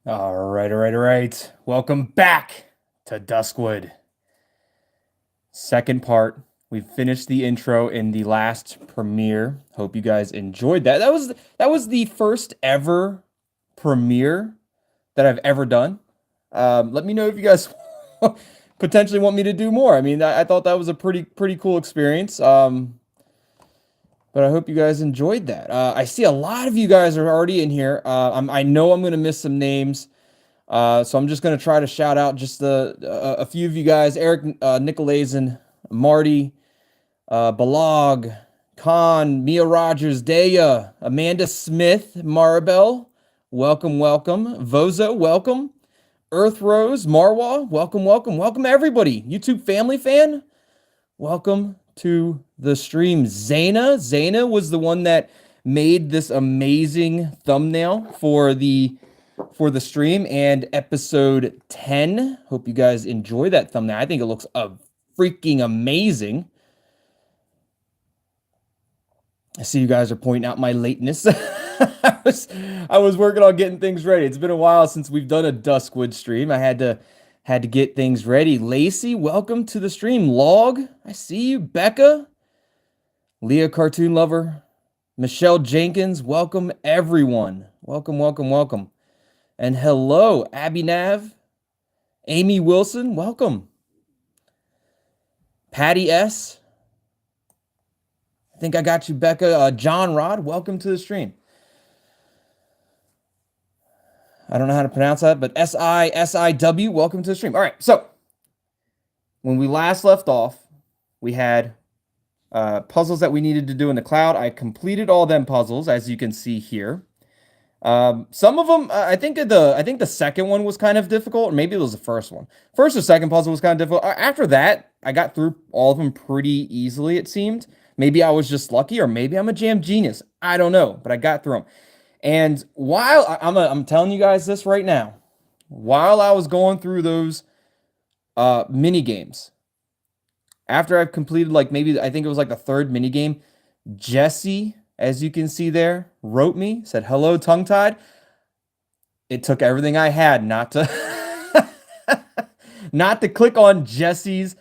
All right. Welcome back to Duskwood. Second part. We finished the intro in the last premiere. Hope you guys enjoyed that. That was the first ever premiere that I've ever done. Let me know if you guys potentially want me to do more. I mean, I thought that was a pretty cool experience. But I hope you guys enjoyed that. I see a lot of you guys are already in here. I know I'm gonna miss some names. So I'm just going to try to shout out just a few of you guys: Eric Nicolaisen, Marty, Balog, Khan, Mia Rogers, Daya, Amanda Smith, Maribel, welcome. Vozo, welcome. Earth Rose, Marwa, welcome everybody. YouTube family fan, welcome to the stream. Zaina was the one that made this amazing thumbnail for the stream and episode 10. Hope you guys enjoy that thumbnail. I think it looks freaking amazing. I see you guys are pointing out my lateness. I was working on getting things ready. It's been a while since we've done a Duskwood stream. I had to get things ready. Lacey, welcome to the stream. Log, I see you. Becca, Leah Cartoon Lover, Michelle Jenkins, welcome everyone. Welcome. And hello, Abby Nav, Amy Wilson, welcome. Patty S. I think I got you, Becca. John Rod, welcome to the stream. I don't know how to pronounce that, but SISIW, welcome to the stream. All right, so when we last left off, we had puzzles that we needed to do in the cloud. I completed all them puzzles, as you can see here. Some of them, I think the second one was kind of difficult, or maybe it was the first one. First or second puzzle was kind of difficult. After that, I got through all of them pretty easily, it seemed. Maybe I was just lucky, or maybe I'm a jam genius. I don't know, but I got through them. And while I'm telling you guys this right now, while I was going through those mini games, after I've completed, like, maybe I think it was like the third mini game, Jesse, as you can see there, wrote me, said, hello, tongue-tied. It took everything I had not to not to click on Jesse's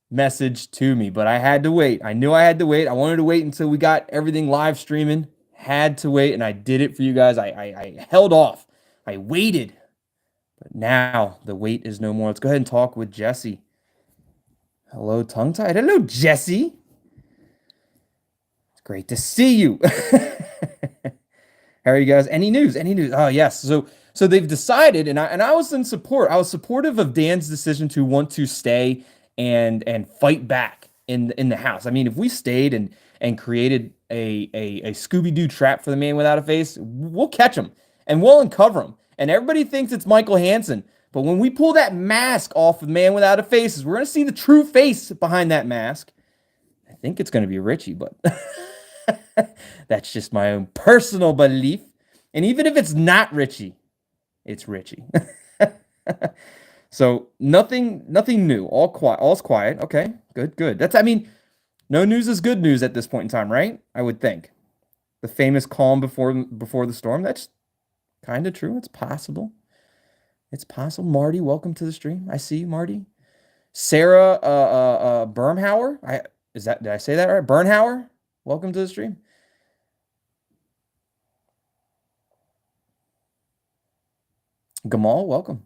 message to me, but I had to wait. I knew I had to wait. I wanted to wait until we got everything live streaming. Had to wait, and I did it for you guys. I held off. I waited. But now the wait is no more. Let's go ahead and talk with Jesse. Hello, tongue-tied. Hello, Jesse. It's great to see you. How are you guys? Any news? Oh, yes. So they've decided, and I was in support. I was supportive of Dan's decision to want to stay and fight back in the house. I mean, if we stayed and created a Scooby-Doo trap for the man without a face, we'll catch him and we'll uncover him. And everybody thinks it's Michael Hansen. But when we pull that mask off of the man without a face, we're going to see the true face behind that mask. I think it's going to be Richie, but that's just my own personal belief. And even if it's not Richie, it's Richie. So nothing new. All's quiet. Okay, good. I mean, no news is good news at this point in time, right? I would think. The famous calm before the storm. That's kind of true. It's possible. Marty, welcome to the stream. I see you, Marty. Sarah Bernhauer. Did I say that right? Bernhauer, welcome to the stream. Gamal, welcome.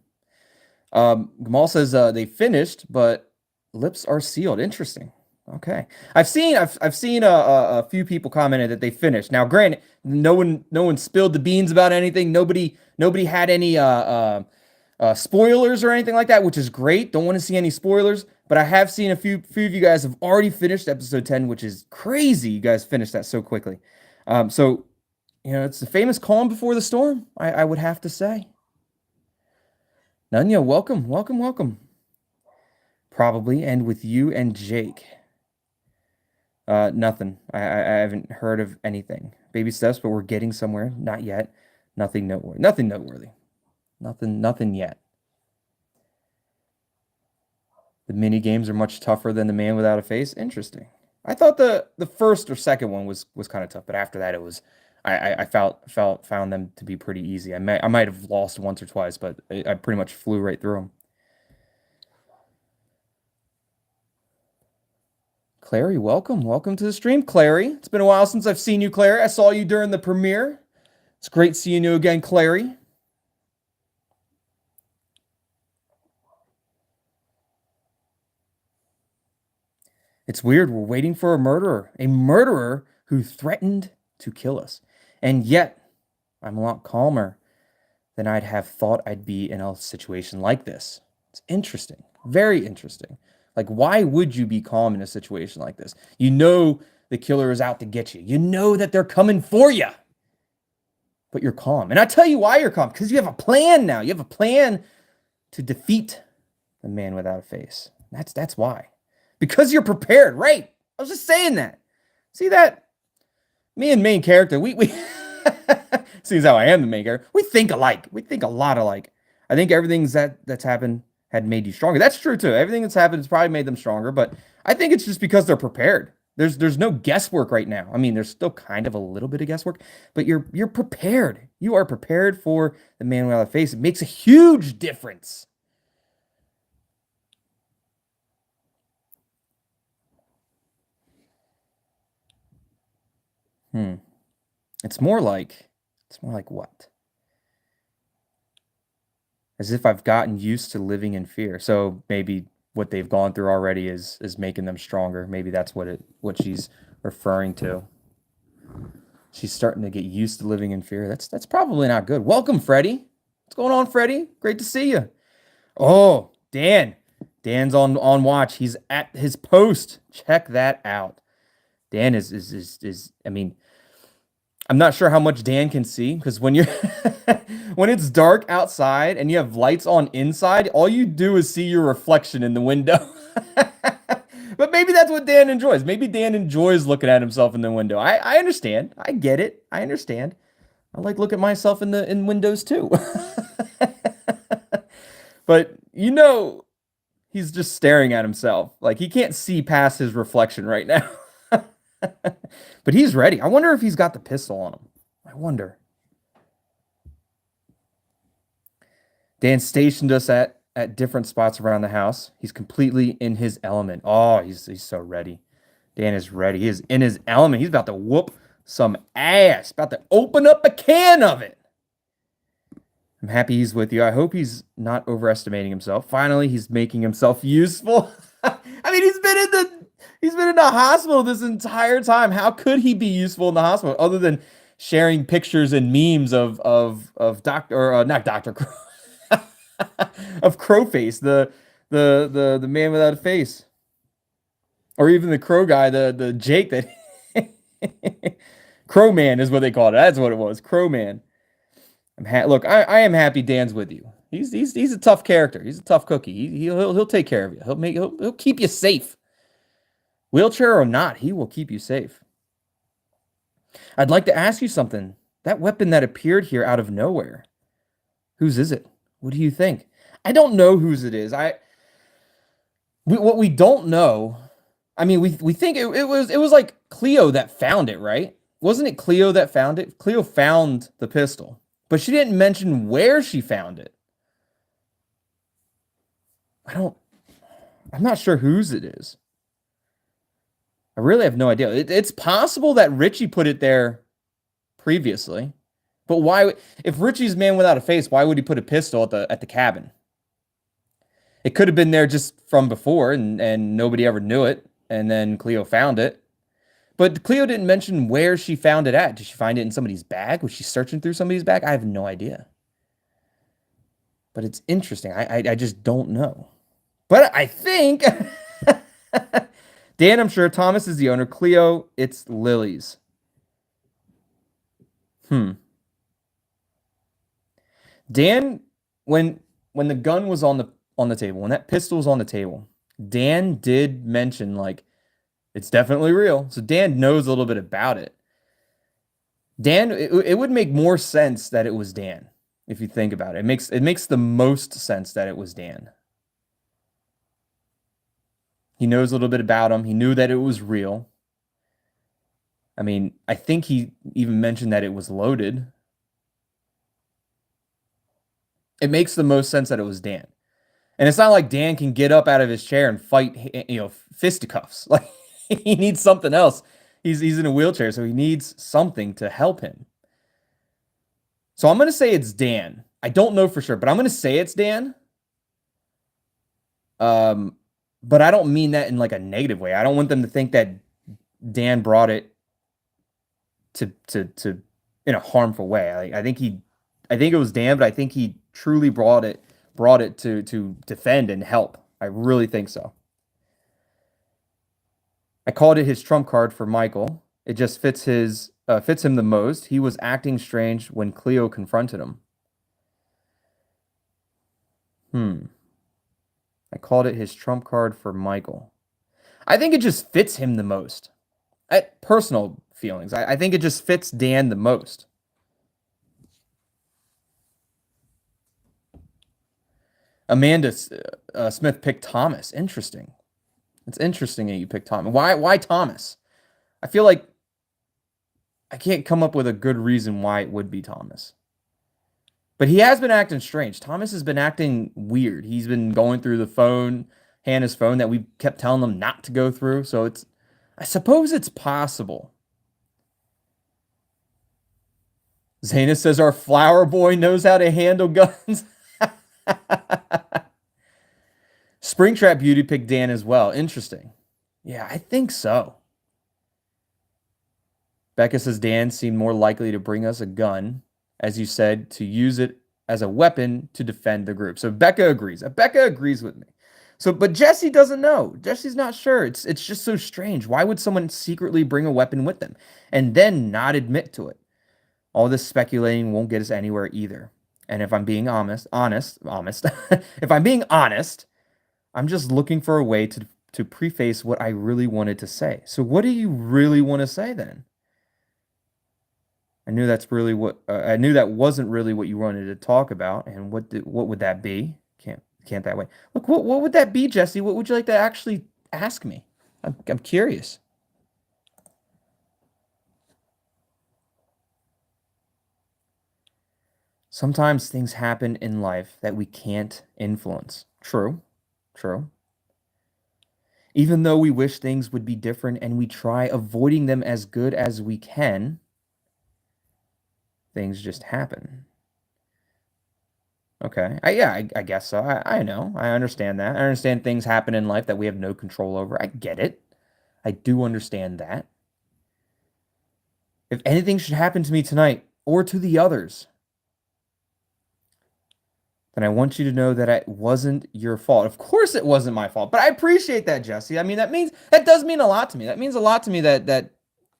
Gamal says they finished, but lips are sealed. Interesting. Okay, I've seen a few people commented that they finished. Now, granted, no one spilled the beans about anything. Nobody had any spoilers or anything like that, which is great. Don't want to see any spoilers, but I have seen a few of you guys have already finished episode 10, which is crazy. You guys finished that so quickly. So it's the famous calm before the storm. I would have to say. Nunya, welcome. Probably end with you and Jake. Nothing. I haven't heard of anything. Baby steps, but we're getting somewhere. Not yet. Nothing noteworthy. Nothing yet. The mini games are much tougher than the man without a face. Interesting. I thought the first or second one was kind of tough, but after that it was I found them to be pretty easy. I might have lost once or twice, but I pretty much flew right through them. Clary, welcome to the stream, Clary. It's been a while since I've seen you, Clary. I saw you during the premiere. It's great seeing you again, Clary. It's weird. We're waiting for a murderer who threatened to kill us. And yet, I'm a lot calmer than I'd have thought I'd be in a situation like this. It's interesting. Very interesting. Like, why would you be calm in a situation like this? You know the killer is out to get you. You know that they're coming for you. But you're calm. And I tell you why you're calm. Because you have a plan now. You have a plan to defeat the man without a face. That's why. Because you're prepared, right? I was just saying that. See that? Me and main character, we seems how I am the main character. We think alike. We think a lot alike. I think everything that's happened had made you stronger. That's true too. Everything that's happened has probably made them stronger, but I think it's just because they're prepared. There's no guesswork right now. I mean, there's still kind of a little bit of guesswork, but you're prepared. You are prepared for the man without a face. It makes a huge difference. It's more like what? As if I've gotten used to living in fear. So maybe what they've gone through already is making them stronger. Maybe that's what she's referring to. She's starting to get used to living in fear. That's probably not good. Welcome, Freddie. What's going on, Freddie? Great to see you. Oh, Dan. Dan's on watch. He's at his post. Check that out. Dan is I mean, I'm not sure how much Dan can see because when you're when it's dark outside and you have lights on inside, all you do is see your reflection in the window. But maybe that's what Dan enjoys. Maybe Dan enjoys looking at himself in the window. I understand. I get it. I understand. I like looking at myself in windows too. But you know, he's just staring at himself. Like he can't see past his reflection right now. But he's ready. I wonder if he's got the pistol on him. I wonder. Dan stationed us at different spots around the house. He's completely in his element. Oh, he's so ready. Dan is ready. He is in his element. He's about to whoop some ass. About to open up a can of it. I'm happy he's with you. I hope he's not overestimating himself. Finally, he's making himself useful. I mean, he's been in the hospital this entire time. How could he be useful in the hospital other than sharing pictures and memes of not Dr. Crow, of Crowface, the man without a face, or even the Crow guy, the Jake that Crow Man is what they called it. That's what it was, Crow Man. Look, I am happy Dan's with you. He's a tough character. He's a tough cookie. He'll take care of you. He'll keep you safe. Wheelchair or not, he will keep you safe. I'd like to ask you something. That weapon that appeared here out of nowhere, whose is it? What do you think? I don't know whose it is. What we don't know. I mean, we think it was like Cleo that found it, right? Wasn't it Cleo that found it? Cleo found the pistol, but she didn't mention where she found it. I'm not sure whose it is. I really have no idea. It's possible that Richie put it there previously, but why? If Richie's man without a face, why would he put a pistol at the cabin? It could have been there just from before, and nobody ever knew it, and then Cleo found it. But Cleo didn't mention where she found it at. Did she find it in somebody's bag? Was she searching through somebody's bag? I have no idea. But it's interesting. I just don't know. But I think. Dan, I'm sure Thomas is the owner. Cleo, it's Lily's. Dan, when the gun was on the table, when that pistol was on the table, Dan did mention like it's definitely real. So Dan knows a little bit about it. Dan, it would make more sense that it was Dan if you think about it. It makes the most sense that it was Dan. He knows a little bit about him. He knew that it was real. I mean, I think he even mentioned that it was loaded. It makes the most sense that it was Dan. And it's not like Dan can get up out of his chair and fight, fisticuffs. Like he needs something else. He's in a wheelchair, so he needs something to help him. So I'm gonna say it's Dan. I don't know for sure, but I'm gonna say it's Dan. But I don't mean that in like a negative way. I don't want them to think that Dan brought it to in a harmful way. I think it was Dan, but I think he truly brought it to defend and help. I really think so. I called it his trump card for Michael. It just fits him the most. He was acting strange when Cleo confronted him. I called it his trump card for Michael. I think it just fits him the most. Personal feelings. I think it just fits Dan the most. Amanda Smith picked Thomas. Interesting. It's interesting that you picked Thomas. Why Thomas? I feel like I can't come up with a good reason why it would be Thomas. But he has been acting strange. Thomas has been acting weird. He's been going through the phone, Hannah's phone that we kept telling him not to go through. So I suppose it's possible. Zayna says our flower boy knows how to handle guns. Springtrap Beauty picked Dan as well. Interesting. Yeah, I think so. Becca says Dan seemed more likely to bring us a gun, as you said, to use it as a weapon to defend the group. So Becca agrees. Becca agrees with me. So, but Jesse doesn't know. Jesse's not sure. It's just so strange. Why would someone secretly bring a weapon with them and then not admit to it? All this speculating won't get us anywhere either. And if I'm being honest, if I'm being honest, I'm just looking for a way to preface what I really wanted to say. So what do you really want to say then? I knew I knew that wasn't really what you wanted to talk about. And what would that be? Can't that way. Look, what would that be, Jesse? What would you like to actually ask me? I'm curious. Sometimes things happen in life that we can't influence. True. Even though we wish things would be different and we try avoiding them as good as we can, things just happen. Okay. I guess so. I know. I understand that. I understand things happen in life that we have no control over. I get it. I do understand that. If anything should happen to me tonight or to the others, then I want you to know that it wasn't your fault. Of course it wasn't my fault, but I appreciate that, Jesse. I mean, that does mean a lot to me. That means a lot to me that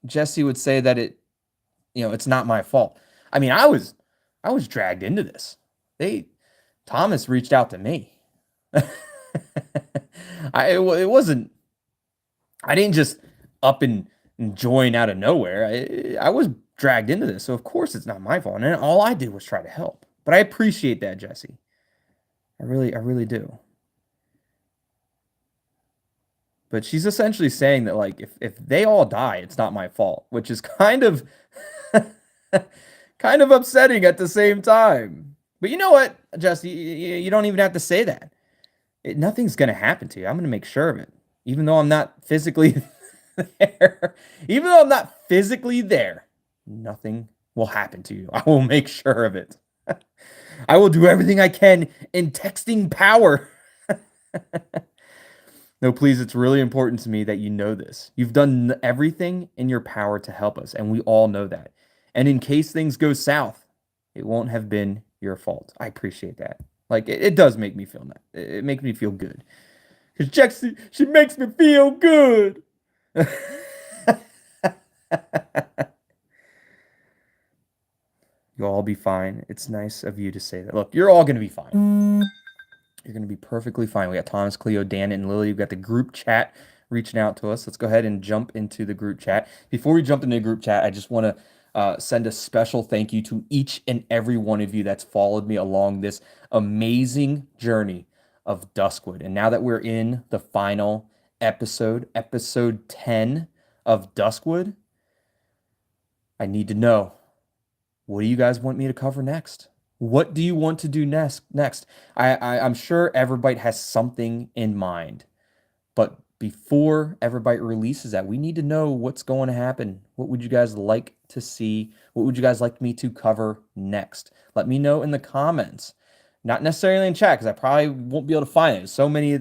Jesse would say that it's not my fault. I mean, I was dragged into this. Thomas reached out to me. It wasn't, I didn't just up and join out of nowhere. I was dragged into this. So of course it's not my fault. And all I did was try to help. But I appreciate that, Jesse. I really do. But she's essentially saying that, like, if they all die, it's not my fault, which is kind of kind of upsetting at the same time. But you know what, Jesse, you don't even have to say that. Nothing's going to happen to you. I'm going to make sure of it. Even though I'm not physically there. Even though I'm not physically there, nothing will happen to you. I will make sure of it. I will do everything I can in texting power. No, please, it's really important to me that you know this. You've done everything in your power to help us, and we all know that. And in case things go south, it won't have been your fault. I appreciate that. Like, it does make me feel that. It makes me feel good. Because Jexy, she makes me feel good. You'll all be fine. It's nice of you to say that. Look, you're all going to be fine. You're going to be perfectly fine. We got Thomas, Cleo, Dan, and Lily. We've got the group chat reaching out to us. Let's go ahead and jump into the group chat. Before we jump into the group chat, I just want to send a special thank you to each and every one of you that's followed me along this amazing journey of Duskwood. And now that we're in the final episode 10 of Duskwood, I need to know, what do you guys want me to cover next? What do you want to do next? I'm sure Everbyte has something in mind, but before Everbyte releases that, we need to know what's going to happen. What would you guys like to see? What would you guys like me to cover next? Let me know in the comments. Not necessarily in chat, because I probably won't be able to find it. So many,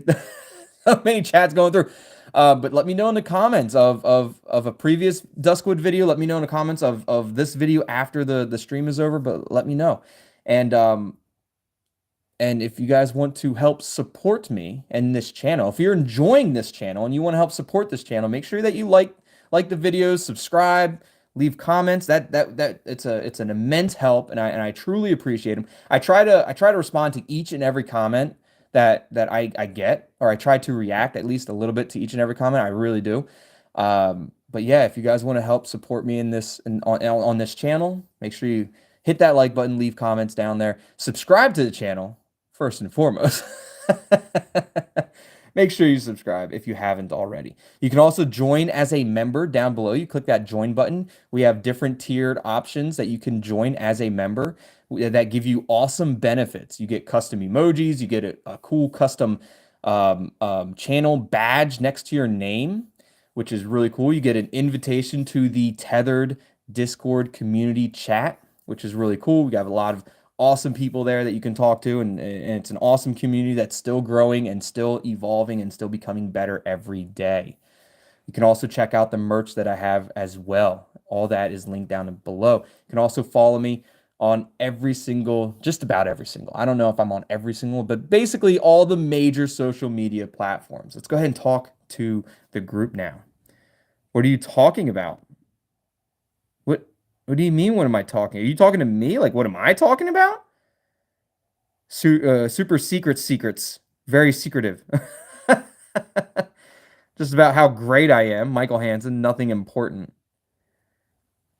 so many chats going through. But let me know in the comments of a previous Duskwood video. Let me know in the comments of this video after the stream is over. But let me know. And if you guys want to help support me and this channel, if you're enjoying this channel and you want to help support this channel, make sure that you like the videos, subscribe, leave comments. That it's an immense help, and I truly appreciate them. I try to respond to each and every comment that I get, or I try to react at least a little bit to each and every comment. I really do. But yeah, if you guys want to help support me in this on this channel, make sure you hit that like button, leave comments down there, subscribe to the channel. First and foremost, make sure you subscribe if you haven't already. You can also join as a member down below. You click that join button. We have different tiered options that you can join as a member that give you awesome benefits. You get custom emojis. You get a cool custom channel badge next to your name, which is really cool. You get an invitation to the Tethered Discord community chat, which is really cool. We have a lot of awesome people there that you can talk to, and it's an awesome community that's still growing and still evolving and still becoming better every day. You can also check out the merch that I have as well. All that is linked down below. You can also follow me on just about every single, I don't know if I'm on every single, but basically all the major social media platforms. Let's go ahead and talk to the group now. What are you talking about? What do you mean, what am I talking? Are you talking to me? Like, what am I talking about? Super secrets. Very secretive. Just about how great I am. Michael Hansen, nothing important.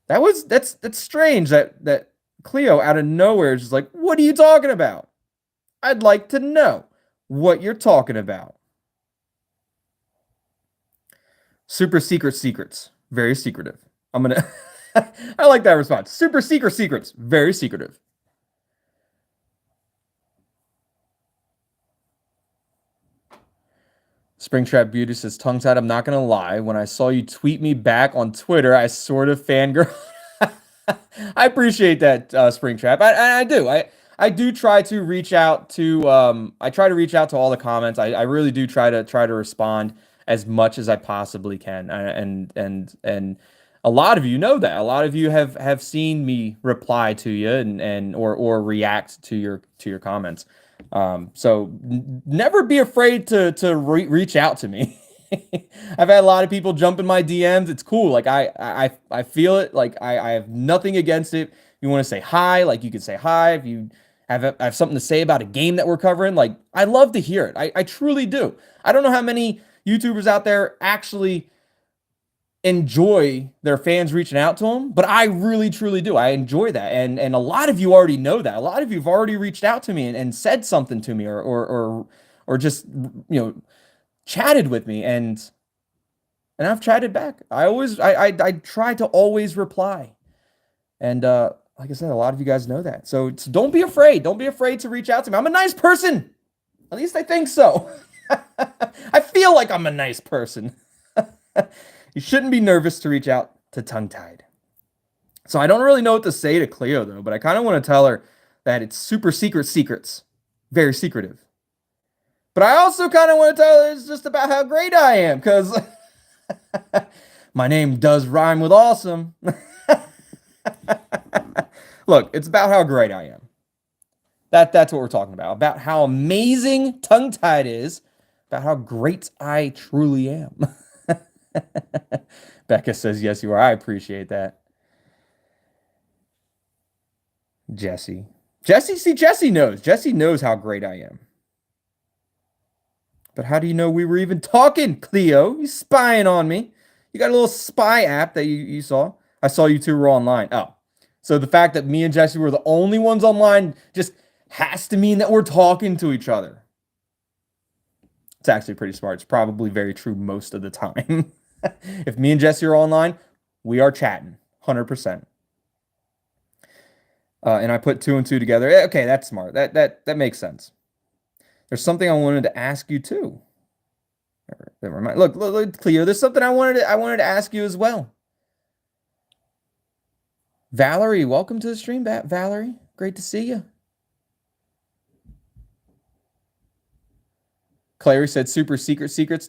That's strange that Cleo out of nowhere is just like, what are you talking about? I'd like to know what you're talking about. Super secrets. Very secretive. I'm gonna I like that response. Super secrets. Very secretive. Springtrap Beauty says, tongue tied. I'm not going to lie. When I saw you tweet me back on Twitter, I sort of fangirl. I appreciate that, Springtrap. I do. I do try to reach out to, I try to reach out to all the comments. I really do try to respond as much as I possibly can. And a lot of you know that. A lot of you have seen me reply to you or react to your comments. So never be afraid to reach out to me. I've had a lot of people jump in my DMs. It's cool. Like I feel it. Like I have nothing against it. You want to say hi, like you can say hi. If you have something to say about a game that we're covering, like I love to hear it. I truly do. I don't know how many YouTubers out there actually enjoy their fans reaching out to them, but I really truly do. I enjoy that, and a lot of you already know that. A lot of you have already reached out to me and said something to me, or just chatted with me, and I've chatted back. I try to always reply, and like I said, a lot of you guys know that. So don't be afraid. Don't be afraid to reach out to me. I'm a nice person. At least I think so. I feel like I'm a nice person. You shouldn't be nervous to reach out to Tongue Tied. So I don't really know what to say to Cleo, though, but I kind of want to tell her that it's super secrets. Very secretive. But I also kind of want to tell her it's just about how great I am, because my name does rhyme with awesome. Look, it's about how great I am. That's what we're talking about how amazing Tongue Tied is, about how great I truly am. Becca says, yes, you are. I appreciate that. Jesse knows. Jesse knows how great I am. But how do you know we were even talking, Cleo? You spying on me. You got a little spy app that you saw. I saw you two were online. Oh, so the fact that me and Jesse were the only ones online just has to mean that we're talking to each other. It's actually pretty smart. It's probably very true most of the time. If me and Jesse are online, we are chatting 100%. And I put two and two together. Okay, that's smart. That makes sense. There's something I wanted to ask you too. Never mind. Look, Cleo. There's something I wanted to ask you as well. Valerie, welcome to the stream, Valerie. Great to see you. Clary said super secret secrets.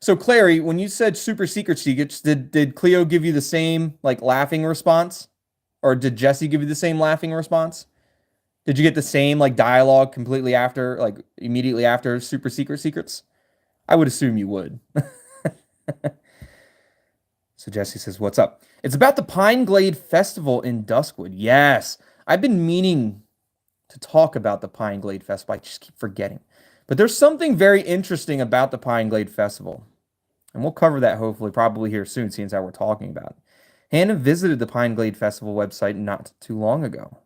So Clary, when you said super secret secrets, did Cleo give you the same like laughing response? Or did Jesse give you the same laughing response? Did you get the same like dialogue completely after, like immediately after super secret secrets? I would assume you would. So Jesse says, "What's up?" It's about the Pine Glade Festival in Duskwood. Yes, I've been meaning to talk about the Pine Glade Festival. I just keep forgetting. But there's something very interesting about the Pine Glade Festival. And we'll cover that hopefully probably here soon, seeing as how we're talking about it. Hannah visited the Pine Glade Festival website not too long ago.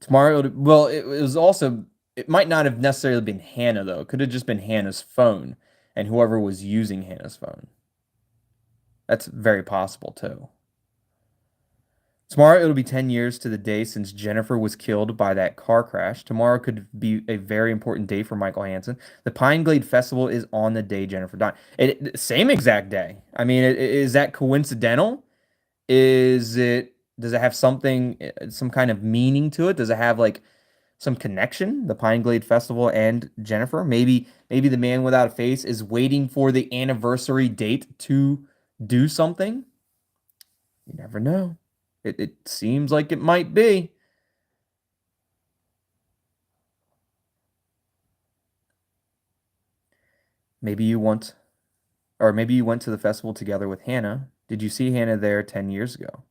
Tomorrow, well, it was also, it might not have necessarily been Hannah, though. It could have just been Hannah's phone and whoever was using Hannah's phone. That's very possible, too. Tomorrow, it'll be 10 years to the day since Jennifer was killed by that car crash. Tomorrow could be a very important day for Michael Hansen. The Pine Glade Festival is on the day Jennifer died. Same exact day. I mean, is that coincidental? Does it have something, some kind of meaning to it? Does it have like some connection? The Pine Glade Festival and Jennifer? Maybe the man without a face is waiting for the anniversary date to do something. You never know. It seems like it might be. Maybe you went to the festival together with Hannah. Did you see Hannah there 10 years ago?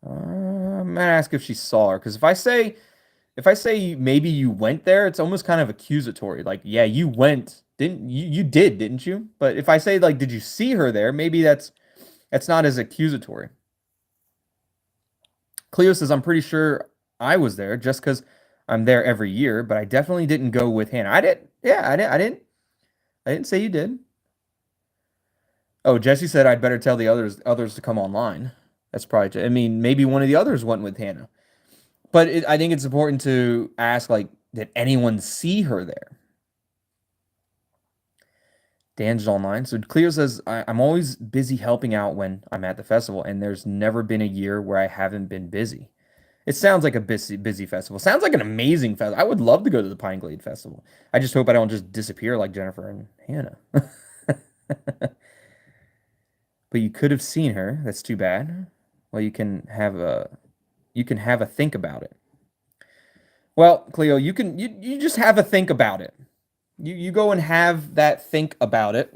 I'm gonna ask if she saw her, because if I say maybe you went there, it's almost kind of accusatory. Like, yeah, you went, didn't you? You did, didn't you? But if I say like, did you see her there? Maybe that's not as accusatory. Cleo says, I'm pretty sure I was there just because I'm there every year, but I definitely didn't go with Hannah. I didn't. Yeah, I didn't say you did. Oh, Jesse said I'd better tell the others to come online. That's probably. I mean, maybe one of the others went with Hannah, but I think it's important to ask like, did anyone see her there? Dan's online. So Cleo says, I'm always busy helping out when I'm at the festival, and there's never been a year where I haven't been busy. It sounds like a busy festival. Sounds like an amazing festival. I would love to go to the Pine Glade Festival. I just hope I don't just disappear like Jennifer and Hannah. But you could have seen her. That's too bad. Well, you can have a think about it. Well, Cleo, you just have a think about it. You go and have that think about it.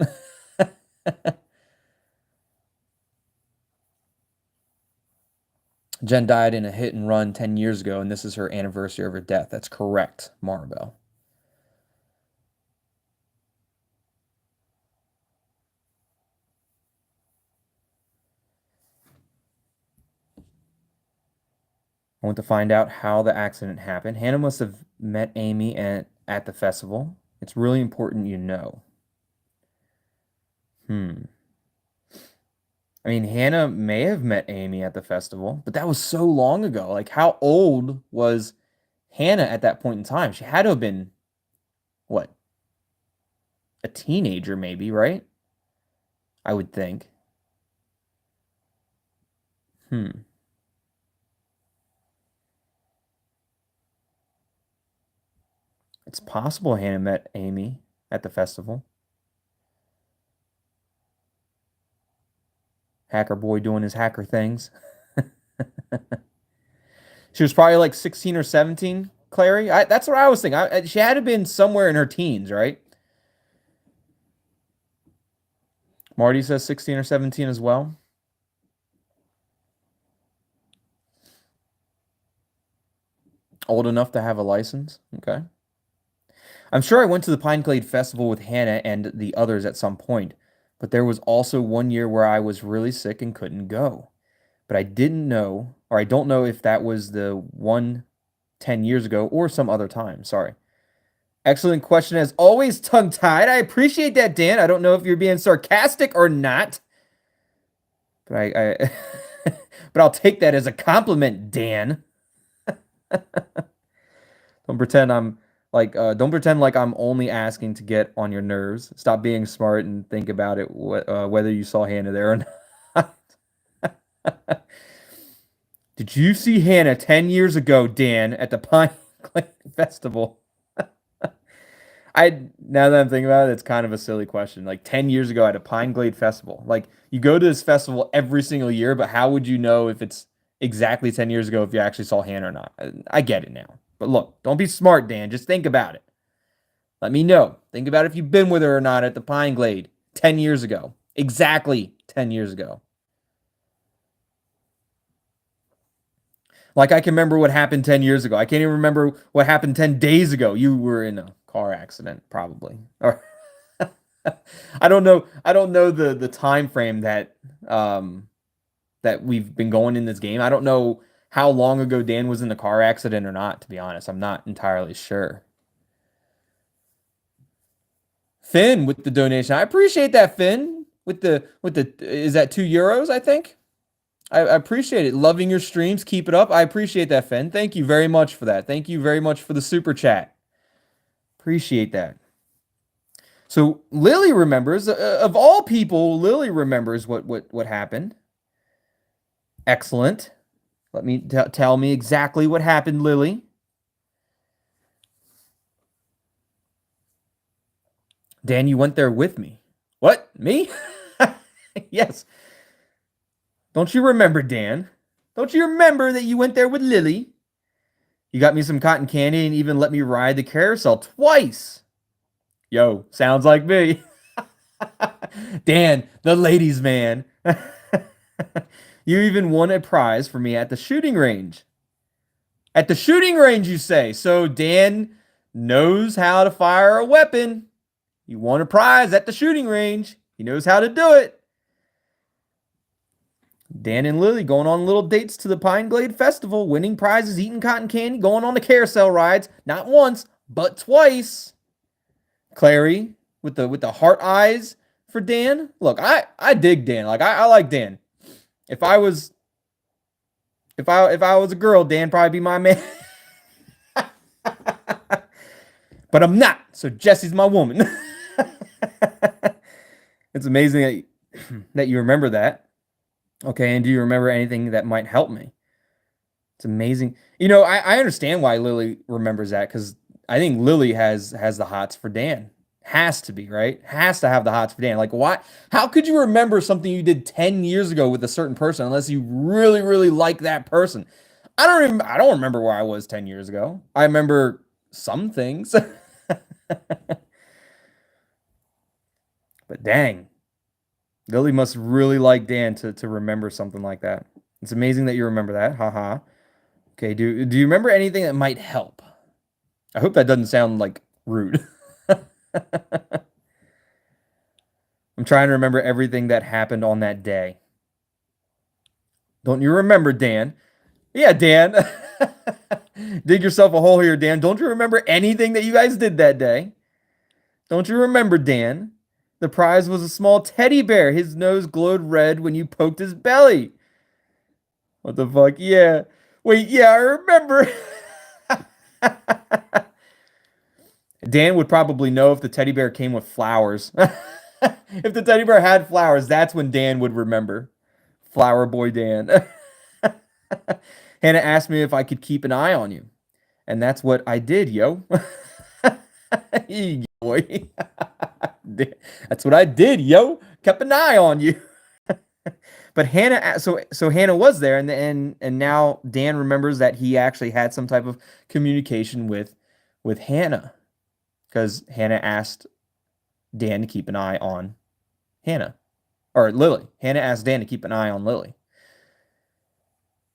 Jen died in a hit and run 10 years ago, and this is her anniversary of her death. That's correct, Maribel. I want to find out how the accident happened. Hannah must have met Amy at the festival. It's really important you know. I mean, Hannah may have met Amy at the festival, but that was so long ago. Like, how old was Hannah at that point in time? She had to have been, what, a teenager maybe, right? I would think. It's possible Hannah met Amy at the festival. Hacker boy doing his hacker things. She was probably like 16 or 17, Clary. That's what I was thinking. She had to have been somewhere in her teens, right? Marty says 16 or 17 as well. Old enough to have a license. Okay. I'm sure I went to the Pine Glade Festival with Hannah and the others at some point, but there was also one year where I was really sick and couldn't go. But I didn't know, or I don't know if that was the one 10 years ago or some other time. Sorry. Excellent question as always, tongue-tied. I appreciate that, Dan. I don't know if you're being sarcastic or not, but I but I'll take that as a compliment, Dan. Don't pretend I'm don't pretend like I'm only asking to get on your nerves. Stop being smart and think about it, whether you saw Hannah there or not. Did you see Hannah 10 years ago, Dan, at the Pine Glade Festival? Now that I'm thinking about it, it's kind of a silly question. Like 10 years ago at a Pine Glade Festival. Like you go to this festival every single year, but how would you know if it's exactly 10 years ago if you actually saw Hannah or not? I get it now. But look, don't be smart, Dan. Just think about it. Let me know. Think about if you've been with her or not at the Pine Glade 10 years ago. Exactly 10 years ago. Like I can remember what happened 10 years ago. I can't even remember what happened 10 days ago. You were in a car accident, probably. Or I don't know. I don't know the time frame that that we've been going in this game. I don't know how long ago Dan was in the car accident or not, to be honest. I'm not entirely sure. Finn with the donation. I appreciate that, Finn. With the is that €2, I think? I appreciate it. Loving your streams. Keep it up. I appreciate that, Finn. Thank you very much for that. Thank you very much for the super chat. Appreciate that. So Lily remembers, of all people, Lily remembers what happened. Excellent. Let me tell me exactly what happened, Lily. Dan, you went there with me. What? Me? Yes. Don't you remember, Dan? Don't you remember that you went there with Lily? You got me some cotton candy and even let me ride the carousel twice. Yo, sounds like me. Dan, the ladies' man. You even won a prize for me at the shooting range. At the shooting range, you say. So Dan knows how to fire a weapon. You won a prize at the shooting range. He knows how to do it. Dan and Lily going on little dates to the Pine Glade Festival, winning prizes, eating cotton candy, going on the carousel rides, not once, but twice. Clary with the heart eyes for Dan. Look, I dig Dan. Like I like Dan. If I was a girl, Dan probably be my man. But I'm not. So Jesse's my woman. It's amazing that you remember that. Okay, and do you remember anything that might help me? It's amazing. You know, I understand why Lily remembers that because I think Lily has the hots for Dan. Has to be, right? Has to have the hots for Dan. Like, why? How could you remember something you did 10 years ago with a certain person unless you really, really like that person? I don't remember where I was 10 years ago. I remember some things. But dang. Lily must really like Dan to remember something like that. It's amazing that you remember that. Haha. Okay, do you remember anything that might help? I hope that doesn't sound like rude. I'm trying to remember everything that happened on that day. Don't you remember, Dan? Yeah, Dan. Dig yourself a hole here, Dan. Don't you remember anything that you guys did that day? Don't you remember, Dan? The prize was a small teddy bear. His nose glowed red when you poked his belly. What the fuck? Yeah. Wait, yeah, I remember. Dan would probably know if the teddy bear came with flowers. If the teddy bear had flowers, that's when Dan would remember. Flower boy Dan. Hannah asked me if I could keep an eye on you. And that's what I did, yo. Boy. That's what I did, yo. Kept an eye on you. But Hannah, so Hannah was there, and now Dan remembers that he actually had some type of communication with Hannah, because Hannah asked Dan to keep an eye on Hannah, or Lily. Hannah asked Dan to keep an eye on Lily.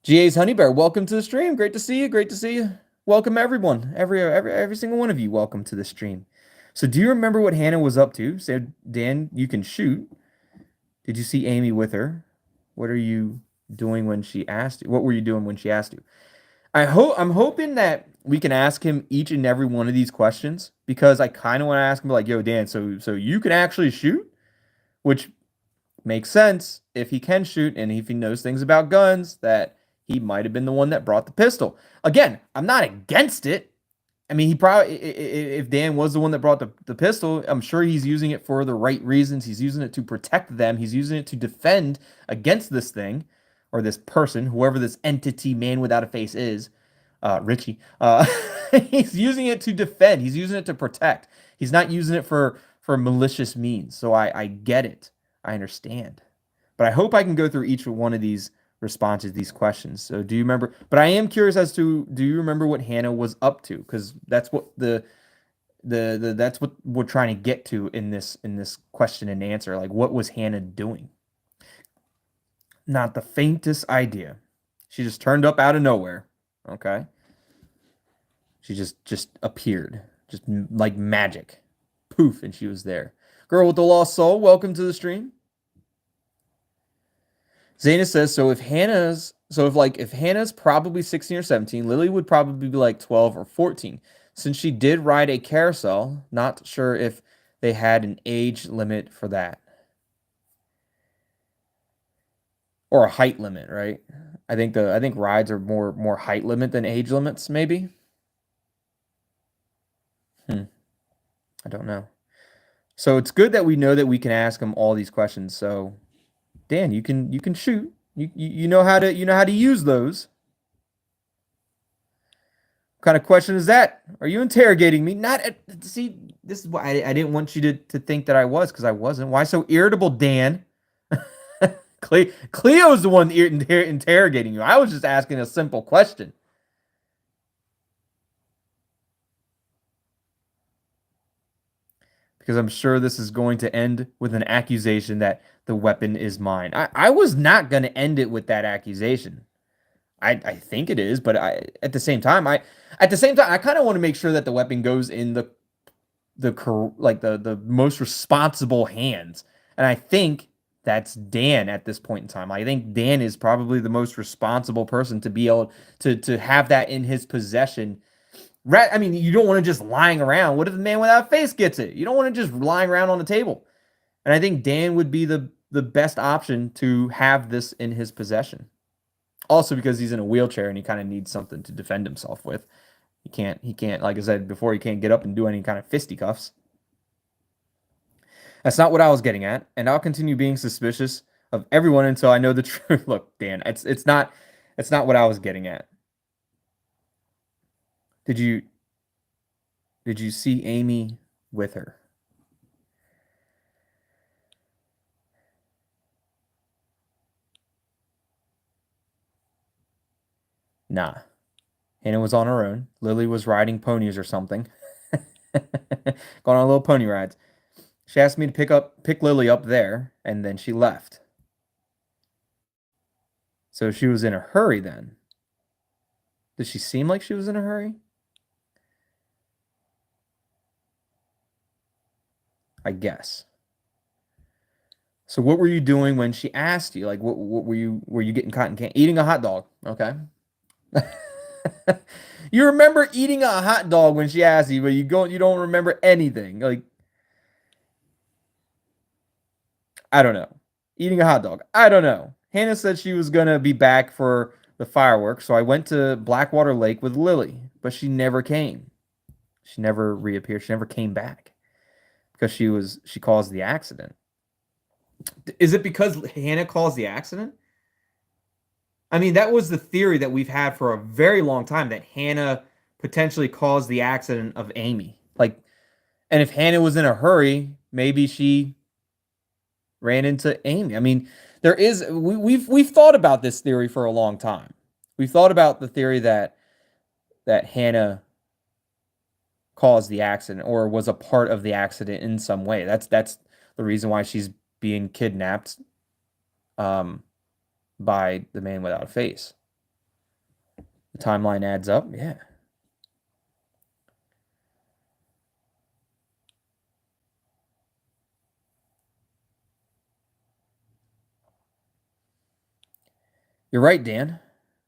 GA's Honey Bear, welcome to the stream. Great to see you. Great to see you. Welcome everyone. Every single one of you. Welcome to the stream. So do you remember what Hannah was up to? Said, Dan, you can shoot. Did you see Amy with her? What are you doing when she asked you? What were you doing when she asked you? I'm hoping that we can ask him each and every one of these questions because I kind of want to ask him like, "Yo, Dan, so you can actually shoot?" Which makes sense if he can shoot and if he knows things about guns that he might have been the one that brought the pistol. Again, I'm not against it. I mean, he probably, if Dan was the one that brought the pistol, I'm sure he's using it for the right reasons. He's using it to protect them. He's using it to defend against this thing or this person, whoever this entity man without a face is, Richie. He's using it to defend. He's using it to protect. He's not using it for malicious means. So I get it. I understand. But I hope I can go through each one of these responses, these questions. So do you remember? But I am curious as to do you remember what Hannah was up to? Because that's what that's what we're trying to get to in this question and answer. Like, what was Hannah doing? Not the faintest idea. She just turned up out of nowhere. Okay. She just appeared, just like magic. Poof, and she was there. Girl with the lost soul, welcome to the stream. Zayna says, if Hannah's probably 16 or 17, Lily would probably be like 12 or 14. Since she did ride a carousel, not sure if they had an age limit for that. Or a height limit, right? I think rides are more height limit than age limits, maybe. I don't know. So it's good that we know that we can ask them all these questions. So Dan, you can shoot. You know how to use those. What kind of question is that? Are you interrogating me? Not see. This is why I didn't want you to think that I was because I wasn't. Why so irritable, Dan? Cleo's the one interrogating you. I was just asking a simple question. Because I'm sure this is going to end with an accusation that the weapon is mine. I was not going to end it with that accusation. I think it is, but at the same time I kind of want to make sure that the weapon goes in the most responsible hands. And I think that's Dan at this point in time. I think Dan is probably the most responsible person to be able to have that in his possession. I mean, you don't want to just lying around. What if the man without a face gets it? You don't want to just lying around on the table. And I think Dan would be the best option to have this in his possession. Also because he's in a wheelchair and he kind of needs something to defend himself with. He can't, like I said before, he can't get up and do any kind of fisticuffs. That's not what I was getting at, and I'll continue being suspicious of everyone until I know the truth. Look, Dan, it's not what I was getting at. Did you see Amy with her? Nah. Hannah was on her own. Lily was riding ponies or something. Going on little pony rides. She asked me to pick Lily up there, and then she left. So she was in a hurry then. Did she seem like she was in a hurry? I guess. So what were you doing when she asked you? Like what were you getting cotton candy? Eating a hot dog. Okay. You remember eating a hot dog when she asked you, but you don't remember anything. Like I don't know. Eating a hot dog. I don't know. Hannah said she was gonna be back for the fireworks, so I went to Blackwater Lake with Lily, but she never came. She never reappeared. She never came back because she caused the accident. Is it because Hannah caused the accident? I mean, that was the theory that we've had for a very long time that Hannah potentially caused the accident of Amy. Like, and if Hannah was in a hurry, maybe she ran into Amy. I mean, we've thought about this theory for a long time. We've thought about the theory that Hannah caused the accident or was a part of the accident in some way. That's the reason why she's being kidnapped by the man without a face. The timeline adds up. Yeah. You're right, Dan.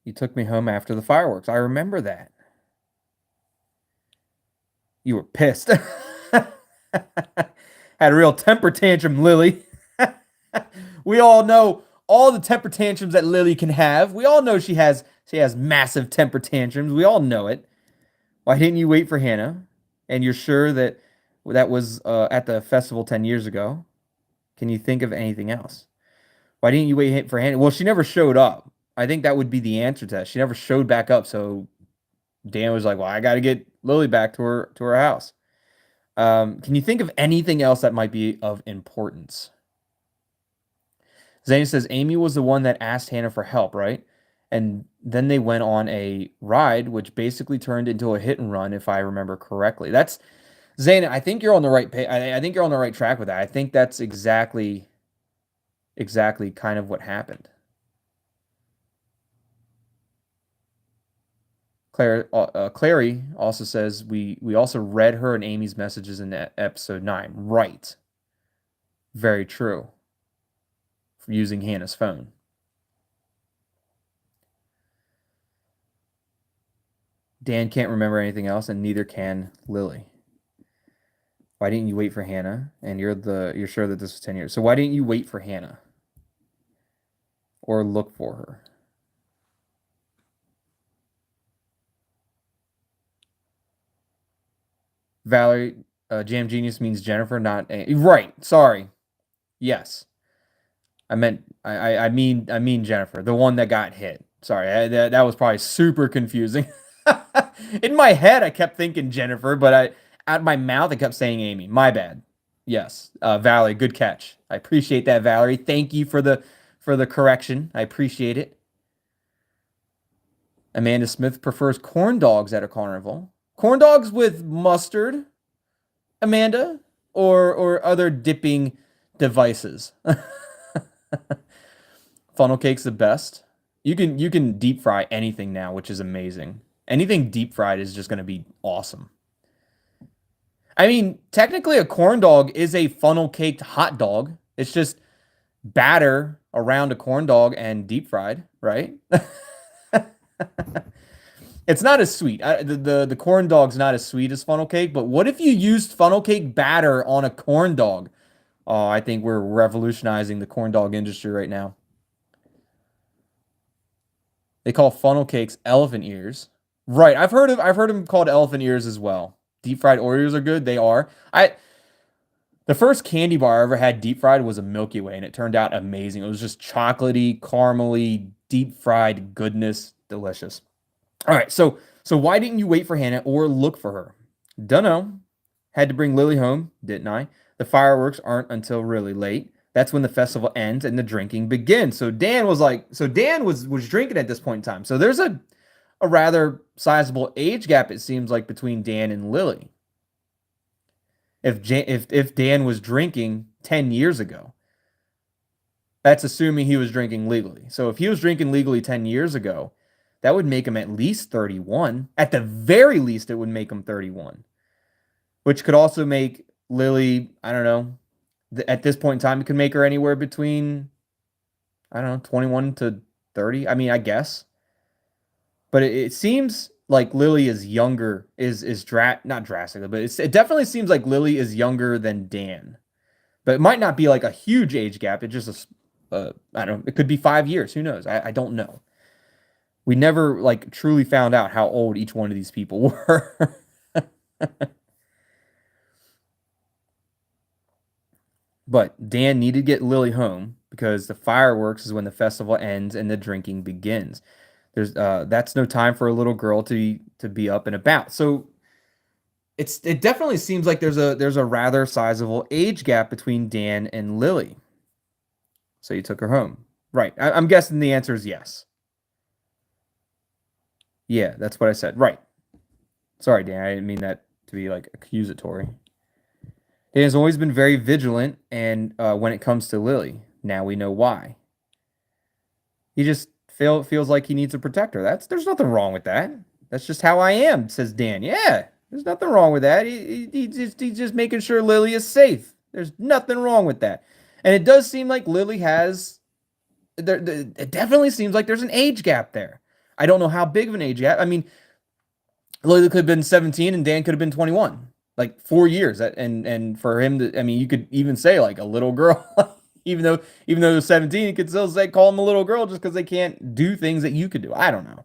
You took me home after the fireworks. I remember that. You were pissed. Had a real temper tantrum, Lily. We all know all the temper tantrums that Lily can have. We all know she has massive temper tantrums. We all know it. Why didn't you wait for Hannah? And you're sure that that was at the festival 10 years ago? Can you think of anything else? Why didn't you wait for Hannah? Well, she never showed up. I think that would be the answer to that. She never showed back up, so Dan was like, "Well, I got to get Lily back to her house." Can you think of anything else that might be of importance? Zane says Amy was the one that asked Hannah for help, right? And then they went on a ride, which basically turned into a hit and run, if I remember correctly. That's Zane. I think you're on the right page. I think you're on the right track with that. I think that's exactly kind of what happened. Clary also says we also read her and Amy's messages in episode 9. Right. Very true. For using Hannah's phone. Dan can't remember anything else, and neither can Lily. Why didn't you wait for Hannah? And you're sure that this was 10 years. So why didn't you wait for Hannah? Or look for her? Valerie, Jam Genius means Jennifer, not right. Sorry. Yes, I mean Jennifer, the one that got hit. Sorry, that was probably super confusing. In my head, I kept thinking Jennifer, but out of my mouth, I kept saying Amy. My bad. Yes, Valerie, good catch. I appreciate that, Valerie. Thank you for the correction. I appreciate it. Amanda Smith prefers corn dogs at a carnival. Corn dogs with mustard, Amanda, or other dipping devices. Funnel cake's the best. You can deep fry anything now, which is amazing. Anything deep fried is just going to be awesome. I mean, technically a corn dog is a funnel caked hot dog. It's just batter around a corn dog and deep fried, right? It's not as sweet. The corn dog's not as sweet as funnel cake, but what if you used funnel cake batter on a corn dog? Oh, I think we're revolutionizing the corn dog industry right now. They call funnel cakes elephant ears. Right. I've heard them called elephant ears as well. Deep fried Oreos are good. They are. The first candy bar I ever had deep fried was a Milky Way, and it turned out amazing. It was just chocolatey, caramely, deep fried goodness, delicious. All right, so why didn't you wait for Hannah or look for her? Dunno. Had to bring Lily home, didn't I? The fireworks aren't until really late. That's when the festival ends and the drinking begins. So Dan was drinking at this point in time. So there's a rather sizable age gap, it seems like, between Dan and Lily. If Dan was drinking 10 years ago, that's assuming he was drinking legally. So if he was drinking legally 10 years ago, that would make him at least 31. At the very least, it would make him 31. Which could also make Lily, I don't know, at this point in time, it could make her anywhere between, I don't know, 21 to 30. I mean, I guess. But it seems like Lily is younger, not drastically, but it definitely seems like Lily is younger than Dan. But it might not be like a huge age gap. It just, I don't know, it could be 5 years. Who knows? I don't know. We never like truly found out how old each one of these people were. But Dan needed to get Lily home because the fireworks is when the festival ends and the drinking begins. That's no time for a little girl to be up and about. So it definitely seems like there's a rather sizable age gap between Dan and Lily. So you took her home. Right. I'm guessing the answer is yes. Yeah, that's what I said. Right. Sorry, Dan. I didn't mean that to be like accusatory. Dan has always been very vigilant, and when it comes to Lily, now we know why. He just feels like he needs to protect her. There's nothing wrong with that. That's just how I am, says Dan. Yeah, there's nothing wrong with that. He's just making sure Lily is safe. There's nothing wrong with that. And it does seem like Lily has. It definitely seems like there's an age gap there. I don't know how big of an age gap. I mean, Lily could have been 17 and Dan could have been 21, like 4 years. And for him to, I mean, you could even say like a little girl, even though they're 17, you could still say call them a little girl just because they can't do things that you could do. I don't know.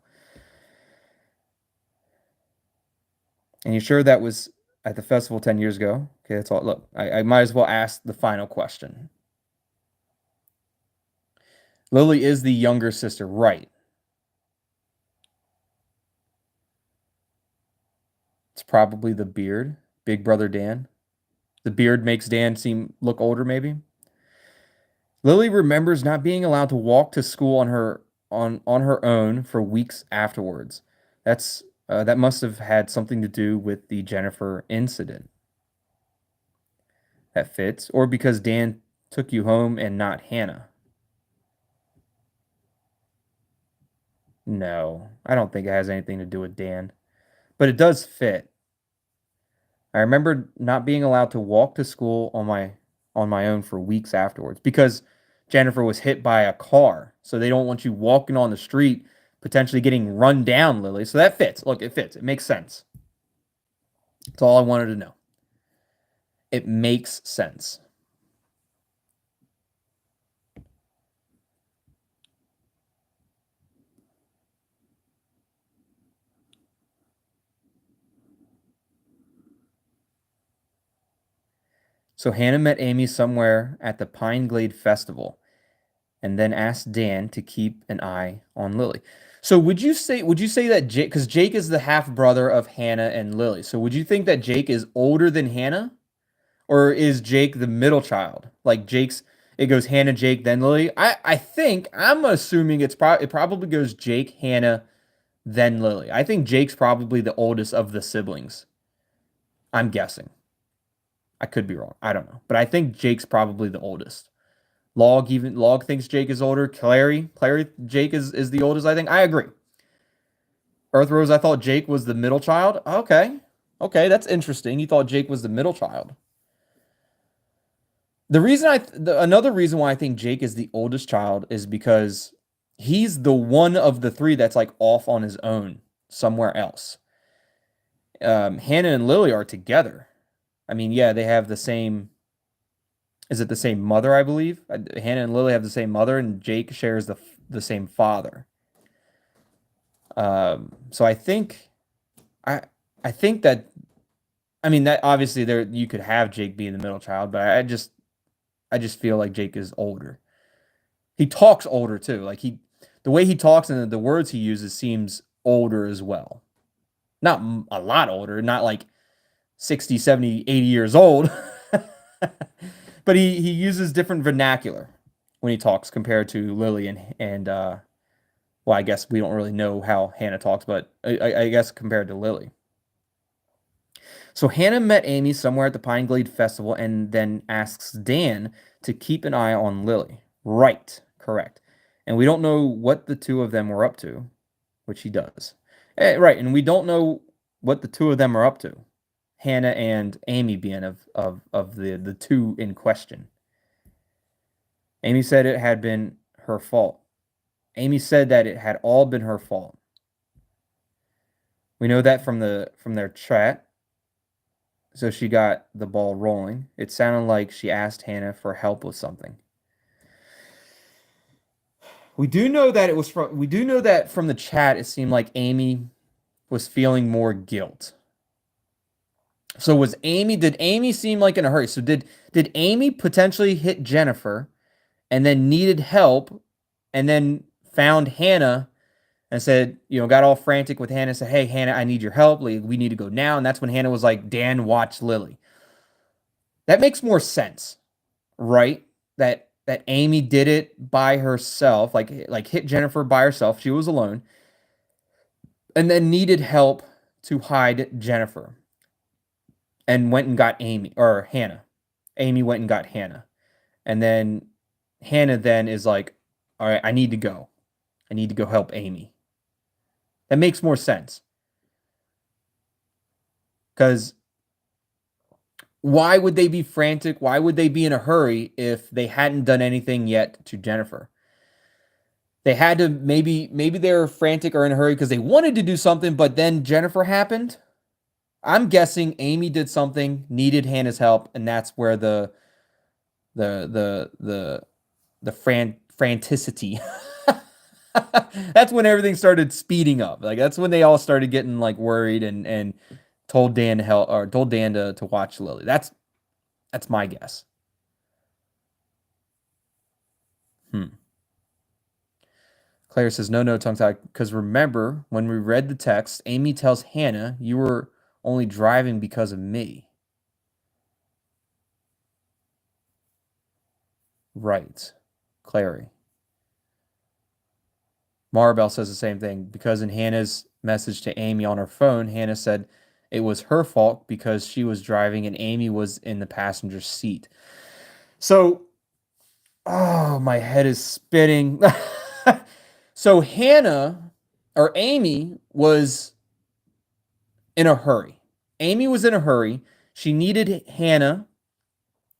And you sure that was at the festival 10 years ago? Okay, that's all. Look, I might as well ask the final question. Lily is the younger sister, right? It's probably the beard, Big Brother Dan. The beard makes Dan look older, maybe. Lily remembers not being allowed to walk to school on her own for weeks afterwards. That must have had something to do with the Jennifer incident. That fits, or because Dan took you home and not Hannah. No, I don't think it has anything to do with Dan, but it does fit. I remember not being allowed to walk to school on my own for weeks afterwards because Jennifer was hit by a car. So they don't want you walking on the street, potentially getting run down, Lily. So that fits. Look, it fits. It makes sense. That's all I wanted to know. It makes sense. So Hannah met Amy somewhere at the Pine Glade Festival and then asked Dan to keep an eye on Lily. So would you say that Jake, because Jake is the half brother of Hannah and Lily. So would you think that Jake is older than Hannah? Or is Jake the middle child? Like it goes Hannah, Jake, then Lily. I'm assuming it probably goes Jake, Hannah, then Lily. I think Jake's probably the oldest of the siblings. I'm guessing. I could be wrong. I don't know. But I think Jake's probably the oldest. Log thinks Jake is older. Clary, Jake is the oldest, I think. I agree. Earth Rose, I thought Jake was the middle child. Okay. Okay, that's interesting. You thought Jake was the middle child. Another reason why I think Jake is the oldest child is because he's the one of the three that's like off on his own somewhere else. Hannah and Lily are together. I mean, yeah, they have the same. Is it the same mother? I believe Hannah and Lily have the same mother, and Jake shares the same father. So I I think that I mean that obviously there you could have Jake being the middle child, but I just feel like Jake is older. He talks older too. The way he talks and the words he uses seems older as well. Not a lot older, not like 60, 70, 80 years old. But he uses different vernacular when he talks compared to Lily and well, I guess we don't really know how Hannah talks, but I guess compared to Lily. So Hannah met Amy somewhere at the Pine Glade Festival and then asks Dan to keep an eye on Lily. Right, correct. And we don't know what the two of them were up to, which he does. Right, and we don't know what the two of them are up to. Hannah and Amy being of the two in question. Amy said it had been her fault. Amy said that it had all been her fault. We know that from their chat. So she got the ball rolling. It sounded like she asked Hannah for help with something. We do know that from the chat it seemed like Amy was feeling more guilt. So did Amy seem like in a hurry? So did Amy potentially hit Jennifer and then needed help and then found Hannah and said, got all frantic with Hannah and said, "Hey, Hannah, I need your help. Like, we need to go now." And that's when Hannah was like, "Dan, watch Lily." That makes more sense, right? That Amy did it by herself, like hit Jennifer by herself. She was alone, and then needed help to hide Jennifer, and went and got Amy or Hannah. Amy went and got Hannah, and then Hannah then is like, "All right, I need to go. I need to go help Amy." That makes more sense. Because why would they be frantic? Why would they be in a hurry if they hadn't done anything yet to Jennifer? They had to maybe they were frantic or in a hurry because they wanted to do something, but then Jennifer happened. I'm guessing Amy did something, needed Hannah's help, and that's where the franticity. That's when everything started speeding up. Like that's when they all started getting like worried and told Dan to help or told Dan to watch Lily. That's my guess. Claire says, no, tongue tie. Because remember, when we read the text, Amy tells Hannah, you were only driving because of me. Right. Clary. Maribel says the same thing. Because in Hannah's message to Amy on her phone, Hannah said it was her fault because she was driving and Amy was in the passenger seat. So, oh, my head is spinning. So Hannah or Amy was in a hurry. Amy was in a hurry. She needed Hannah.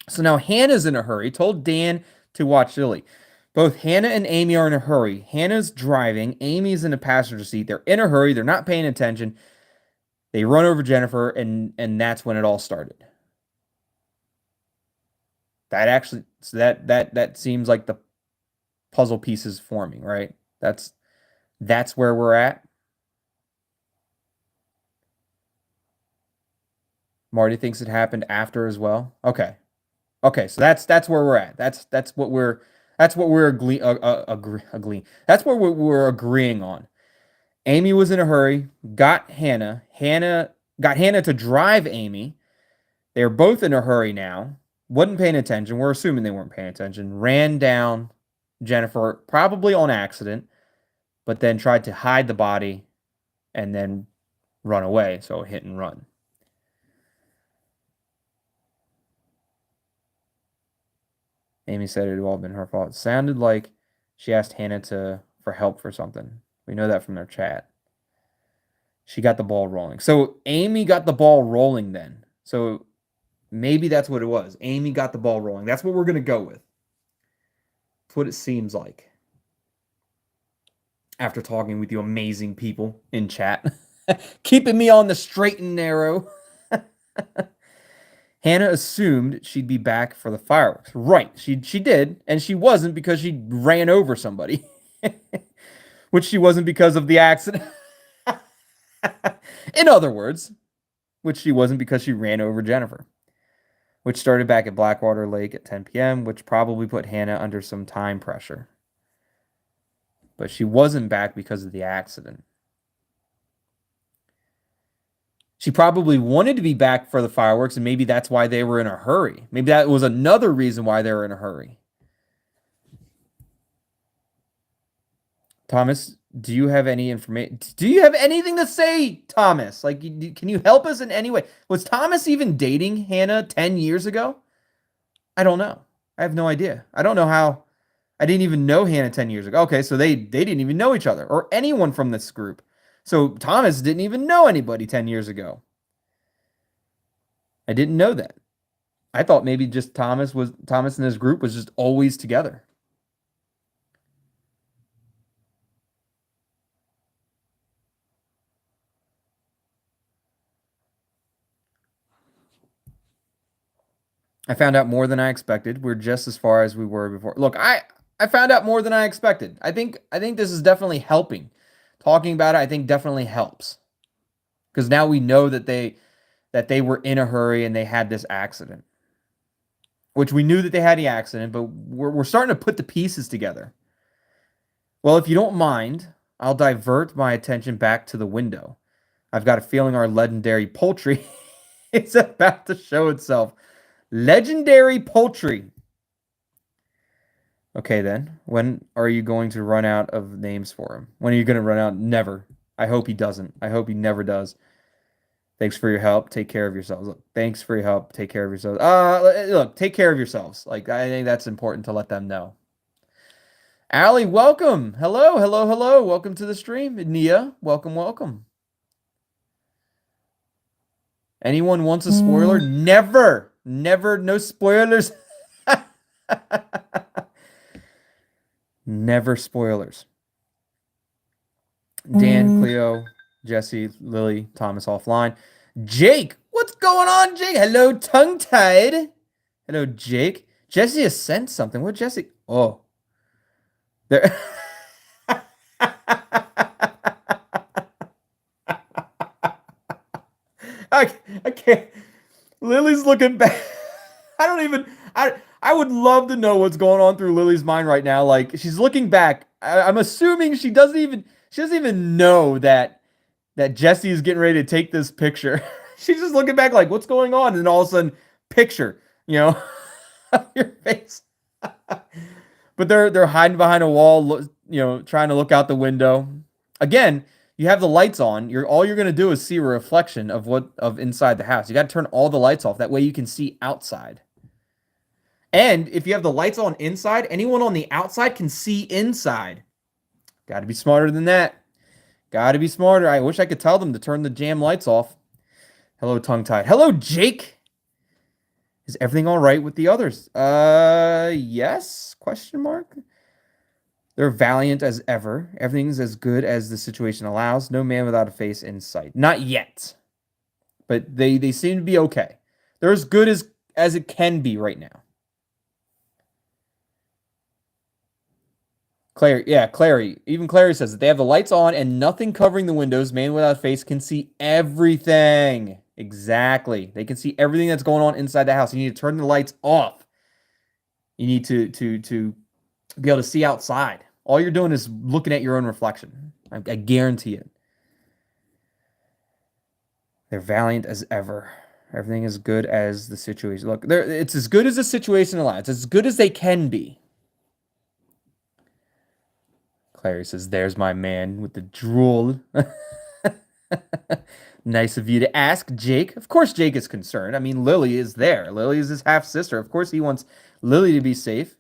So now Hannah's in a hurry, told Dan to watch Lily. Both Hannah and Amy are in a hurry. Hannah's driving. Amy's in the passenger seat. They're in a hurry. They're not paying attention. They run over Jennifer, and that's when it all started. That actually, so that seems like the puzzle pieces forming, right? That's where we're at. Marty thinks it happened after as well. Okay, so that's where we're at. That's what we're that's what we're That's what we're agreeing on. Amy was in a hurry, got Hannah. Hannah got Hannah to drive Amy. They're both in a hurry now. Wasn't paying attention. We're assuming they weren't paying attention. Ran down Jennifer, probably on accident, but then tried to hide the body and then run away. So hit and run. Amy said it had all been her fault. It sounded like she asked Hannah for help for something. We know that from their chat. She got the ball rolling. So Amy got the ball rolling then. So maybe that's what it was. Amy got the ball rolling. That's what we're going to go with. That's what it seems like. After talking with you amazing people in chat. Keeping me on the straight and narrow. Hannah assumed she'd be back for the fireworks. Right, she did, and she wasn't because she ran over somebody. Which she wasn't because of the accident. In other words, which she wasn't because she ran over Jennifer. Which started back at Blackwater Lake at 10 p.m., which probably put Hannah under some time pressure. But she wasn't back because of the accident. She probably wanted to be back for the fireworks, and maybe that's why they were in a hurry. Maybe that was another reason why they were in a hurry. Thomas, do you have any information? Do you have anything to say, Thomas? Like, can you help us in any way? Was Thomas even dating Hannah 10 years ago? I don't know. I have no idea. I don't know how. I didn't even know Hannah 10 years ago. Okay, so they didn't even know each other or anyone from this group. So Thomas didn't even know anybody 10 years ago. I didn't know that. I thought maybe just Thomas and his group was just always together. I found out more than I expected. We're just as far as we were before. Look, I found out more than I expected. I think this is definitely helping. Talking about it, I think definitely helps. Because now we know that they were in a hurry and they had this accident. Which we knew that they had the accident, but we're starting to put the pieces together. Well, if you don't mind, I'll divert my attention back to the window. I've got a feeling our legendary poultry is about to show itself. Legendary poultry. Okay, then. When are you going to run out of names for him? When are you going to run out? Never. I hope he doesn't. I hope he never does. Thanks for your help. Take care of yourselves. Look, thanks for your help. Take care of yourselves. Look, take care of yourselves. Like, I think that's important to let them know. Allie, welcome. Hello. Welcome to the stream. Nia, welcome. Anyone wants a spoiler? Never, no spoilers. Never spoilers. Dan, Cleo, Jesse, Lily, Thomas offline. Jake, what's going on, Jake? Hello, tongue-tied. Hello, Jake. Jesse has sent something. What, Jesse? Oh. There. I can't. Lily's looking back. I would love to know what's going on through Lily's mind right now. Like, she's looking back. I'm assuming she doesn't even know that Jesse is getting ready to take this picture. She's just looking back like, what's going on? And then all of a sudden, picture, your face. But they're hiding behind a wall, trying to look out the window. Again, you have the lights on. All you're gonna do is see a reflection of inside the house. You got to turn all the lights off. That way you can see outside. And if you have the lights on inside, anyone on the outside can see inside. Got to be smarter than that. Got to be smarter. I wish I could tell them to turn the jam lights off. Hello, tongue-tied. Hello, Jake. Is everything all right with the others? Yes? Question mark. They're valiant as ever. Everything's as good as the situation allows. No man without a face in sight. Not yet. But they seem to be okay. They're as good as it can be right now. Clary. Even Clary says that they have the lights on and nothing covering the windows. Man without a face can see everything. Exactly. They can see everything that's going on inside the house. You need to turn the lights off. You need to be able to see outside. All you're doing is looking at your own reflection. I guarantee it. They're valiant as ever. Everything is good as the situation. Look, it's as good as the situation allows. It's as good as they can be. Clary says, there's my man with the drool. Nice of you to ask, Jake. Of course Jake is concerned. I mean, Lily is there. Lily is his half-sister. Of course he wants Lily to be safe.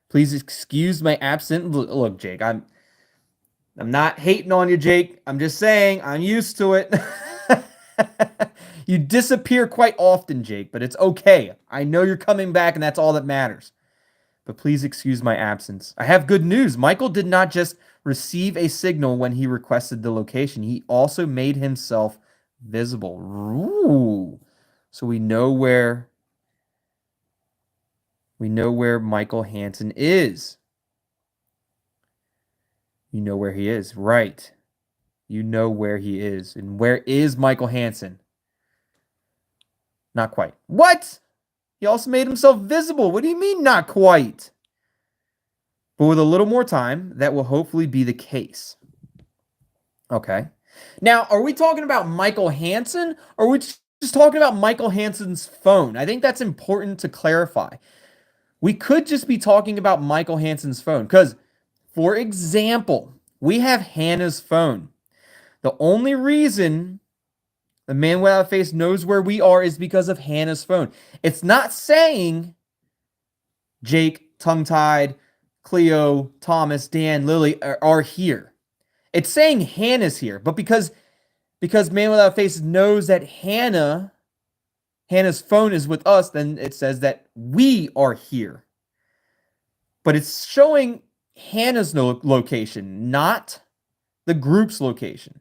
Please excuse my absence. Look, Jake, I'm not hating on you, Jake. I'm just saying I'm used to it. You disappear quite often, Jake, but it's okay. I know you're coming back, and that's all that matters. But please excuse my absence. I have good news. Michael did not just receive a signal when he requested the location. He also made himself visible. Ooh. So we know where Michael Hansen is. You know where he is, right? You know where he is. And where is Michael Hansen? Not quite. What? He also made himself visible. What do you mean, not quite? But with a little more time, that will hopefully be the case. Okay. Now, are we talking about Michael Hansen, or are we just talking about Michael Hansen's phone? I think that's important to clarify. We could just be talking about Michael Hansen's phone, because, for example, we have Hannah's phone. The only reason the man without a face knows where we are is because of Hannah's phone. It's not saying Jake, tongue-tied, Cleo, Thomas, Dan, Lily are here. It's saying Hannah's here. But because man without a face knows that Hannah's phone is with us, then it says that we are here. But it's showing Hannah's location, not the group's location.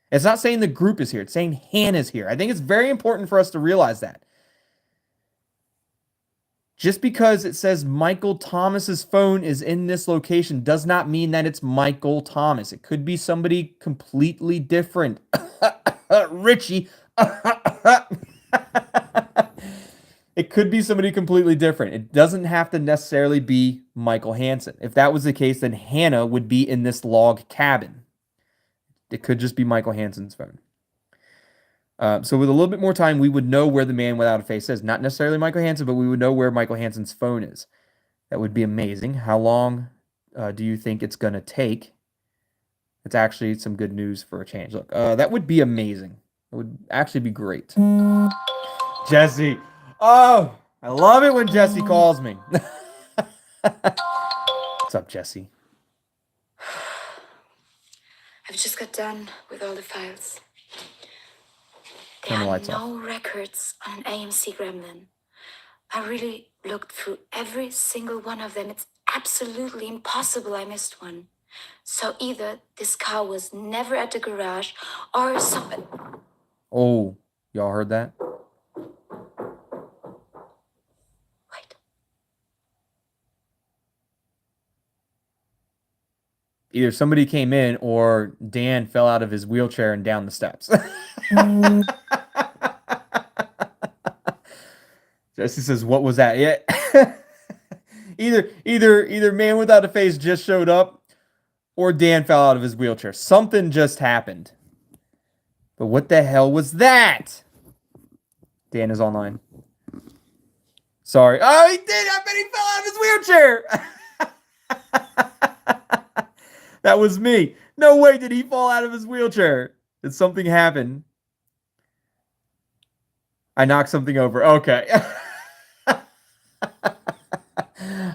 It's not saying the group is here. It's saying Hannah's here. I think it's very important for us to realize that. Just because it says Michael Thomas's phone is in this location does not mean that it's Michael Thomas. It could be somebody completely different. Richie. It could be somebody completely different. It doesn't have to necessarily be Michael Hansen. If that was the case, then Hannah would be in this log cabin. It could just be Michael Hansen's phone. So with a little bit more time, we would know where the man without a face is. Not necessarily Michael Hansen, but we would know where Michael Hansen's phone is. That would be amazing. How long do you think it's going to take? It's actually some good news for a change. Look, that would be amazing. It would actually be great. Jesse. Oh, I love it when Jesse calls me. What's up, Jesse? I've just got done with all the files. Turn the lights off. There are no records on an AMC gremlin. I really looked through every single one of them. It's absolutely impossible I missed one. So either this car was never at the garage or something. Oh, y'all heard that? Wait. Either somebody came in or Dan fell out of his wheelchair and down the steps. Jesse says, "What was that?" Yeah. either man without a face just showed up or Dan fell out of his wheelchair. Something just happened. But what the hell was that? Dan is online. Sorry. Oh, he did. I bet he fell out of his wheelchair. That was me. No way did he fall out of his wheelchair. Did something happen? I knocked something over. Okay.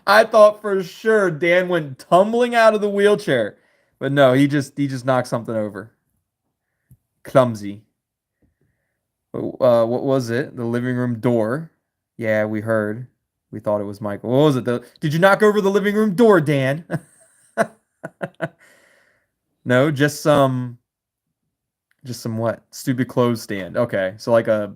I thought for sure Dan went tumbling out of the wheelchair. But no, he just knocked something over. Clumsy. What was it? The living room door. Yeah, we heard. We thought it was Michael. What was it? Did you knock over the living room door, Dan? No, just some what? Stupid clothes stand. Okay, so like a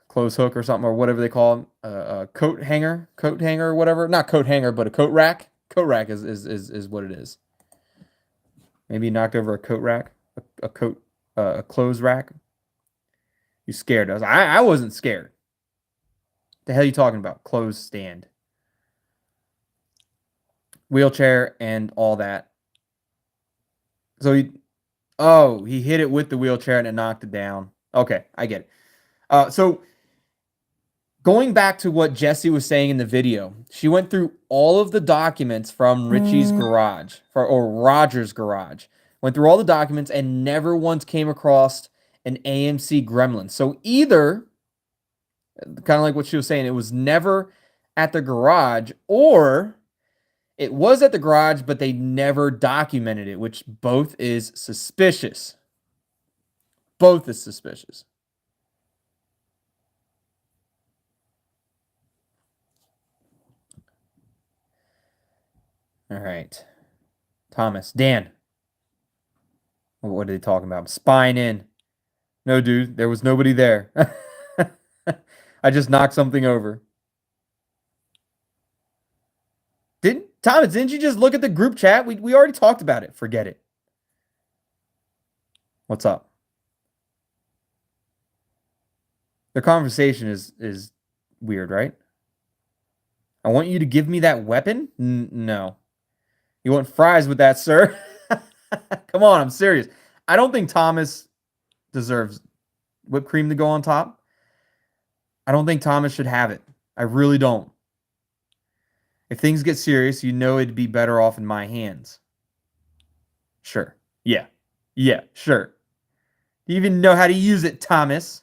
clothes hook or something or whatever they call them. A coat hanger or whatever. Not coat hanger, but a coat rack. Coat rack is what it is. Maybe you knocked over a coat rack, a clothes rack. You scared us. I wasn't scared. The hell are you talking about? Clothes stand, wheelchair, and all that. So he hit it with the wheelchair and it knocked it down. Okay, I get it. So going back to what Jessie was saying in the video, she went through all of the documents from Richie's garage or Roger's garage. Went through all the documents and never once came across an AMC gremlin. So either, kind of like what she was saying, it was never at the garage, or it was at the garage, but they never documented it, which both is suspicious. Both is suspicious. All right. Thomas. Dan. What are they talking about? Spine in. No, dude. There was nobody there. I just knocked something over. Thomas, didn't you just look at the group chat? We already talked about it. Forget it. What's up? The conversation is weird, right? I want you to give me that weapon? No. You want fries with that, sir? Come on, I'm serious. I don't think Thomas deserves whipped cream to go on top. I don't think Thomas should have it. I really don't. If things get serious, you know it'd be better off in my hands. Sure. Yeah. Yeah, sure. Do you even know how to use it, Thomas?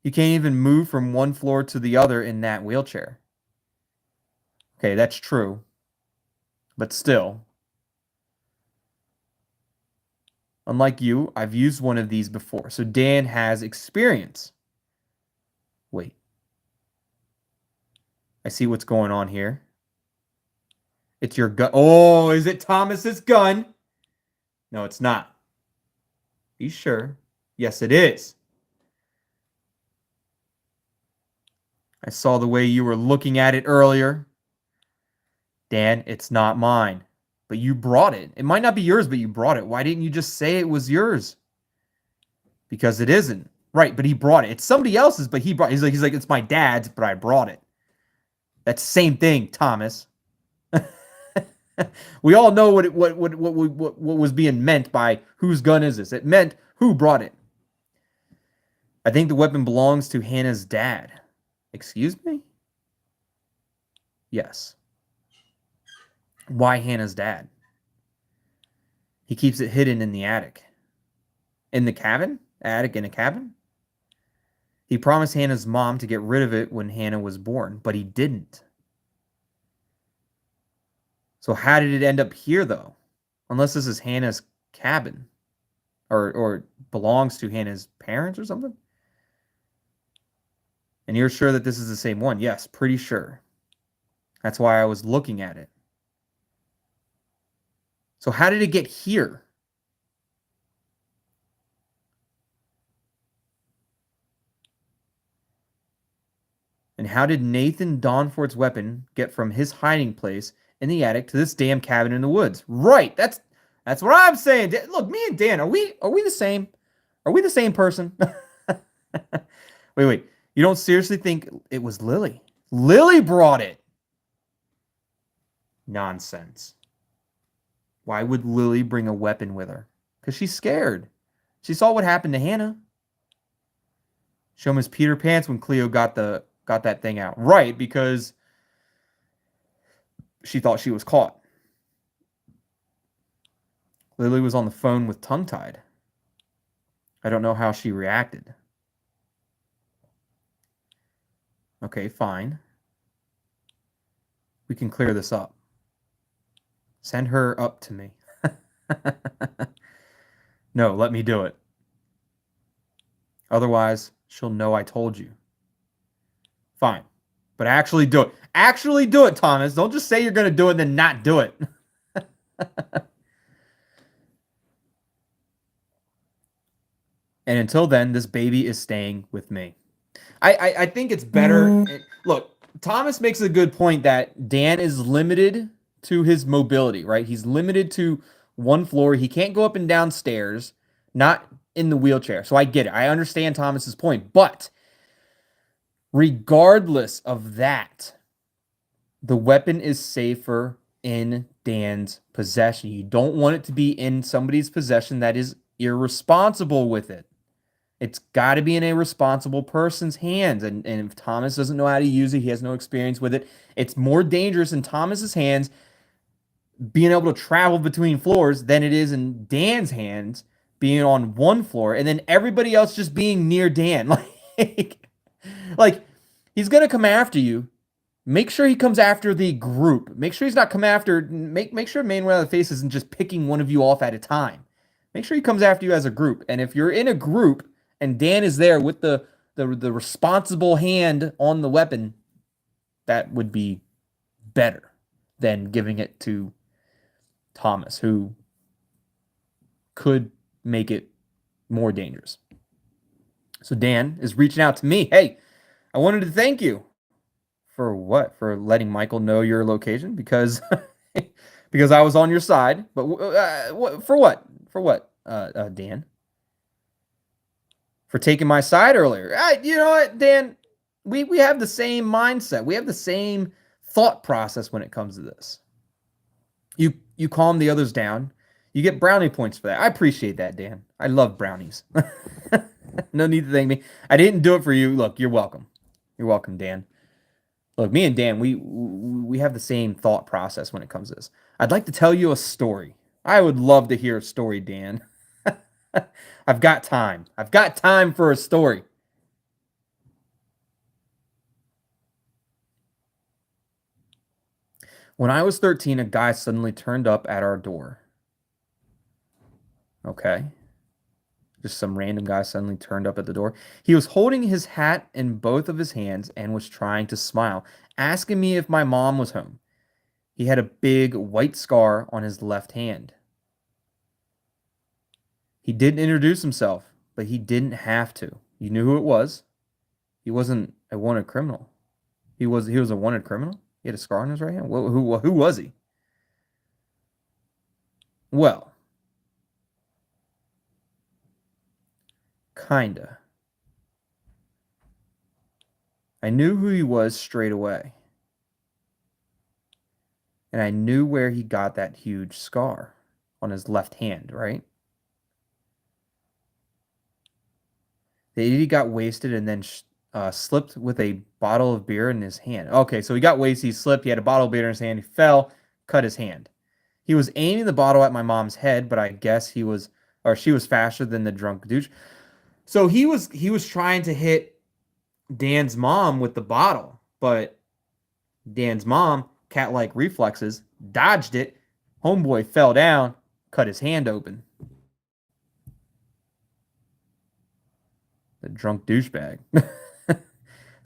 You can't even move from one floor to the other in that wheelchair. Okay, that's true. But still. Unlike you, I've used one of these before. So Dan has experience. Wait. I see what's going on here. It's your gun. Oh, is it Thomas's gun? No, it's not. Be sure. Yes, it is. I saw the way you were looking at it earlier. Dan, it's not mine. But you brought it. It might not be yours, but you brought it. Why didn't you just say it was yours? Because it isn't. Right, but he brought it. It's somebody else's, but he brought it. He's like, it's my dad's, but I brought it. That's the same thing, Thomas. We all know what was being meant by whose gun is this. It meant who brought it. I think the weapon belongs to Hannah's dad. Excuse me? Yes. Why Hannah's dad? He keeps it hidden in the attic. In the cabin? Attic in a cabin? He promised Hannah's mom to get rid of it when Hannah was born, but he didn't. So how did it end up here, though? Unless this is Hannah's cabin. Or belongs to Hannah's parents or something? And you're sure that this is the same one? Yes, pretty sure. That's why I was looking at it. So how did it get here? And how did Nathan Donford's weapon get from his hiding place in the attic to this damn cabin in the woods? Right. That's what I'm saying. Look, me and Dan, are we the same? Are we the same person? Wait. You don't seriously think it was Lily? Lily brought it. Nonsense. Why would Lily bring a weapon with her? Because she's scared. She saw what happened to Hannah. Show him his Peter Pants when Cleo got that thing out. Right, because she thought she was caught. Lily was on the phone with tongue-tied. I don't know how she reacted. Okay, fine. We can clear this up. Send her up to me. No, let me do it. Otherwise, she'll know I told you. Fine. But actually do it. Actually do it, Thomas. Don't just say you're going to do it and then not do it. And until then, this baby is staying with me. I think it's better. Look, Thomas makes a good point that Dan is limited to his mobility, right? He's limited to one floor. He can't go up and down stairs, not in the wheelchair. So I get it. I understand Thomas's point. But regardless of that, the weapon is safer in Dan's possession. You don't want it to be in somebody's possession that is irresponsible with it. It's got to be in a responsible person's hands. And if Thomas doesn't know how to use it, he has no experience with it, it's more dangerous in Thomas's hands being able to travel between floors than it is in Dan's hands being on one floor and then everybody else just being near Dan. Like he's going to come after you. Make sure he comes after the group. Make sure he's not come after, make sure main one of the face isn't just picking one of you off at a time. Make sure he comes after you as a group. And if you're in a group and Dan is there with the responsible hand on the weapon, that would be better than giving it to Thomas, who could make it more dangerous. So Dan is reaching out to me. Hey, I wanted to thank you. For what? For letting Michael know your location? Because because I was on your side. But for what? For what, Dan? For taking my side earlier. You know what, Dan? We have the same mindset. We have the same thought process when it comes to this. You calm the others down. You get brownie points for that. I appreciate that, Dan. I love brownies. No need to thank me. I didn't do it for you. Look, you're welcome. You're welcome, Dan. Look, me and Dan, we have the same thought process when it comes to this. I'd like to tell you a story. I would love to hear a story, Dan. I've got time. I've got time for a story. When I was 13, a guy suddenly turned up at our door. Okay. Just some random guy suddenly turned up at the door. He was holding his hat in both of his hands and was trying to smile, asking me if my mom was home. He had a big white scar on his left hand. He didn't introduce himself, but he didn't have to. You knew who it was. He wasn't a wanted criminal. He was a wanted criminal? He had a scar on his right hand? Who was he? Well, kinda. I knew who he was straight away. And I knew where he got that huge scar on his left hand, right? The idiot got wasted and then slipped with a bottle of beer in his hand. Okay, so he got wasted, he slipped, he had a bottle of beer in his hand, he fell, cut his hand. He was aiming the bottle at my mom's head, but I guess she was faster than the drunk douche. So he was trying to hit Dan's mom with the bottle, but Dan's mom, cat-like reflexes, dodged it. Homeboy fell down, cut his hand open. The drunk douchebag.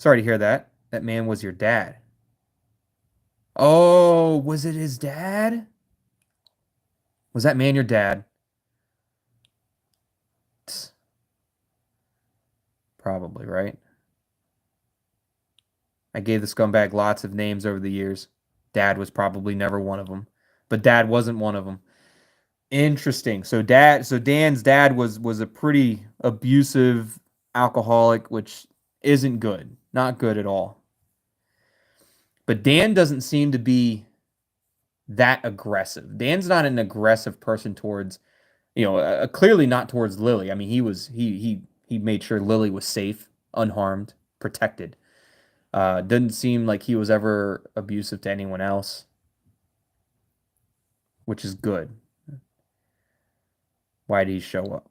Sorry to hear that. That man was your dad. Oh, was it his dad? Was that man your dad? Probably, right? I gave the scumbag lots of names over the years. Dad was probably never one of them, but Dad wasn't one of them. Interesting. So Dan's dad was a pretty abusive alcoholic, which isn't good. Not good at all. But Dan doesn't seem to be that aggressive. Dan's not an aggressive person towards, clearly not towards Lily. I mean, he made sure Lily was safe, unharmed, protected. Doesn't seem like he was ever abusive to anyone else, which is good. Why did he show up?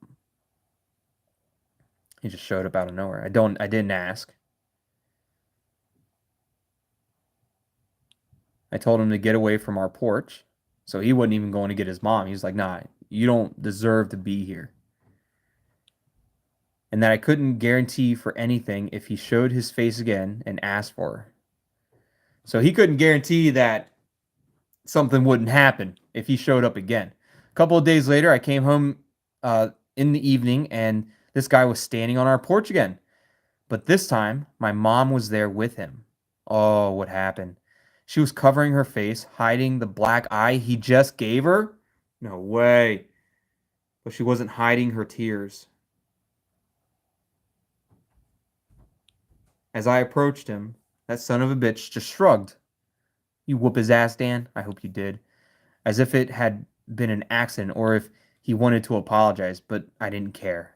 He just showed up out of nowhere. I didn't ask. I told him to get away from our porch. So he wasn't even going to get his mom. He was like, nah, you don't deserve to be here. And that I couldn't guarantee for anything if he showed his face again and asked for her. So he couldn't guarantee that something wouldn't happen if he showed up again. A couple of days later, I came home in the evening and this guy was standing on our porch again. But this time, my mom was there with him. Oh, what happened? She was covering her face, hiding the black eye he just gave her? No way. But she wasn't hiding her tears. As I approached him, that son of a bitch just shrugged. You whoop his ass, Dan? I hope you did. As if it had been an accident or if he wanted to apologize, but I didn't care.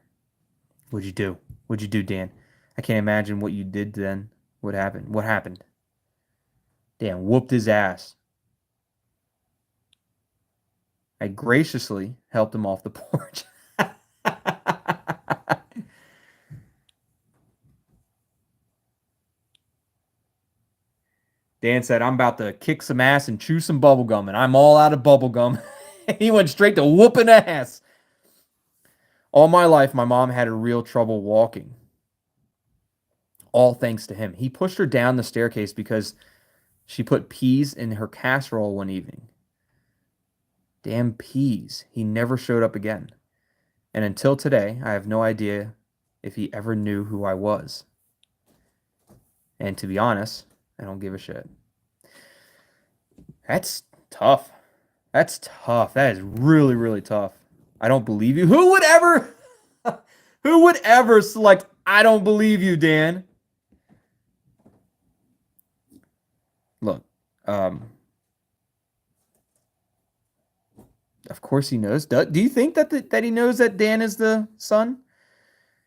What'd you do? What'd you do, Dan? I can't imagine what you did then. What happened? What happened? Dan whooped his ass. I graciously helped him off the porch. Dan said, I'm about to kick some ass and chew some bubble gum, and I'm all out of bubble gum. He went straight to whooping ass. All my life, my mom had a real trouble walking. All thanks to him. He pushed her down the staircase because she put peas in her casserole one evening. Damn peas. He never showed up again. And until today, I have no idea if he ever knew who I was. And to be honest, I don't give a shit. That's tough. That's tough. That is really, really tough. I don't believe you. Who would ever select, I don't believe you, Dan? Look, of course he knows. Do you think that he knows that Dan is the son?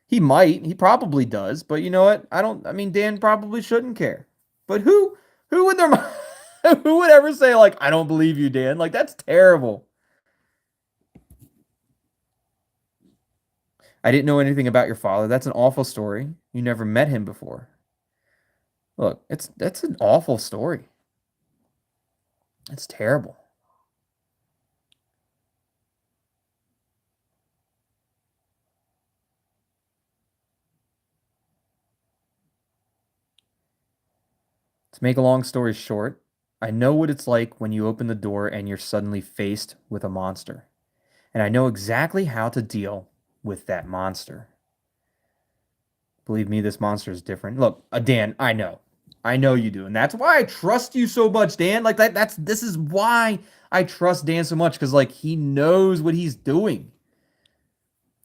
He might. He probably does. But you know what? I mean, Dan probably shouldn't care. But who would who would ever say, like, I don't believe you, Dan? Like, that's terrible. I didn't know anything about your father. That's an awful story. You never met him before. Look, that's an awful story. It's terrible. To make a long story short, I know what it's like when you open the door and you're suddenly faced with a monster. And I know exactly how to deal with that monster. Believe me, this monster is different. Look, Dan, I know. I know you do. And that's why I trust you so much, Dan. Like this is why I trust Dan so much, because like he knows what he's doing.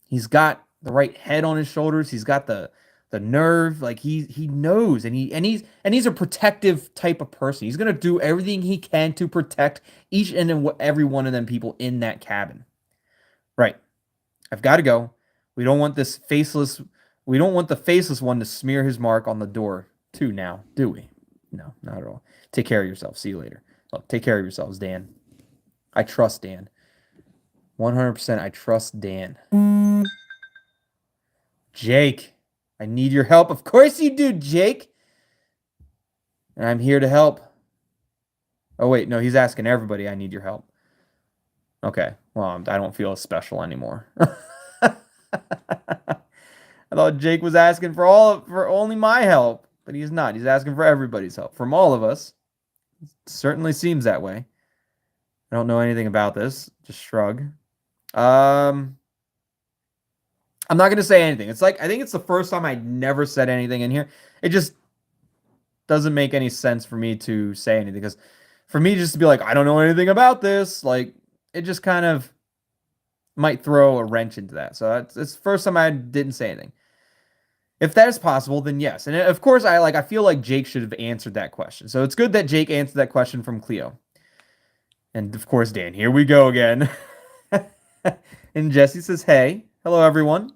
He's got the right head on his shoulders. He's got the nerve. Like he knows, and he's a protective type of person. He's gonna do everything he can to protect each and every one of them people in that cabin. Right. I've got to go. We don't want the faceless one to smear his mark on the door too now, do we? No, not at all. Take care of yourself. See you later. Look, take care of yourselves, Dan. I trust Dan. 100% I trust Dan. Jake, I need your help. Of course you do, Jake. And I'm here to help. Oh, wait, no, he's asking everybody, I need your help. Okay, well, I don't feel as special anymore. I thought Jake was asking for only my help. but he's not. He's asking for everybody's help. From all of us. It certainly seems that way. I don't know anything about this. Just shrug. I'm not going to say anything. It's like, I think it's the first time I never said anything in here. It just doesn't make any sense for me to say anything. Because for me just to be like, I don't know anything about this, like, it just kind of might throw a wrench into that. So it's the first time I didn't say anything. If that is possible, then yes. And of course, I feel like Jake should have answered that question. So it's good that Jake answered that question from Cleo. And of course, Dan, here we go again. And Jesse says, hey, hello, everyone.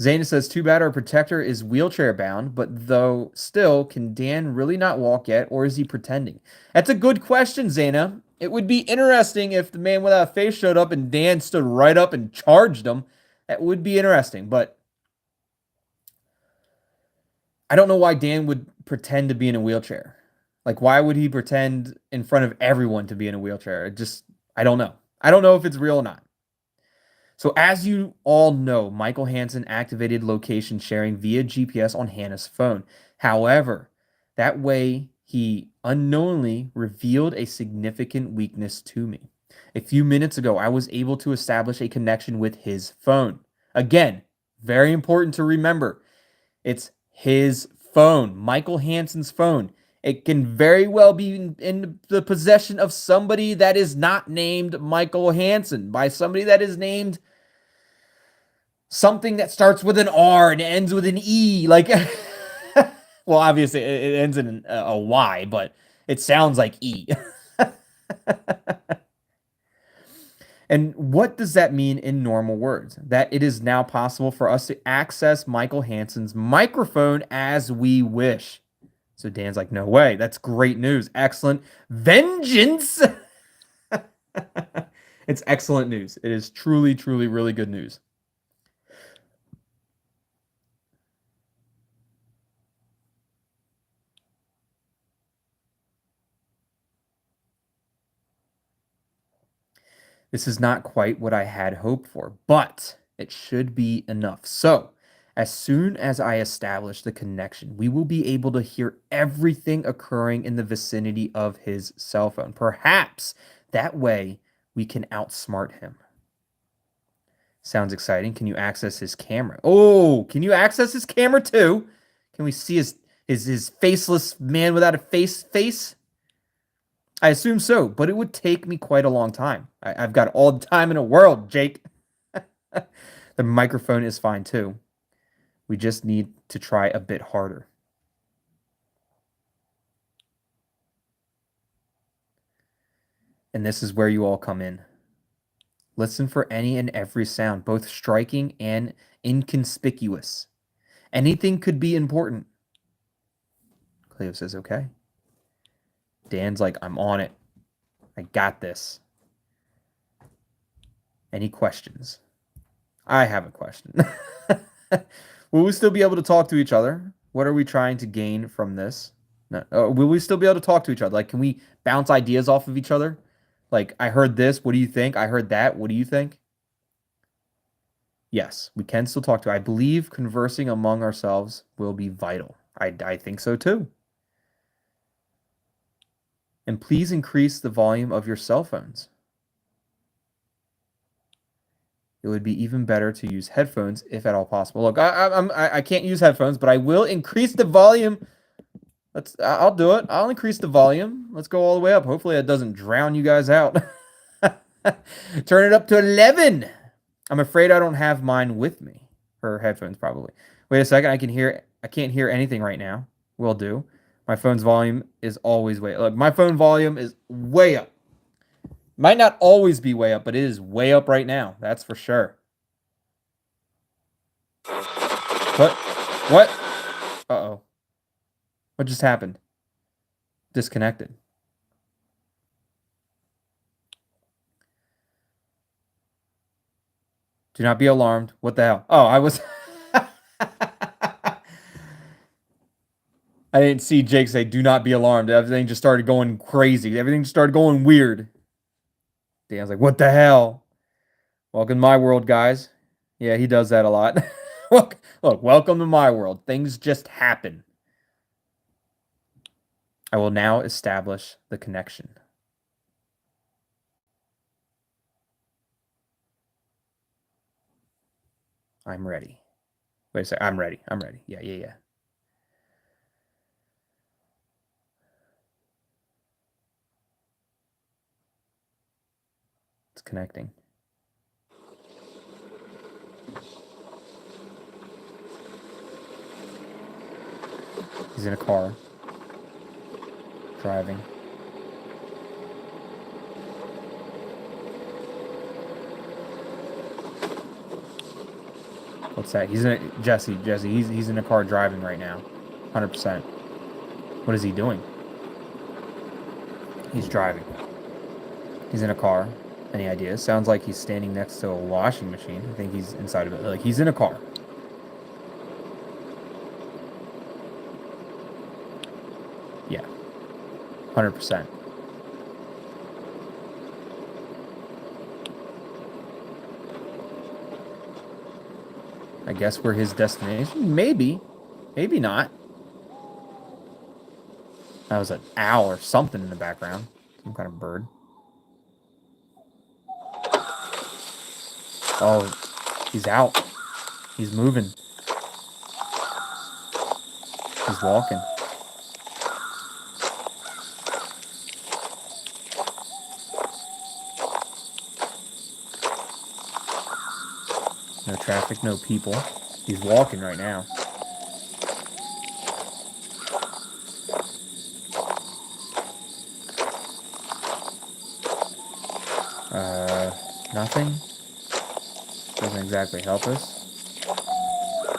Zayna says, too bad our protector is wheelchair bound, but though still, can Dan really not walk yet, or is he pretending? That's a good question, Zayna. It would be interesting if the man without a face showed up and Dan stood right up and charged him. That would be interesting, but I don't know why Dan would pretend to be in a wheelchair. Like, why would he pretend in front of everyone to be in a wheelchair? I don't know. I don't know if it's real or not. So as you all know, Michael Hansen activated location sharing via GPS on Hannah's phone. However, that way he unknowingly revealed a significant weakness to me. A few minutes ago, I was able to establish a connection with his phone. Again, very important to remember. It's his phone, Michael Hansen's phone. It can very well be in the possession of somebody that is not named Michael Hansen, by somebody that is named something that starts with an R and ends with an E. Like, well, obviously it ends in a Y, but it sounds like E. And what does that mean in normal words? That it is now possible for us to access Michael Hansen's microphone as we wish. So Dan's like, no way. That's great news. Excellent. Vengeance. It's excellent news. It is truly, truly, really good news. This is not quite what I had hoped for, but it should be enough. So, as soon as I establish the connection, we will be able to hear everything occurring in the vicinity of his cell phone. Perhaps that way we can outsmart him. Sounds exciting. Can you access his camera? Oh, can you access his camera too? Can we see his faceless man without a face? I assume so, but it would take me quite a long time. I've got all the time in the world, Jake. The microphone is fine too. We just need to try a bit harder. And this is where you all come in. Listen for any and every sound, both striking and inconspicuous. Anything could be important. Cleo says, okay. Dan's like, I'm on it. I got this. Any questions? I have a question. Will we still be able to talk to each other? What are we trying to gain from this? No. Will we still be able to talk to each other? Like, can we bounce ideas off of each other? Like, I heard this. What do you think? I heard that. What do you think? Yes, we can still talk to. I believe conversing among ourselves will be vital. I think so too. And please increase the volume of your cell phones. It would be even better to use headphones if at all possible. Look, I can't use headphones, but I will increase the volume. I'll do it. I'll increase the volume. Let's go all the way up. Hopefully that doesn't drown you guys out. Turn it up to 11. I'm afraid I don't have mine with me. Her headphones probably. Wait a second. I can't hear anything right now. Will do. My phone's volume is always way up. Look, my phone volume is way up. Might not always be way up, but it is way up right now. That's for sure. What? Uh-oh. What just happened? Disconnected. Do not be alarmed. What the hell? Oh, I was... I didn't see Jake say, do not be alarmed. Everything just started going crazy. Everything just started going weird. Dan's like, what the hell? Welcome to my world, guys. Yeah, he does that a lot. Look, welcome to my world. Things just happen. I will now establish the connection. I'm ready. Wait a second. I'm ready. Yeah. It's connecting. He's in a car. Driving. What's that? He's in a, Jesse, he's in a car driving right now. 100%. What is he doing? He's driving. He's in a car. Any ideas? Sounds like he's standing next to a washing machine. I think he's inside of it. Like, he's in a car. Yeah. 100%. I guess we're his destination? Maybe. Maybe not. That was an owl or something in the background. Some kind of bird. Oh, he's out. He's moving. He's walking. No traffic, no people. He's walking right now. Nothing. Doesn't exactly help us.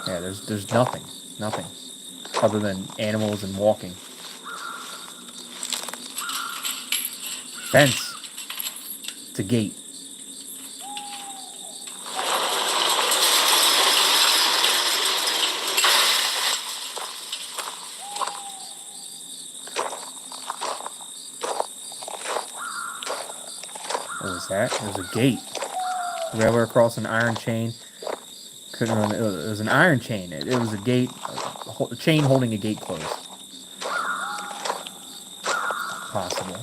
Yeah, there's nothing. Nothing. Other than animals and walking. Fence. It's a gate. What was that? It was a gate. Railway across an iron chain. Couldn't run. It was an iron chain. It was a gate. A chain holding a gate closed. Possible.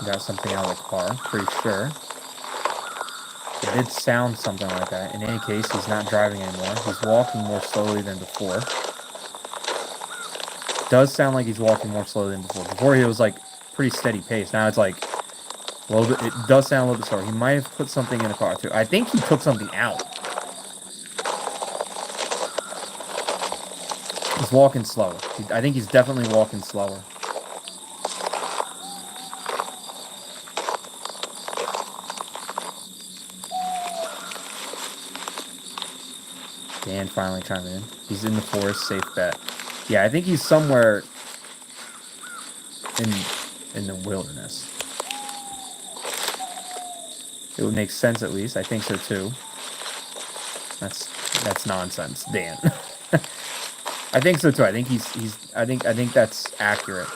Got something out of the car, pretty sure. It did sound something like that. In any case, he's not driving anymore. He's walking more slowly than before. Does sound like he's walking more slowly than before. Before he was like pretty steady pace. Now it's like a little bit. It does sound a little bit slower. He might have put something in the car too. I think he took something out. He's walking slower. I think he's definitely walking slower. Dan finally chimed in. He's in the forest, safe bet. Yeah, I think he's somewhere in the wilderness. It would make sense at least. I think so too. That's nonsense, Dan. I think so too. I think I think that's accurate.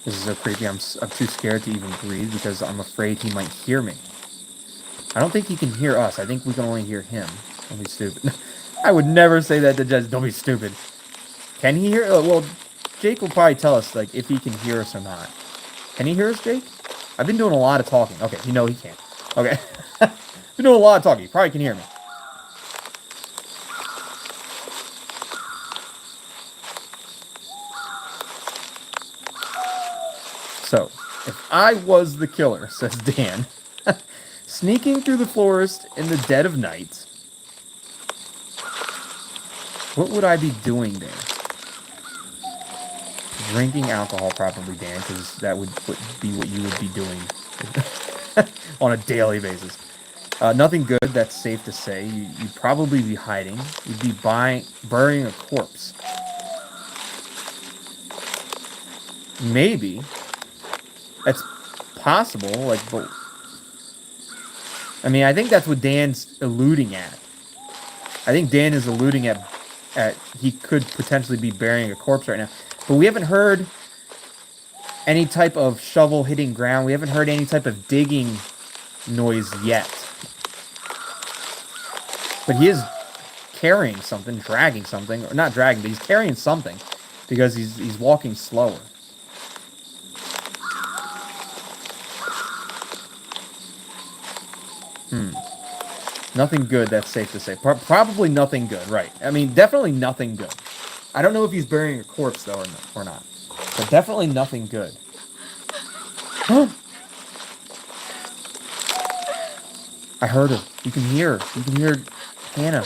This is so creepy. I'm too scared to even breathe because I'm afraid he might hear me. I don't think he can hear us. I think we can only hear him. Don't be stupid. I would never say that to Jess. Don't be stupid. Can he hear? Well, Jake will probably tell us like if he can hear us or not. Can he hear us, Jake? I've been doing a lot of talking. Okay, he can't. Okay. Been doing a lot of talking. He probably can hear me. So, if I was the killer, says Dan, sneaking through the forest in the dead of night, what would I be doing there? Drinking alcohol, probably, Dan, because that would be what you would be doing on a daily basis. Nothing good, that's safe to say. You'd probably be hiding. You'd be burying a corpse. Maybe. That's possible, like, but... I mean, I think that's what Dan's alluding at. I think Dan is alluding at he could potentially be burying a corpse right now. But we haven't heard any type of shovel hitting ground. We haven't heard any type of digging noise yet. But he is carrying something, dragging something, or not dragging, but he's carrying something because he's walking slower. Nothing good, that's safe to say. Probably nothing good, right. I mean, definitely nothing good. I don't know if he's burying a corpse, though, or not. But definitely nothing good. I heard her. You can hear her. You can hear Hannah.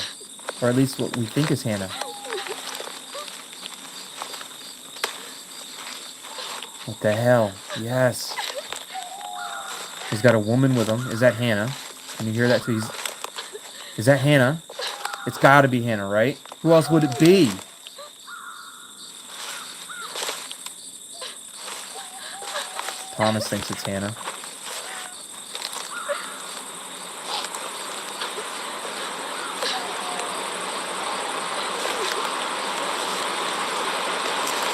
Or at least what we think is Hannah. What the hell? Yes. He's got a woman with him. Is that Hannah? Can you hear that too? Is that Hannah? It's gotta be Hannah, right? Who else would it be? Thomas thinks it's Hannah.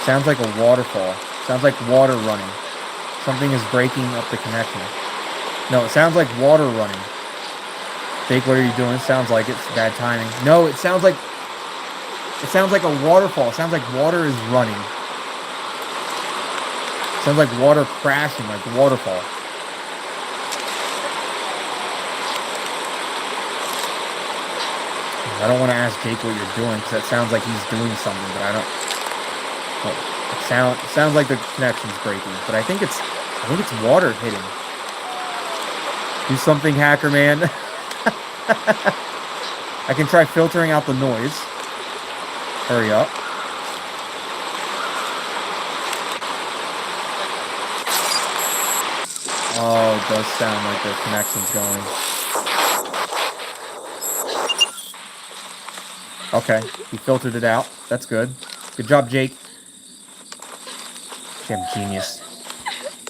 Sounds like a waterfall. Sounds like water running. Something is breaking up the connection. No, it sounds like water running. Jake, what are you doing? It sounds like it's bad timing. No, it sounds like a waterfall. It sounds like water is running. It sounds like water crashing, like a waterfall. I don't want to ask Jake what you're doing because that sounds like he's doing something, but I don't. Well, it sounds like the connection's breaking, but I think it's water hitting. Do something, hacker man. I can try filtering out the noise. Hurry up. Oh, it does sound like the connection's going. Okay, he filtered it out. That's good. Good job, Jake. Damn genius.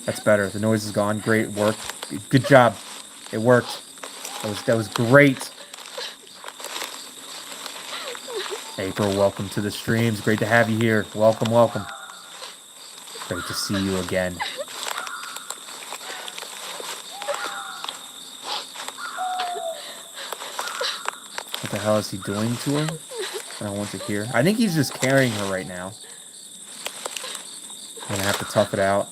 That's better. The noise is gone. Great work. Good job. It worked. That was great. April, welcome to the streams. Great to have you here. Welcome, welcome. Great to see you again. What the hell is he doing to her? I don't want to hear. I think he's just carrying her right now. I'm gonna have to tough it out.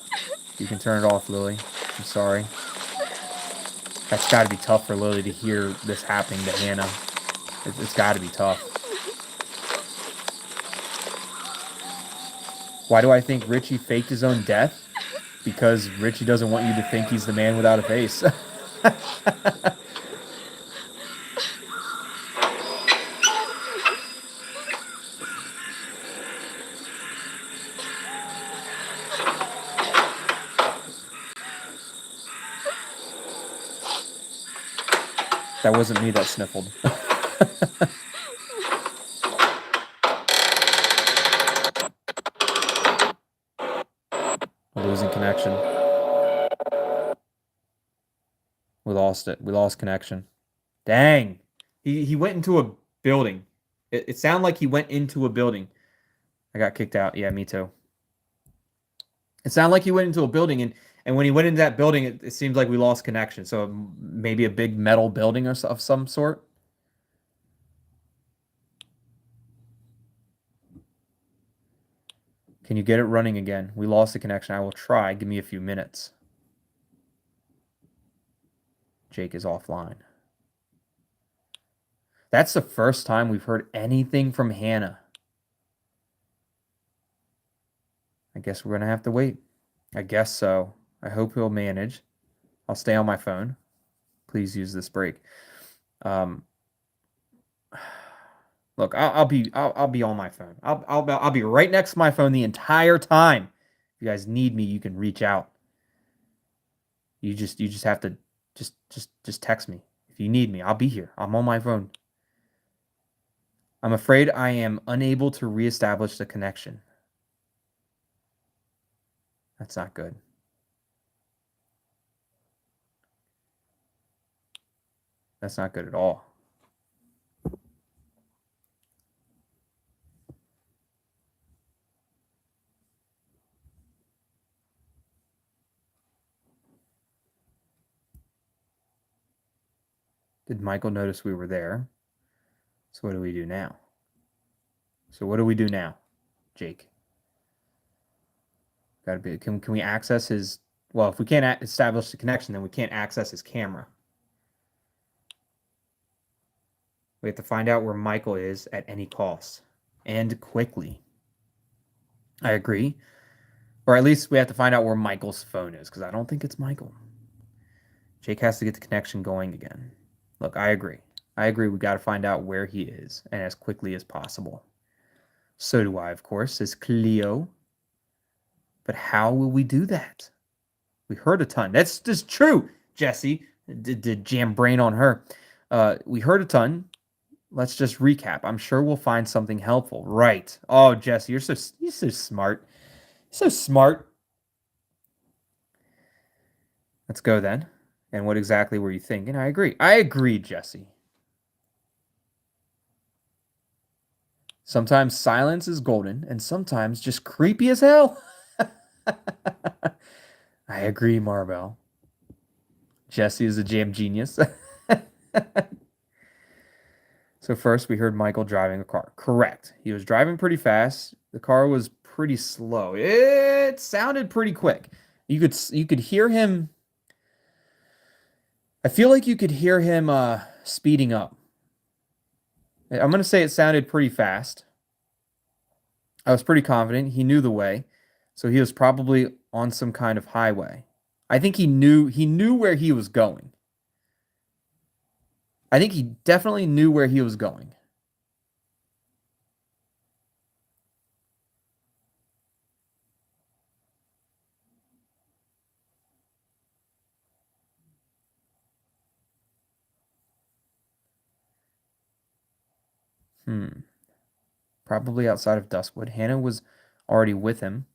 You can turn it off, Lily. I'm sorry. That's gotta be tough for Lily to hear this happening to Hannah. It's gotta be tough. Why do I think Richie faked his own death? Because Richie doesn't want you to think he's the man without a face. That wasn't me that sniffled. We're losing connection. We lost it. We lost connection. Dang. He went into a building. It sounded like he went into a building. I got kicked out. Yeah, me too. It sounded like he went into a building, and when he went into that building, it seems like we lost connection. So maybe a big metal building of some sort. Can you get it running again? We lost the connection. I will try. Give me a few minutes. Jake is offline. That's the first time we've heard anything from Hannah. I guess we're going to have to wait. I guess so. I hope he'll manage. I'll stay on my phone. Please use this break. Look, I'll be on my phone. I'll be right next to my phone the entire time. If you guys need me, you can reach out. You just have to just text me. If you need me, I'll be here. I'm on my phone. I'm afraid I am unable to reestablish the connection. That's not good. That's not good at all. Did Michael notice we were there? So what do we do now? Jake? Gotta be. Can we access his? Well, if we can't establish the connection, then we can't access his camera. We have to find out where Michael is at any cost, and quickly. I agree. Or at least we have to find out where Michael's phone is, because I don't think it's Michael. Jake has to get the connection going again. Look, I agree. We got to find out where he is, and as quickly as possible. So do I, of course, says Cleo. But how will we do that? We heard a ton. That's just true, Jesse. Did jam brain on her. We heard a ton. Let's just recap. I'm sure we'll find something helpful. Right. Oh, Jesse, you're so smart. So smart. Let's go then. And what exactly were you thinking? I agree, Jesse. Sometimes silence is golden, and sometimes just creepy as hell. I agree, Marbell. Jesse is a jam genius. So first, we heard Michael driving a car. Correct. He was driving pretty fast. The car was pretty slow. It sounded pretty quick. You could hear him. I feel like you could hear him speeding up. I'm going to say it sounded pretty fast. I was pretty confident. He knew the way. So he was probably on some kind of highway. I think he knew where he was going. I think he definitely knew where he was going. Probably outside of Duskwood. Hannah was already with him.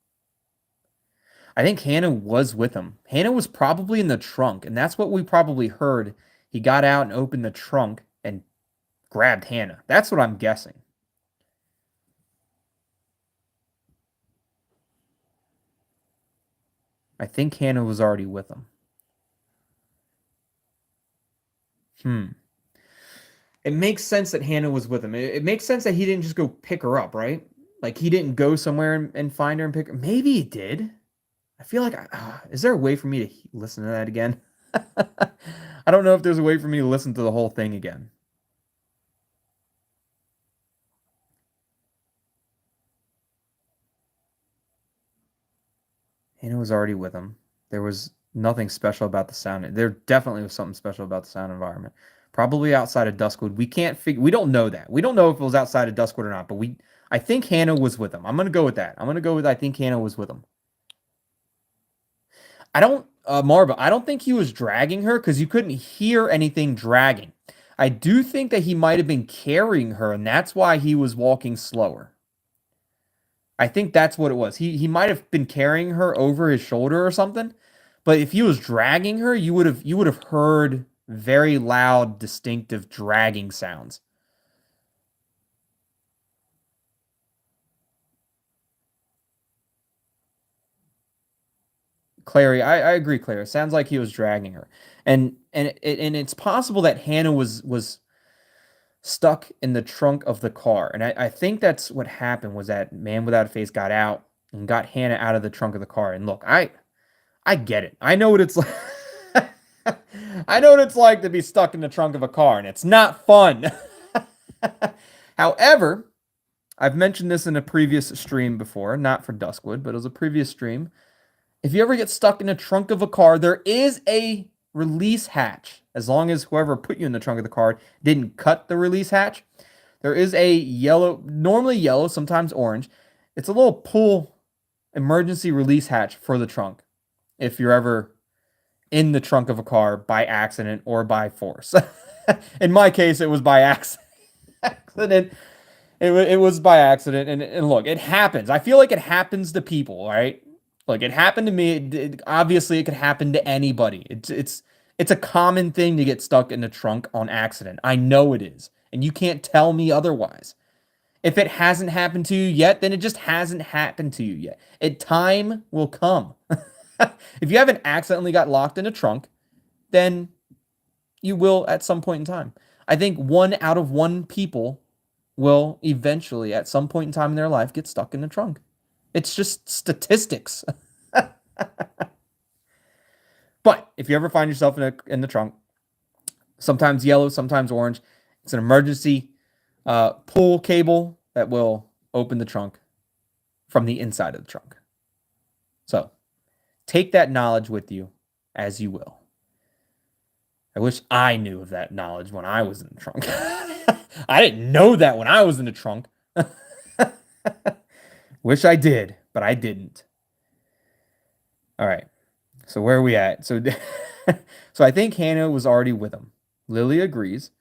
I think Hannah was with him. Hannah was probably in the trunk, and that's what we probably heard. He got out and opened the trunk and grabbed Hannah. That's what I'm guessing. I think Hannah was already with him. It makes sense that Hannah was with him. It makes sense that he didn't just go pick her up, right? Like he didn't go somewhere and find her and pick her. Maybe he did. I feel like, is there a way for me to listen to that again? I don't know if there's a way for me to listen to the whole thing again. Hannah was already with him. There was nothing special about the sound. There definitely was something special about the sound environment. Probably outside of Duskwood. We don't know that. We don't know if it was outside of Duskwood or not, but I think Hannah was with him. I'm going to go with that. I think Hannah was with him. Marva, I don't think he was dragging her because you couldn't hear anything dragging. I do think that he might have been carrying her, and that's why he was walking slower. I think that's what it was. He might have been carrying her over his shoulder or something. But if he was dragging her, you would have heard very loud, distinctive dragging sounds. Clary, I agree, Clary. It sounds like he was dragging her. And it's possible that Hannah was stuck in the trunk of the car. And I think that's what happened was that man without a face got out and got Hannah out of the trunk of the car. And look, I get it. I know what it's like. I know what it's like to be stuck in the trunk of a car, and it's not fun. However, I've mentioned this in a previous stream before, not for Duskwood, but it was a previous stream. If you ever get stuck in the trunk of a car, there is a release hatch. As long as whoever put you in the trunk of the car didn't cut the release hatch, there is a yellow, normally yellow, sometimes orange. It's a little pull emergency release hatch for the trunk. If you're ever in the trunk of a car by accident or by force. In my case, it was by accident. It was by accident. And look, it happens. I feel like it happens to people, right? Look, it happened to me. Obviously, it could happen to anybody. It's a common thing to get stuck in the trunk on accident. I know it is. And you can't tell me otherwise. If it hasn't happened to you yet, then it just hasn't happened to you yet. Time will come. If you haven't accidentally got locked in a trunk, then you will at some point in time. I think 1 out of 1 people will eventually, at some point in time in their life, get stuck in the trunk. It's just statistics. But if you ever find yourself in the trunk, sometimes yellow, sometimes orange, it's an emergency pull cable that will open the trunk from the inside of the trunk. So take that knowledge with you as you will. I wish I knew of that knowledge when I was in the trunk. I didn't know that when I was in the trunk. Wish I did, but I didn't. All right. So where are we at? So I think Hannah was already with him. Lily agrees.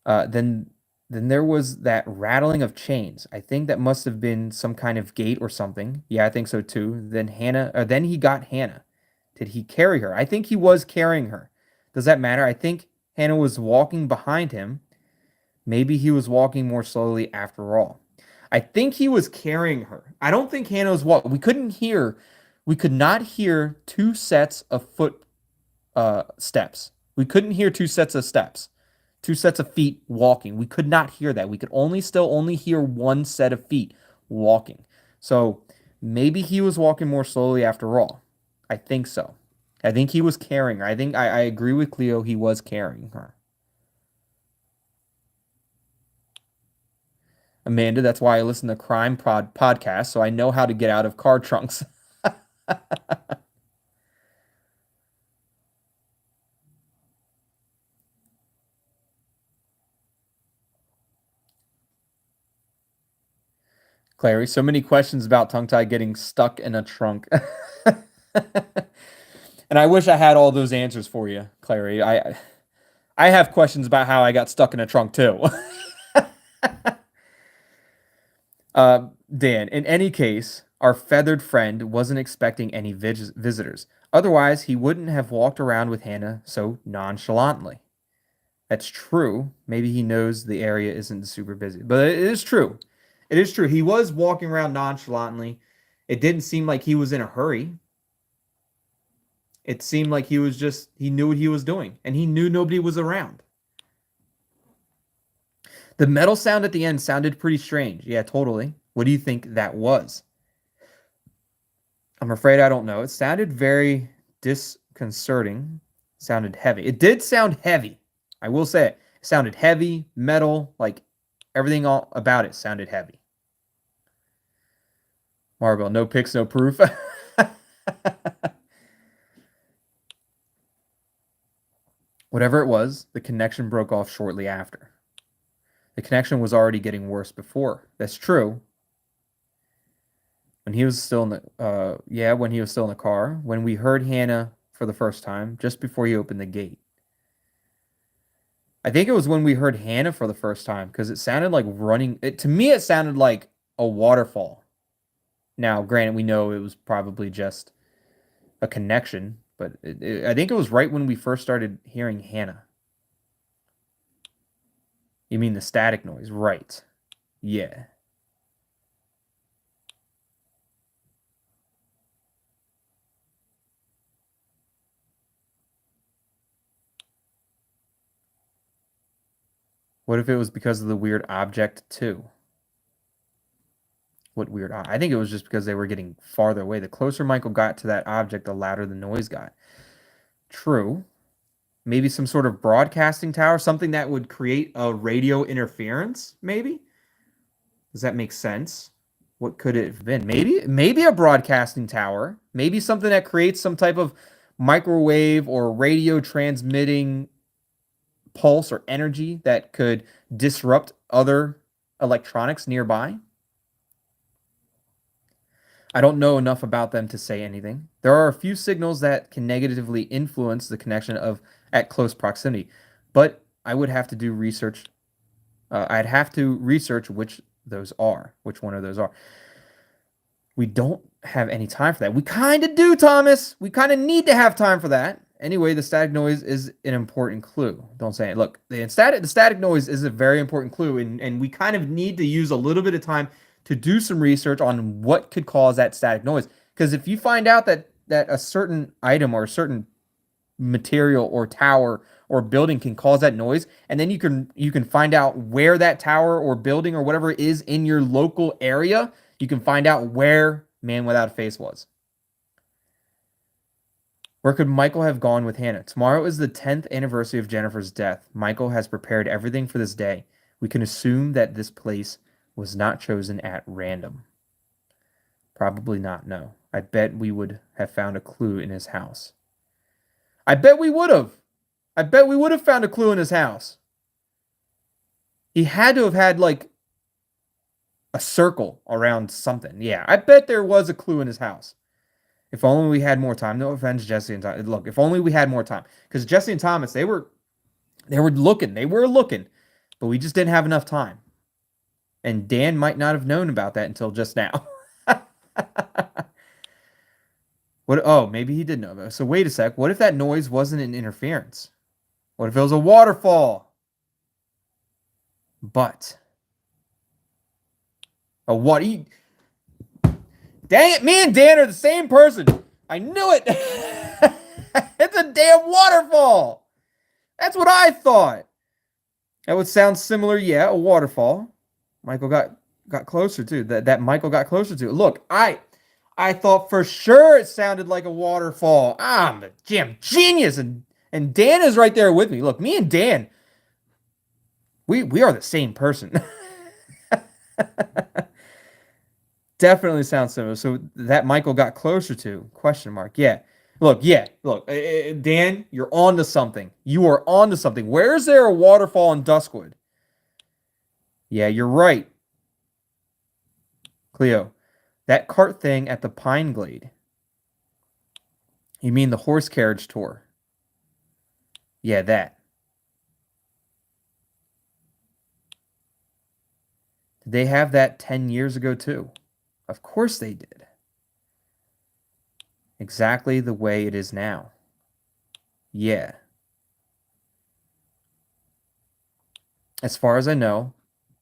Then there was that rattling of chains. I think that must have been some kind of gate or something. Yeah, I think so too. Then he got Hannah. Did he carry her? I think he was carrying her. Does that matter? I think Hannah was walking behind him. Maybe he was walking more slowly after all. I think he was carrying her. I don't think Hannah was walking. We could not hear 2 sets of foot steps. We couldn't hear 2 sets of steps. 2 sets of feet walking. We could not hear that. We could only hear 1 set of feet walking. So maybe he was walking more slowly after all. I think so. I think he was carrying her. I agree with Cleo. He was carrying her. Amanda, that's why I listen to crime podcasts, so I know how to get out of car trunks. Clary, so many questions about tongue-tie getting stuck in a trunk. And I wish I had all those answers for you, Clary. I have questions about how I got stuck in a trunk too. Dan, in any case, our feathered friend wasn't expecting any visitors. Otherwise, he wouldn't have walked around with Hannah so nonchalantly. That's true. Maybe he knows the area isn't super busy, but it is true. It is true. He was walking around nonchalantly. It didn't seem like he was in a hurry. It seemed like he knew what he was doing, and he knew nobody was around. The metal sound at the end sounded pretty strange. Yeah, totally. What do you think that was? I'm afraid I don't know. It sounded very disconcerting. It sounded heavy. It did sound heavy. I will say it. It sounded heavy, metal, like everything all about it sounded heavy. Marble, no pics, no proof. Whatever it was, the connection broke off shortly after. The connection was already getting worse before. That's true. When he was still in the car, when we heard Hannah for the first time, just before he opened the gate. I think it was when we heard Hannah for the first time, because it sounded like running. To me, it sounded like a waterfall. Now, granted, we know it was probably just a connection, but I think it was right when we first started hearing Hannah. You mean the static noise? Right. Yeah. What if it was because of the weird object too? What weird? I think it was just because they were getting farther away. The closer Michael got to that object, the louder the noise got. True. Maybe some sort of broadcasting tower, something that would create a radio interference, maybe? Does that make sense? What could it have been? Maybe a broadcasting tower. Maybe something that creates some type of microwave or radio transmitting pulse or energy that could disrupt other electronics nearby. I don't know enough about them to say anything. There are a few signals that can negatively influence the connection of at close proximity, but I would have to do research. I'd have to research which one of those are. We don't have any time for that. We kind of do, Thomas. We kind of need to have time for that. Anyway, the static noise is an important clue. Don't say it. Look, the static noise is a very important clue, and we kind of need to use a little bit of time to do some research on what could cause that static noise. Because if you find out that a certain item or a certain material or tower or building can cause that noise, and then you can find out where that tower or building or whatever is in your local area, you can find out where Man Without a Face was. Where could Michael have gone with Hannah? Tomorrow is the 10th anniversary of Jennifer's death. Michael has prepared everything for this day. We can assume that this place was not chosen at random. Probably not, no. I bet we would have found a clue in his house. I bet we would have. I bet we would have found a clue in his house. He had to have had, like, a circle around something. Yeah, I bet there was a clue in his house. If only we had more time. No offense, Jesse and Thomas. Look, if only we had more time. Because Jesse and Thomas, they were looking. They were looking. But we just didn't have enough time. And Dan might not have known about that until just now. What? Oh, maybe he did know about it. So wait a sec. What if that noise wasn't an interference? What if it was a waterfall? But a what? Dang it! Me and Dan are the same person. I knew it. It's a damn waterfall. That's what I thought. That would sound similar. Yeah, a waterfall. Michael got closer to that. Michael got closer to. Look, I thought for sure it sounded like a waterfall. I'm a damn genius, and Dan is right there with me. Look, me and Dan, we are the same person. Definitely sounds similar. So that Michael got closer to, question mark. Yeah. Look, Dan, you're on to something. You are on to something. Where is there a waterfall in Duskwood? Yeah, you're right. Cleo, that cart thing at the Pine Glade. You mean the horse carriage tour? Yeah, that. Did they have that 10 years ago too? Of course they did. Exactly the way it is now. Yeah. As far as I know,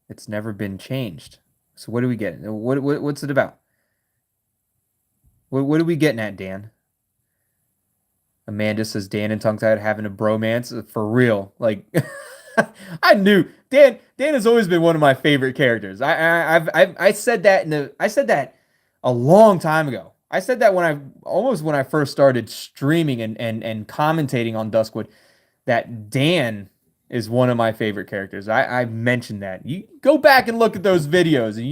it's never been changed. So what do we get? What's it about? What are we getting at, Dan? Amanda says Dan and Tongue Tied having a bromance for real. Like, I knew Dan has always been one of my favorite characters. I said that I said that a long time ago. I said that when I first started streaming and commentating on Duskwood, that Dan is one of my favorite characters. I mentioned that. You go back and look at those videos, and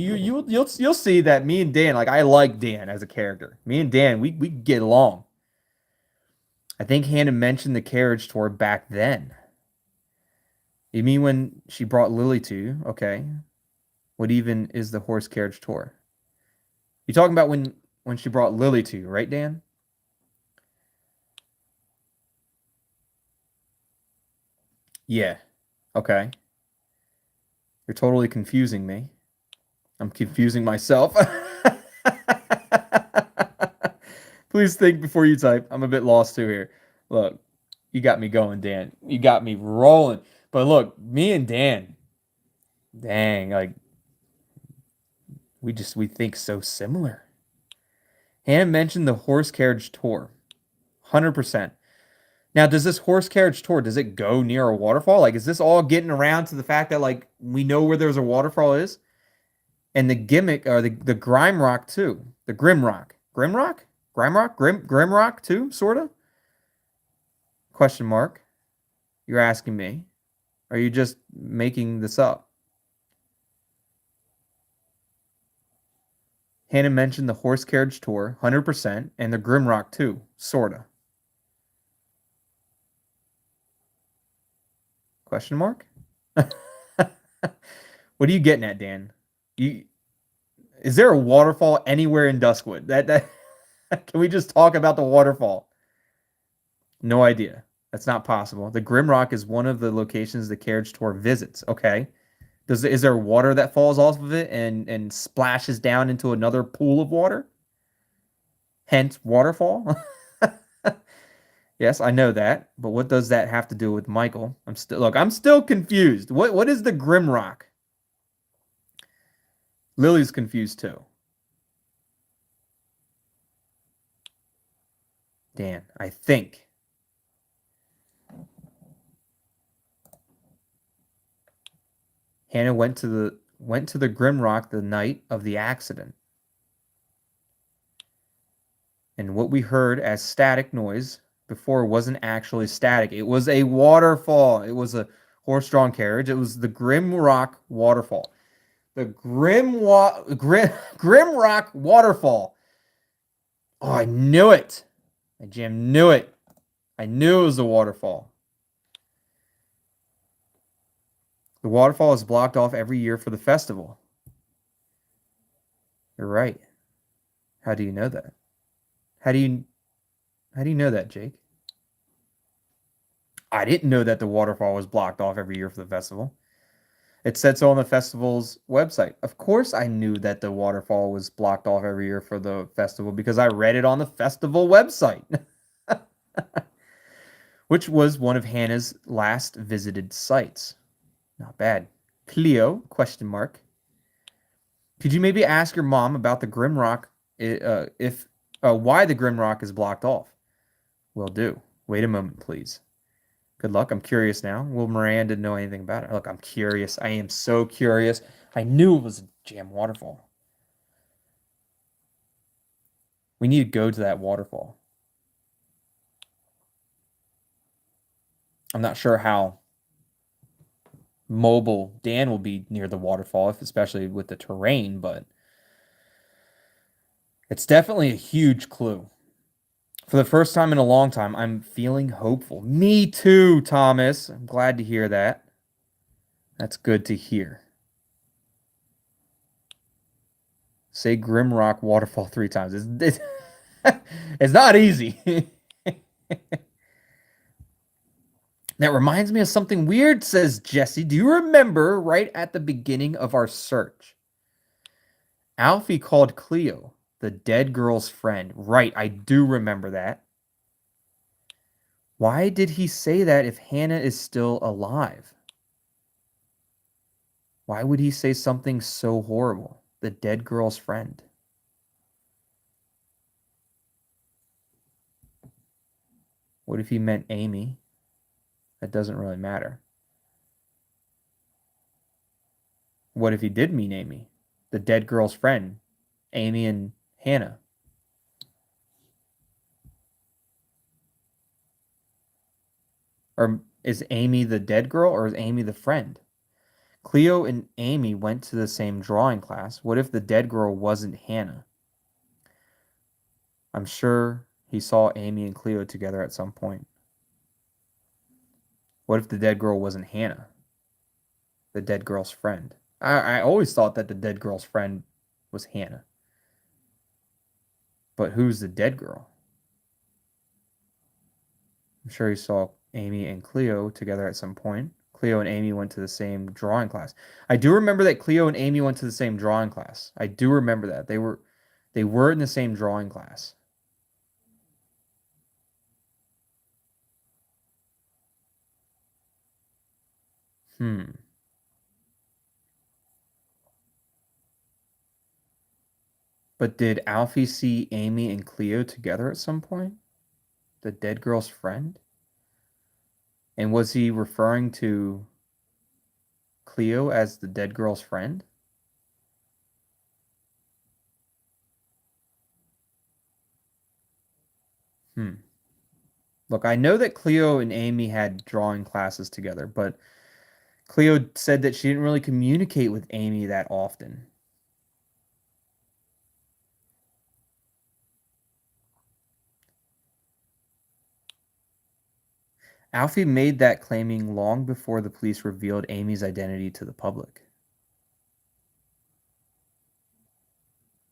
you'll see that me and Dan, like, I like Dan as a character. Me and Dan, we get along. I think Hannah mentioned the carriage tour back then. You mean when she brought Lily to you? Okay. What even is the horse carriage tour? You're talking about when she brought Lily to you, right, Dan? Yeah. Okay. You're totally confusing me. I'm confusing myself. Please think before you type. I'm a bit lost too here. Look, you got me going, Dan. You got me rolling. But look, me and Dan, dang, like, we think so similar. Hannah mentioned the horse carriage tour. 100%. Now, does this horse carriage tour, does it go near a waterfall? Like, is this all getting around to the fact that, like, we know where there's a waterfall is? And the gimmick, or the Grime Rock too. The Grim Rock. Grim Rock? Grime Rock? Grim Rock too, sort of? Question mark. You're asking me. Are you just making this up? Hannah mentioned the horse carriage tour, 100%, and the Grimrock too, sorta. Question mark? What are you getting at, Dan? Is there a waterfall anywhere in Duskwood? That can we just talk about the waterfall? No idea. That's not possible. The Grimrock is one of the locations the carriage tour visits. Okay. Is there water that falls off of it and splashes down into another pool of water? Hence waterfall? Yes, I know that, but what does that have to do with Michael? I'm still confused. What is the Grimrock? Lily's confused too. Dan, I think. Hannah went to the Grimrock the night of the accident. And what we heard as static noise before wasn't actually static. It was a waterfall. It was a horse-drawn carriage. It was the Grimrock waterfall. The Grimrock waterfall. Oh, I knew it. I jam knew it. I knew it was a waterfall. The waterfall is blocked off every year for the festival. You're right. How do you know that? How do you know that, Jake? I didn't know that the waterfall was blocked off every year for the festival. It said so on the festival's website. Of course I knew that the waterfall was blocked off every year for the festival because I read it on the festival website. Which was one of Hannah's last visited sites. Not bad. Cleo, question mark. Could you maybe ask your mom about the Grimrock, why the Grimrock is blocked off? Will do. Wait a moment, please. Good luck. I'm curious now. Will Miranda know anything about it? Look, I'm curious. I am so curious. I knew it was a jam waterfall. We need to go to that waterfall. I'm not sure how mobile Dan will be near the waterfall, especially with the terrain, but it's definitely a huge clue. For the first time in a long time, I'm feeling hopeful. Me too, Thomas. I'm glad to hear that. That's good to hear. Say Grimrock Waterfall 3 times. It's not easy. That reminds me of something weird, says Jesse. Do you remember right at the beginning of our search? Alfie called Cleo the dead girl's friend. Right, I do remember that. Why did he say that if Hannah is still alive? Why would he say something so horrible? The dead girl's friend. What if he meant Amy? That doesn't really matter. What if he did mean Amy? The dead girl's friend. Amy and Hannah. Or is Amy the dead girl or is Amy the friend? Cleo and Amy went to the same drawing class. What if the dead girl wasn't Hannah? I'm sure he saw Amy and Cleo together at some point. What if the dead girl wasn't Hannah? The dead girl's friend. I always thought that the dead girl's friend was Hannah. But who's the dead girl? I'm sure he saw Amy and Cleo together at some point. Cleo and Amy went to the same drawing class. I do remember that Cleo and Amy went to the same drawing class. I do remember that. They were in the same drawing class. But did Alfie see Amy and Cleo together at some point? The dead girl's friend? And was he referring to Cleo as the dead girl's friend? Look, I know that Cleo and Amy had drawing classes together, but Cleo said that she didn't really communicate with Amy that often. Alfie made that claiming long before the police revealed Amy's identity to the public.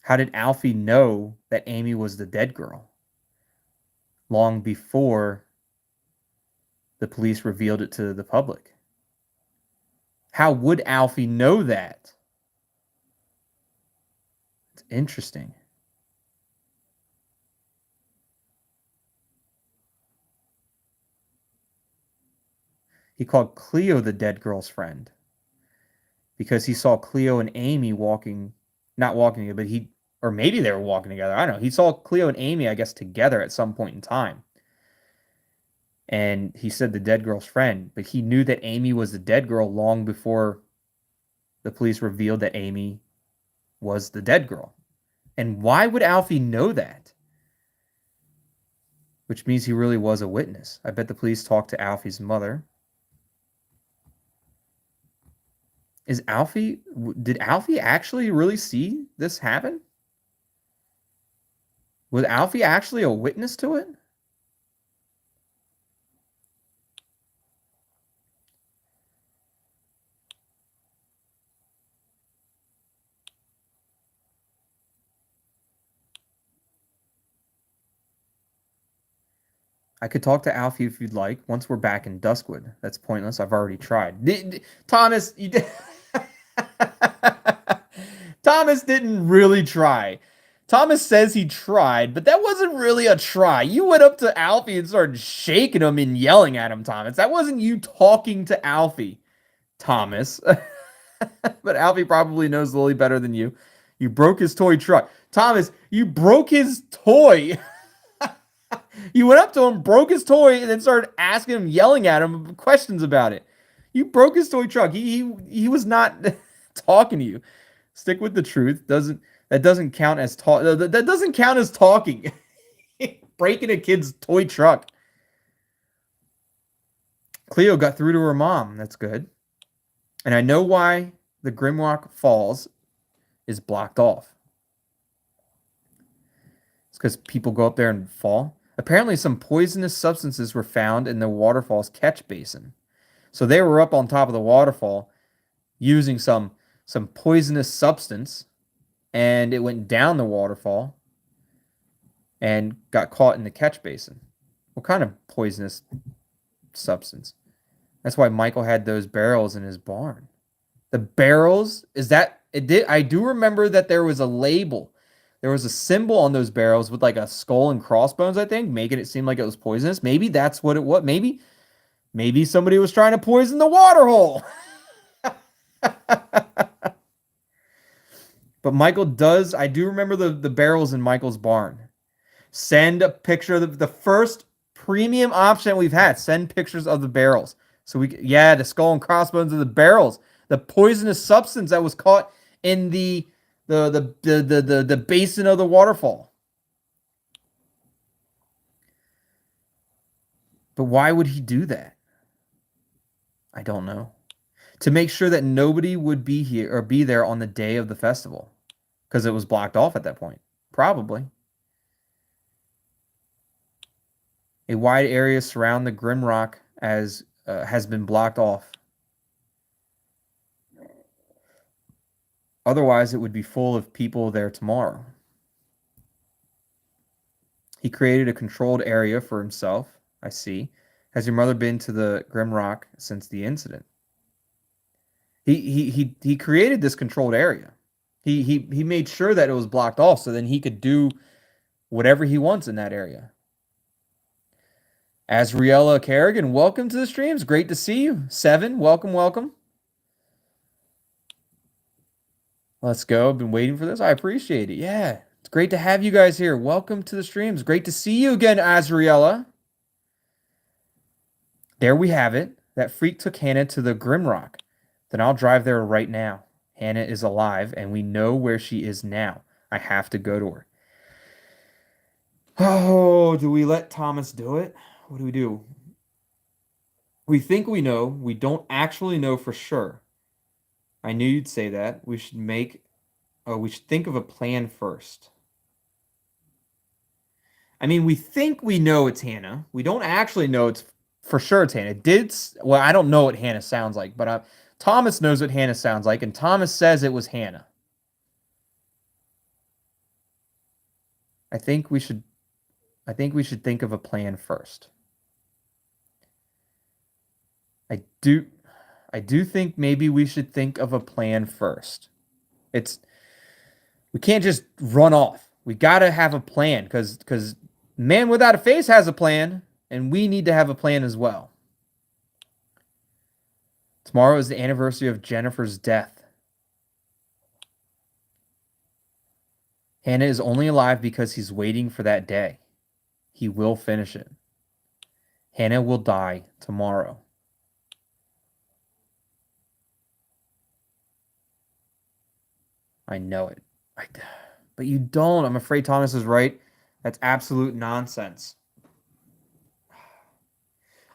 How did Alfie know that Amy was the dead girl? Long before the police revealed it to the public. How would Alfie know that? It's interesting. He called Cleo the dead girl's friend because he saw Cleo and Amy not walking, but or maybe they were walking together. I don't know. He saw Cleo and Amy, I guess, together at some point in time. And he said the dead girl's friend, but he knew that Amy was the dead girl long before the police revealed that Amy was the dead girl. And why would Alfie know that? Which means he really was a witness. I bet the police talked to Alfie's mother. Did Alfie actually really see this happen? Was Alfie actually a witness to it? I could talk to Alfie if you'd like. Once we're back in Duskwood. That's pointless. I've already tried. Thomas, you did. Thomas didn't really try. Thomas says he tried, but that wasn't really a try. You went up to Alfie and started shaking him and yelling at him, Thomas. That wasn't you talking to Alfie, Thomas. But Alfie probably knows Lily better than you. You broke his toy truck. Thomas, you broke his toy. You went up to him, broke his toy, and then started asking him, yelling at him questions about it. You broke his toy truck. He was not talking to you. Stick with the truth. That doesn't count as that doesn't count as talking. Breaking a kid's toy truck. Cleo got through to her mom. That's good. And I know why the Grimrock Falls is blocked off. It's because people go up there and fall. Apparently, some poisonous substances were found in the waterfall's catch basin. So they were up on top of the waterfall using some poisonous substance, and it went down the waterfall and got caught in the catch basin. What kind of poisonous substance? That's why Michael had those barrels in his barn. The barrels, I do remember that there was a label. There was a symbol on those barrels with like a skull and crossbones, I think, making it seem like it was poisonous. Maybe that's what it was. Maybe somebody was trying to poison the water hole. But I do remember the barrels in Michael's barn. Send a picture of the first premium option we've had. Send pictures of the barrels. So the skull and crossbones of the barrels. The poisonous substance that was caught in the basin of the waterfall. But why would he do that? I don't know. To make sure that nobody would be here or be there on the day of the festival. Because it was blocked off at that point. Probably. A wide area surround the Grimrock as has been blocked off. Otherwise, it would be full of people there tomorrow. He created a controlled area for himself. I see. Has your mother been to the Grimrock since the incident? He created this controlled area. He made sure that it was blocked off so then he could do whatever he wants in that area. Azriella Kerrigan, welcome to the streams. Great to see you. Seven, welcome. Let's go. I've been waiting for this. I appreciate it. Yeah, it's great to have you guys here. Welcome to the streams. Great to see you again, Azriella. There we have it. That freak took Hannah to the Grimrock. Then I'll drive there right now. Hannah is alive, and we know where she is now. I have to go to her. Oh, do we let Thomas do it? What do? We think we know. We don't actually know for sure. I knew you'd say that. We should think of a plan first. I mean, we think we know it's Hannah. We don't actually know it's For sure it's Hannah. Well, I don't know what Hannah sounds like, but Thomas knows what Hannah sounds like, and Thomas says it was Hannah. I think we should think of a plan first. I do think maybe we should think of a plan first. We can't just run off. We got to have a plan because Man Without a Face has a plan, and we need to have a plan as well. Tomorrow is the anniversary of Jennifer's death. Hannah is only alive because he's waiting for that day. He will finish it. Hannah will die tomorrow. I know it. But you don't. I'm afraid Thomas is right. That's absolute nonsense.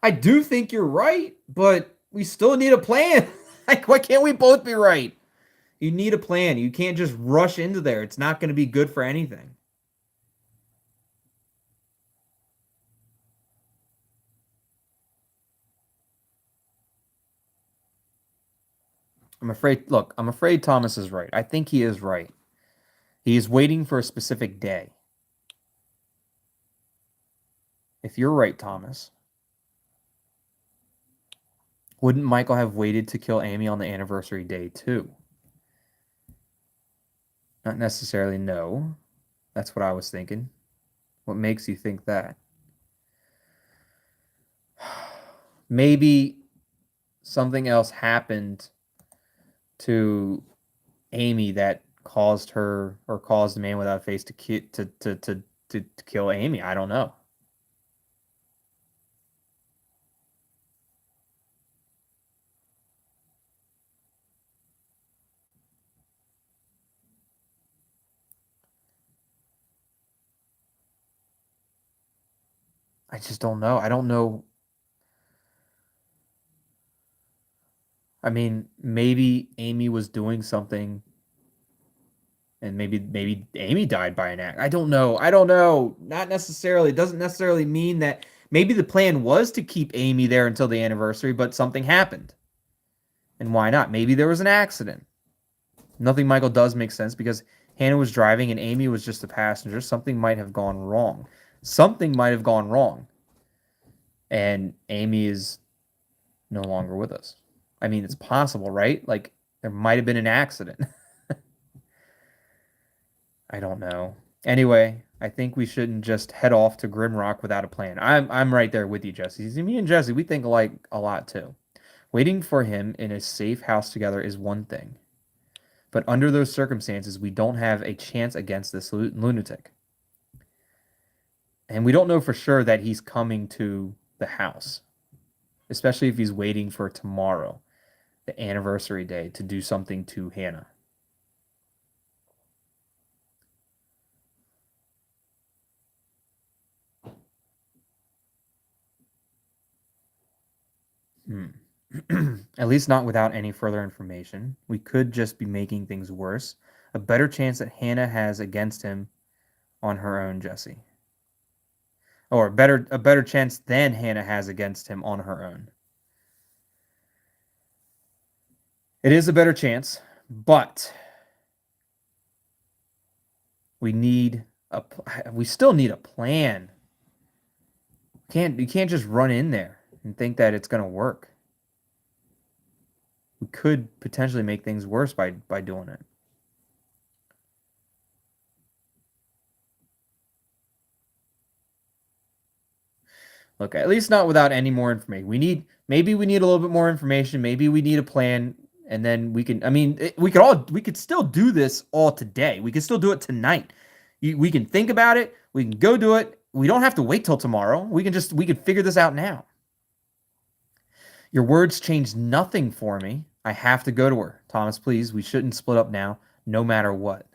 I do think you're right, but we still need a plan. Like, why can't we both be right? You need a plan. You can't just rush into there. It's not going to be good for anything. I'm afraid Thomas is right. I think he is right. He is waiting for a specific day. If you're right, Thomas, wouldn't Michael have waited to kill Amy on the anniversary day too? Not necessarily, no. That's what I was thinking. What makes you think that? Maybe something else happened to Amy that caused her or caused the Man Without a Face to kill Amy. I don't know. I just don't know. I don't know. I mean, maybe Amy was doing something and maybe Amy died by an act. I don't know. Not necessarily. It doesn't necessarily mean that maybe the plan was to keep Amy there until the anniversary, but something happened. And why not? Maybe there was an accident. Nothing Michael does make sense because Hannah was driving and Amy was just a passenger. Something might have gone wrong. And Amy is no longer with us. I mean, it's possible, right? Like, there might have been an accident. I don't know. Anyway, I think we shouldn't just head off to Grimrock without a plan. I'm right there with you, Jesse. See, me and Jesse, we think alike a lot too. Waiting for him in a safe house together is one thing. But under those circumstances, we don't have a chance against this lunatic. And we don't know for sure that he's coming to the house, especially if he's waiting for tomorrow, the anniversary day, to do something to Hannah. At least not without any further information. We could just be making things worse. A better chance that Hannah has against him on her own, Jesse. Or a better chance than Hannah has against him on her own. It is a better chance, but we still need a plan. You can't just run in there and think that it's going to work. We could potentially make things worse by doing it. Look, at least not without any more information. Maybe we need a little bit more information. Maybe we need a plan, and then we can. I mean, we could still do this all today. We could still do it tonight. We can think about it. We can go do it. We don't have to wait till tomorrow. We can figure this out now. Your words changed nothing for me. I have to go to her. Thomas, please, we shouldn't split up now, no matter what.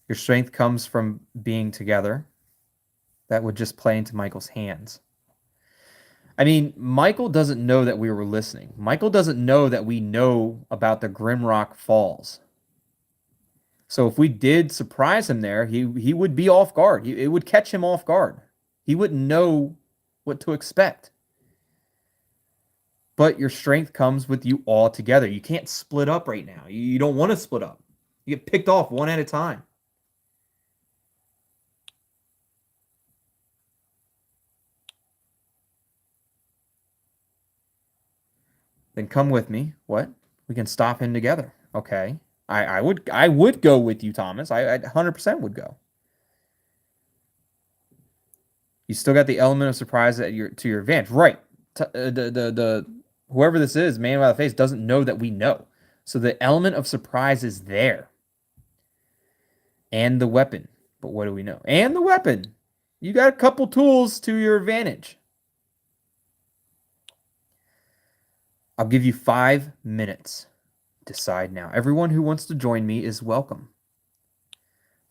Your strength comes from being together. That would just play into Michael's hands. I mean, Michael doesn't know that we were listening. Michael doesn't know that we know about the Grimrock Falls. So if we did surprise him there, he would be off guard. It would catch him off guard. He wouldn't know what to expect. But your strength comes with you all together. You can't split up right now. You don't want to split up. You get picked off one at a time. Then come with me. What? We can stop him together. Okay. I would go with you, Thomas. I 100% would go. You still got the element of surprise to your advantage, right? The whoever this is, man without a face, doesn't know that we know. So the element of surprise is there. And the weapon. But what do we know? And the weapon. You got a couple tools to your advantage. I'll give you 5 minutes. Decide now. Everyone who wants to join me is welcome.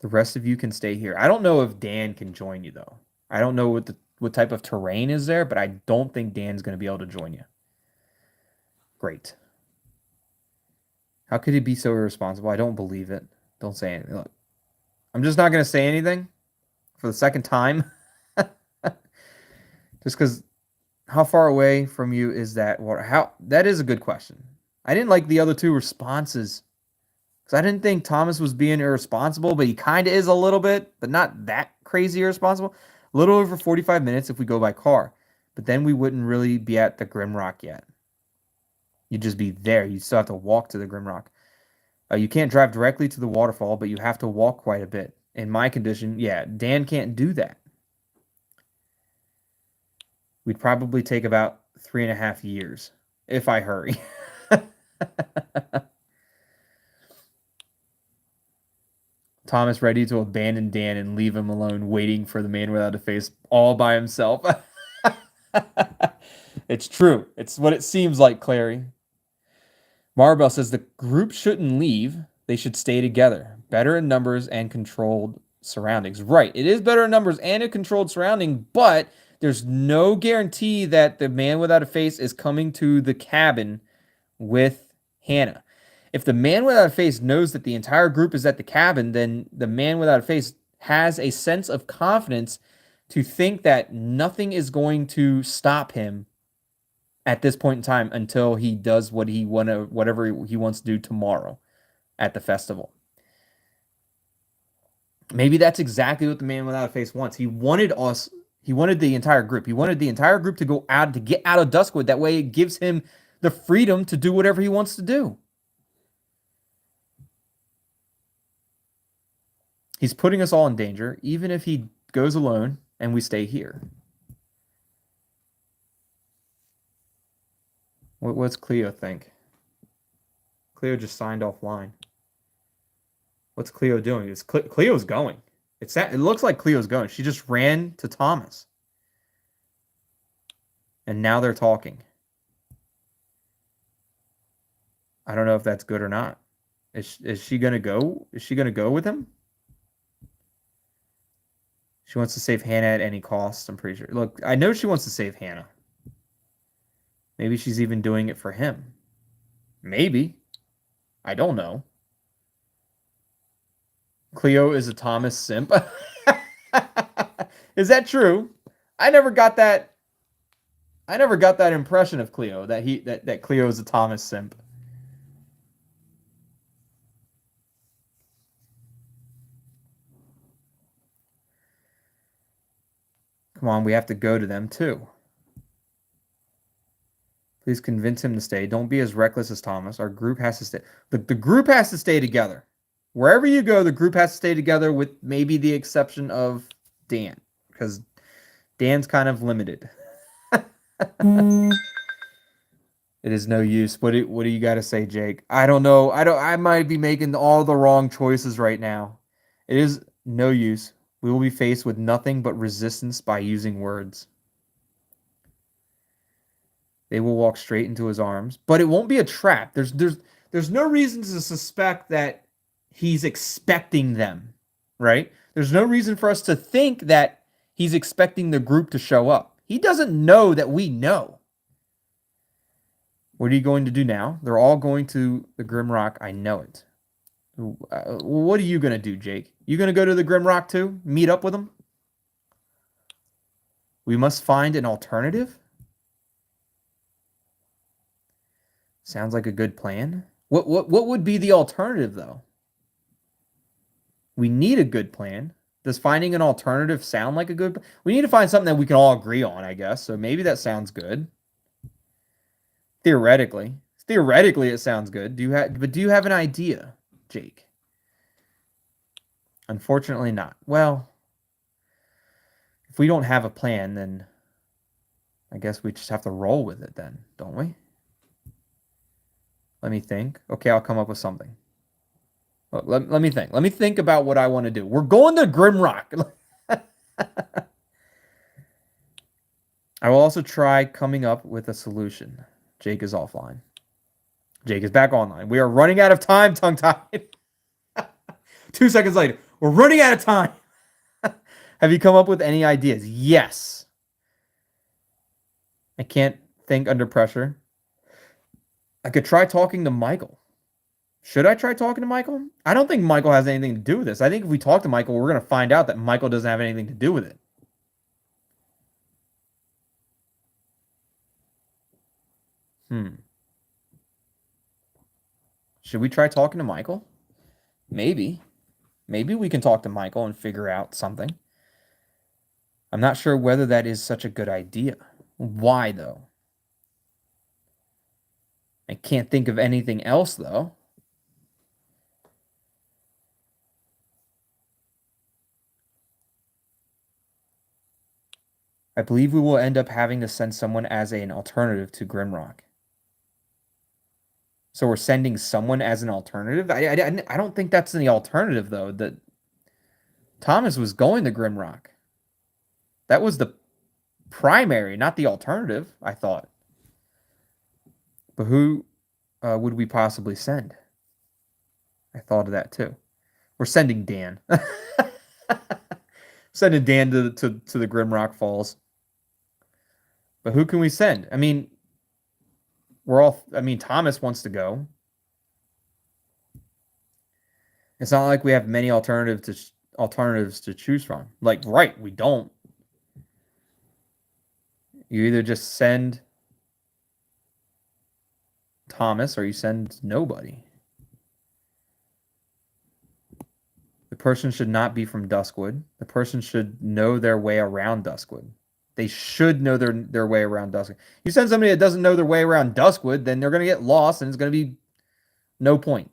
The rest of you can stay here. I don't know if Dan can join you, though. I don't know what type of terrain is there, but I don't think Dan's going to be able to join you. Great. How could he be so irresponsible? I don't believe it. Don't say anything. Look, I'm just not going to say anything for the second time. Just because how far away from you is that water? That is a good question. I didn't like the other two responses because I didn't think Thomas was being irresponsible, but he kind of is a little bit, but not that crazy irresponsible. A little over 45 minutes if we go by car, but then we wouldn't really be at the Grimrock yet. You'd just be there. You still have to walk to the Grimrock. You can't drive directly to the waterfall, but you have to walk quite a bit. In my condition, yeah, Dan can't do that. We'd probably take about 3.5 years if I hurry. Thomas ready to abandon Dan and leave him alone, waiting for the man without a face all by himself. It's true. It's what it seems like, Clary. Maribel says the group shouldn't leave. They should stay together. Better in numbers and controlled surroundings. Right. It is better in numbers and a controlled surrounding, but there's no guarantee that the man without a face is coming to the cabin with Hannah. If the man without a face knows that the entire group is at the cabin, then the man without a face has a sense of confidence to think that nothing is going to stop him at this point in time until he does whatever he wants to do tomorrow at the festival. Maybe that's exactly what the man without a face wants. He wanted the entire group. He wanted the entire group to go out, to get out of Duskwood. That way it gives him the freedom to do whatever he wants to do. He's putting us all in danger, even if he goes alone and we stay here. What's Cleo think? Cleo just signed offline. What's Cleo doing? Cleo's going. It looks like Cleo's going. She just ran to Thomas. And now they're talking. I don't know if that's good or not. Is she going to go? Is she going to go with him? She wants to save Hannah at any cost, I'm pretty sure. Look, I know she wants to save Hannah. Maybe she's even doing it for him. Maybe. I don't know. Cleo is a Thomas simp. Is that true? I never got that impression of Cleo, that Cleo is a Thomas simp. Come on, we have to go to them too. Please convince him to stay. Don't be as reckless as Thomas. Our group has to stay. The group has to stay together. Wherever you go, the group has to stay together with maybe the exception of Dan. Because Dan's kind of limited. It is no use. What do you got to say, Jake? I don't know. I might be making all the wrong choices right now. It is no use. We will be faced with nothing but resistance by using words. They will walk straight into his arms, but it won't be a trap. There's no reason to suspect that he's expecting them, right? There's no reason for us to think that he's expecting the group to show up. He doesn't know that we know. What are you going to do now? They're all going to the Grimrock. I know it. What are you going to do, Jake? You going to go to the Grimrock too? Meet up with them? We must find an alternative? Sounds like a good plan. What would be the alternative, though? We need a good plan. Does finding an alternative sound like a good... We need to find something that we can all agree on, I guess. So maybe that sounds good. Theoretically. Theoretically, it sounds good. But do you have an idea, Jake? Unfortunately not. Well, if we don't have a plan, then I guess we just have to roll with it then, don't we? Let me think. Okay, I'll come up with something. Let me think. Let me think about what I want to do. We're going to Grimrock. I will also try coming up with a solution. Jake is offline. Jake is back online. We are running out of time, tongue-tied. 2 seconds later. We're running out of time. Have you come up with any ideas? Yes. I can't think under pressure. I could try talking to Michael. Should I try talking to Michael? I don't think Michael has anything to do with this. I think if we talk to Michael, we're going to find out that Michael doesn't have anything to do with it. Should we try talking to Michael? Maybe. Maybe we can talk to Michael and figure out something. I'm not sure whether that is such a good idea. Why, though? I can't think of anything else, though. I believe we will end up having to send someone as an alternative to Grimrock. So we're sending someone as an alternative? I don't think that's the alternative, though. That Thomas was going to Grimrock. That was the primary, not the alternative, I thought. But who would we possibly send? I thought of that, too. We're sending Dan. Sending Dan to the Grimrock Falls. But who can we send? I mean, Thomas wants to go. It's not like we have many alternatives to choose from. Like, right, we don't. You either just send Thomas or you send nobody. The person should not be from Duskwood. The person should know their way around Duskwood. They should know their way around Duskwood. You send somebody that doesn't know their way around Duskwood, then they're going to get lost and it's going to be no point.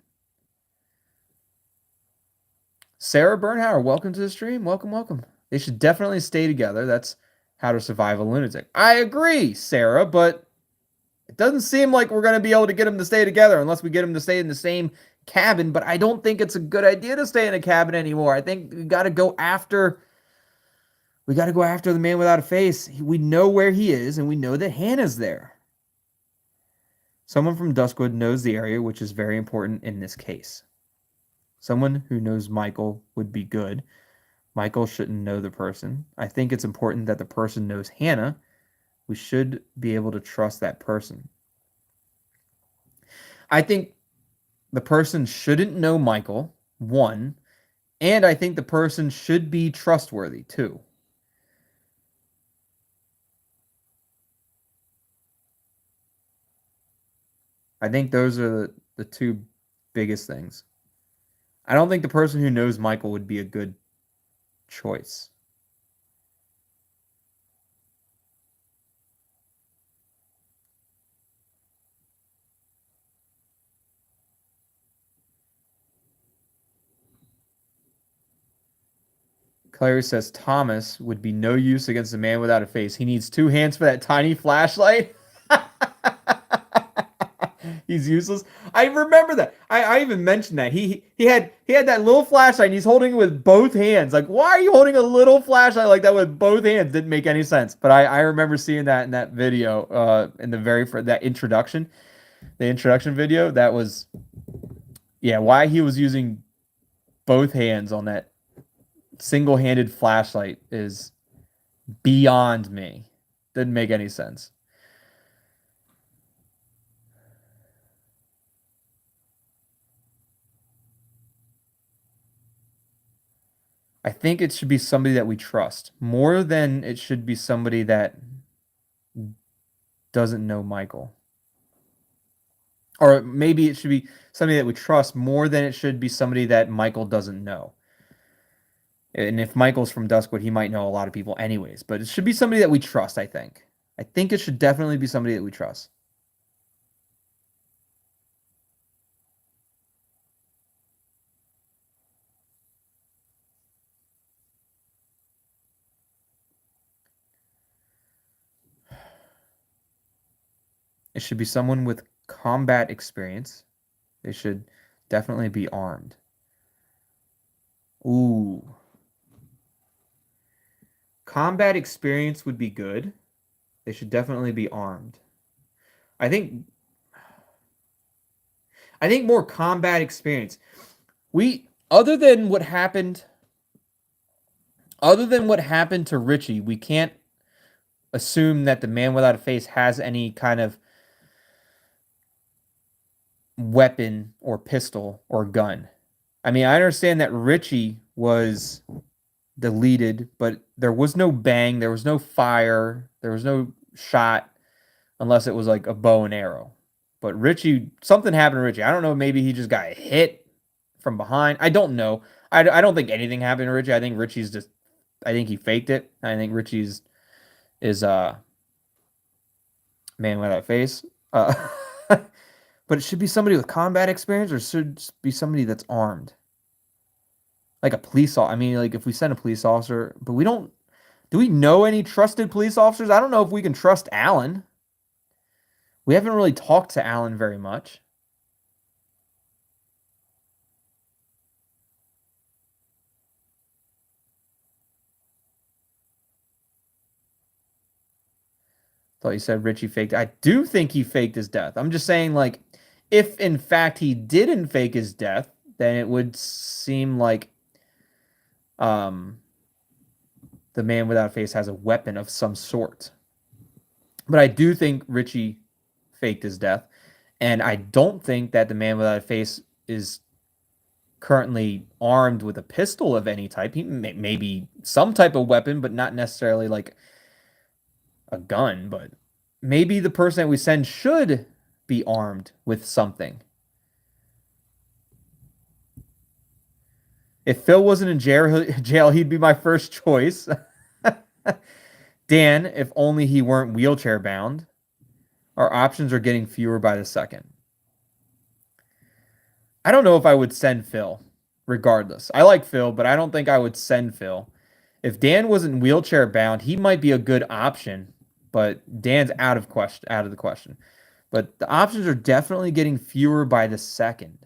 Sarah Bernhauer, welcome to the stream. Welcome, welcome. They should definitely stay together. That's how to survive a lunatic. I agree, Sarah, but it doesn't seem like we're going to be able to get them to stay together unless we get them to stay in the same cabin. But I don't think it's a good idea to stay in a cabin anymore. I think we got to go after... We got to go after the man without a face. We know where he is, and we know that Hannah's there. Someone from Duskwood knows the area, which is very important in this case. Someone who knows Michael would be good. Michael shouldn't know the person. I think it's important that the person knows Hannah. We should be able to trust that person. I think the person shouldn't know Michael, one, and I think the person should be trustworthy, two. I think those are the two biggest things. I don't think the person who knows Michael would be a good choice. Clary says Thomas would be no use against a man without a face. He needs 2 hands for that tiny flashlight. He's useless. I remember that. I even mentioned that. He had that little flashlight and he's holding it with both hands. Like, why are you holding a little flashlight like that with both hands? Didn't make any sense. But I remember seeing that in that video, in the that introduction. The introduction video. That was, yeah, why he was using both hands on that single-handed flashlight is beyond me. Didn't make any sense. I think it should be somebody that we trust more than it should be somebody that doesn't know Michael. Or maybe it should be somebody that we trust more than it should be somebody that Michael doesn't know. And if Michael's from Duskwood, he might know a lot of people anyways. But it should be somebody that we trust, I think. I think it should definitely be somebody that we trust. It should be someone with combat experience. They should definitely be armed. Ooh. Combat experience would be good. They should definitely be armed. I think more combat experience. Other than what happened to Richie, we can't assume that the man without a face has any kind of weapon or pistol or gun. I mean, I understand that Richie was deleted, but there was no bang, there was no fire, there was no shot unless it was like a bow and arrow. But Richie, something happened to Richie. I don't know, maybe he just got hit from behind. I don't know. I don't think anything happened to Richie. I think I think he faked it. I think Richie's is man without a face. But it should be somebody with combat experience, or should be somebody that's armed. Like a police officer. I mean, like if we send a police officer, but we don't. Do we know any trusted police officers? I don't know if we can trust Allan. We haven't really talked to Allan very much. Thought you said Richie faked. I do think he faked his death. I'm just saying, like, if in fact he didn't fake his death, then it would seem like the man without a face has a weapon of some sort. But I do think Richie faked his death, and I don't think that the man without a face is currently armed with a pistol of any type. He maybe some type of weapon, but not necessarily like a gun. But maybe the person that we send should be armed with something. If Phil wasn't in jail, he'd be my first choice. Dan, if only he weren't wheelchair bound. Our options are getting fewer by the second. I don't know if I would send Phil, regardless. I like Phil, but I don't think I would send Phil. If Dan wasn't wheelchair bound, he might be a good option, but Dan's out of the question. But the options are definitely getting fewer by the second.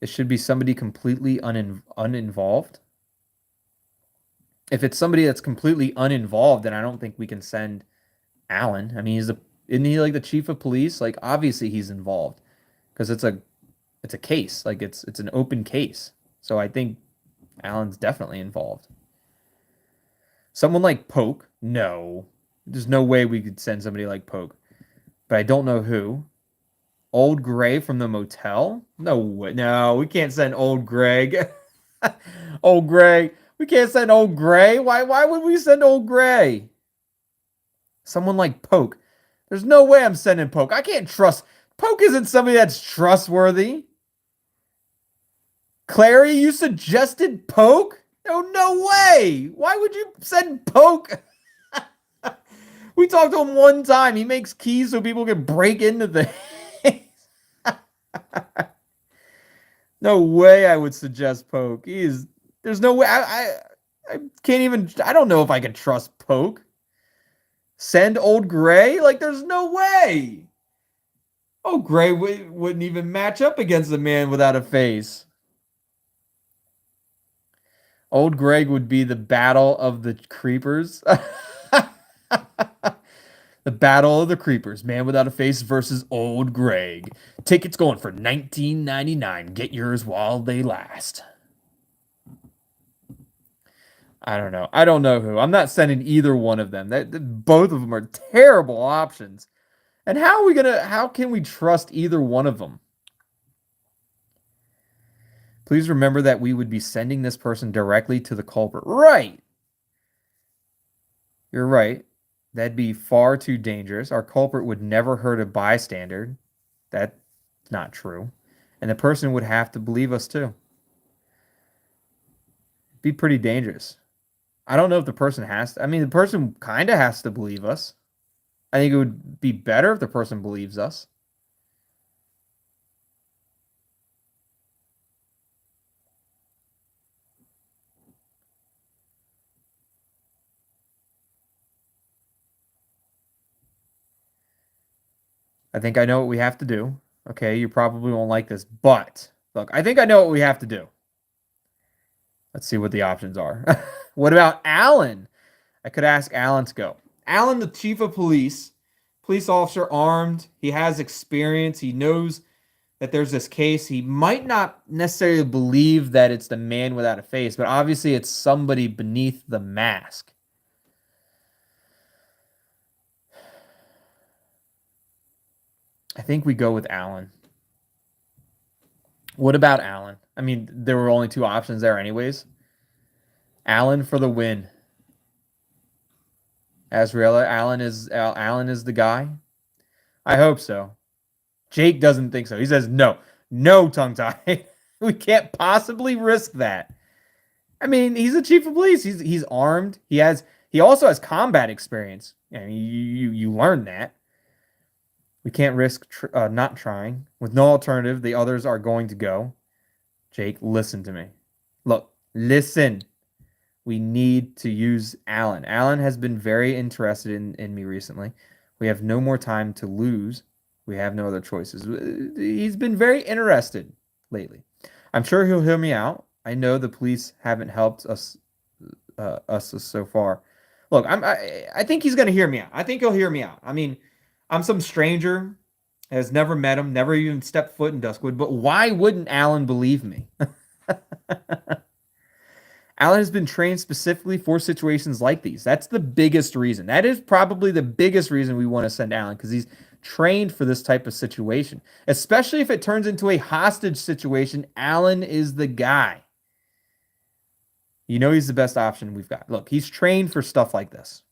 It should be somebody completely uninvolved. If it's somebody that's completely uninvolved, then I don't think we can send Allan. I mean, isn't he like the chief of police? Like, obviously he's involved because it's a case. Like it's an open case. So I think Allan's definitely involved. Someone like Poke? No. There's no way we could send somebody like Poke. But I don't know who. Old Gray from the motel? No way. No, we can't send Old Greg. Old Gray. We can't send Old Gray. Why would we send Old Gray? Someone like Poke. There's no way I'm sending Poke. I can't trust. Poke isn't somebody that's trustworthy. Clary, you suggested Poke? No way. Why would you send Poke? We talked to him one time. He makes keys so people can break into things. No way I would suggest Poke. There's no way. I can't even. I don't know if I can trust Poke. Send Old Gray? Like, there's no way. Old Gray wouldn't even match up against the man without a face. Old Greg would be the battle of the creepers. The battle of the creepers. Man without a face versus Old Greg. Tickets going for $19.99. Get yours while they last. I don't know. I don't know who. I'm not sending either one of them. Both of them are terrible options. And how can we trust either one of them? Please remember that we would be sending this person directly to the culprit. Right. You're right. That'd be far too dangerous. Our culprit would never hurt a bystander. That's not true. And the person would have to believe us too. Be pretty dangerous. I don't know if the person has to. I mean, the person kind of has to believe us. I think it would be better if the person believes us. I think I know what we have to do. Okay, you probably won't like this, but look, I think I know what we have to do. Let's see what the options are. What about Allan? I could ask Allan to go. Allan, the chief of police, police officer, armed. He has experience. He knows that there's this case. He might not necessarily believe that it's the man without a face, but obviously it's somebody beneath the mask. I think we go with Allan. What about Allan? I mean, there were only two options there anyways. Allan for the win. Azriela, Allan is the guy. I hope so. Jake doesn't think so. He says no. No, tongue tie. We can't possibly risk that. I mean, he's the chief of police. He's armed. He also has combat experience. I mean, you learn that. We can't risk not trying. With no alternative, the others are going to go. Jake, listen to me. Look, listen. We need to use Allan. Allan has been very interested in me recently. We have no more time to lose. We have no other choices. He's been very interested lately. I'm sure he'll hear me out. I know the police haven't helped us so far. Look, I think he's gonna hear me out. I think he'll hear me out. I mean, I'm some stranger, has never met him, never even stepped foot in Duskwood, but why wouldn't Allan believe me? Allan has been trained specifically for situations like these. That's the biggest reason. That is probably the biggest reason we want to send Allan, because he's trained for this type of situation. Especially if it turns into a hostage situation, Allan is the guy. You know he's the best option we've got. Look, he's trained for stuff like this.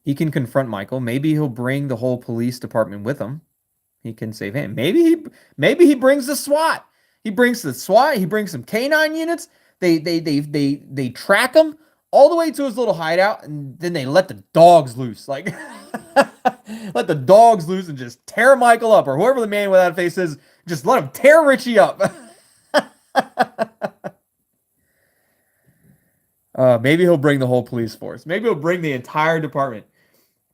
He can confront Michael. Maybe he'll bring the whole police department with him. He can save him. Maybe he brings the SWAT. He brings the SWAT. He brings some canine units. They track him all the way to his little hideout, and then they let the dogs loose. Like let the dogs loose and just tear Michael up, or whoever the man without a face is. Just let him tear Richie up. Maybe he'll bring the whole police force. Maybe he'll bring the entire department.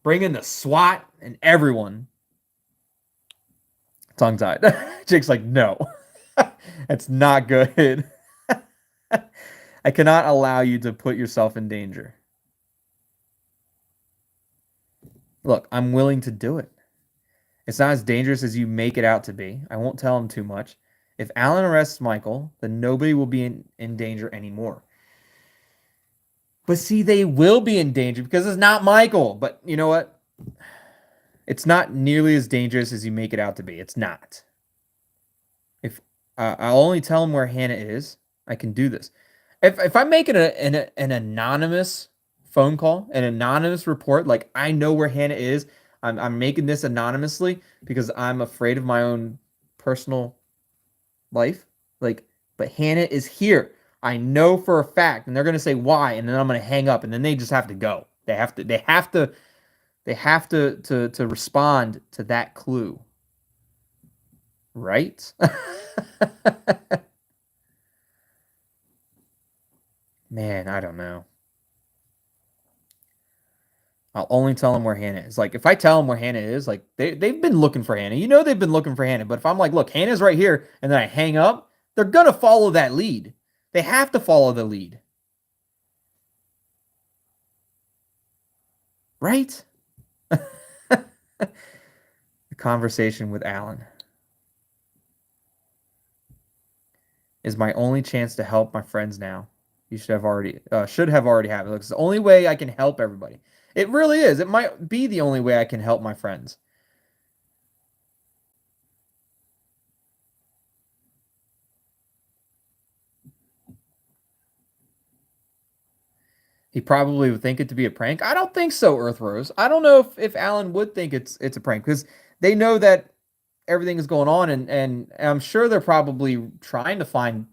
Bring in the SWAT and everyone. Tongue-tied. Jake's like, no. That's not good. I cannot allow you to put yourself in danger. Look, I'm willing to do it. It's not as dangerous as you make it out to be. I won't tell him too much. If Allan arrests Michael, then nobody will be in danger anymore. But see, they will be in danger because it's not Michael. But you know what? It's not nearly as dangerous as you make it out to be. It's not. If I'll only tell him where Hannah is, I can do this. If I make it an anonymous phone call, an anonymous report, like I know where Hannah is, I'm making this anonymously because I'm afraid of my own personal life. Like, but Hannah is here. I know for a fact, and they're gonna say why, and then I'm gonna hang up, and then they just have to go. They have to respond to that clue. Right? Man, I don't know. I'll only tell them where Hannah is. Like, if I tell them where Hannah is, like, they've been looking for Hannah. You know they've been looking for Hannah. But if I'm like, look, Hannah's right here, and then I hang up, they're going to follow that lead. They have to follow the lead. Right? The conversation with Allan is my only chance to help my friends now. You should have already have it. Look, it's the only way I can help everybody. It really is. It might be the only way I can help my friends. He probably would think it to be a prank. I don't think so, Earth Rose. I don't know if Allan would think it's a prank because they know that everything is going on, and I'm sure they're probably trying to find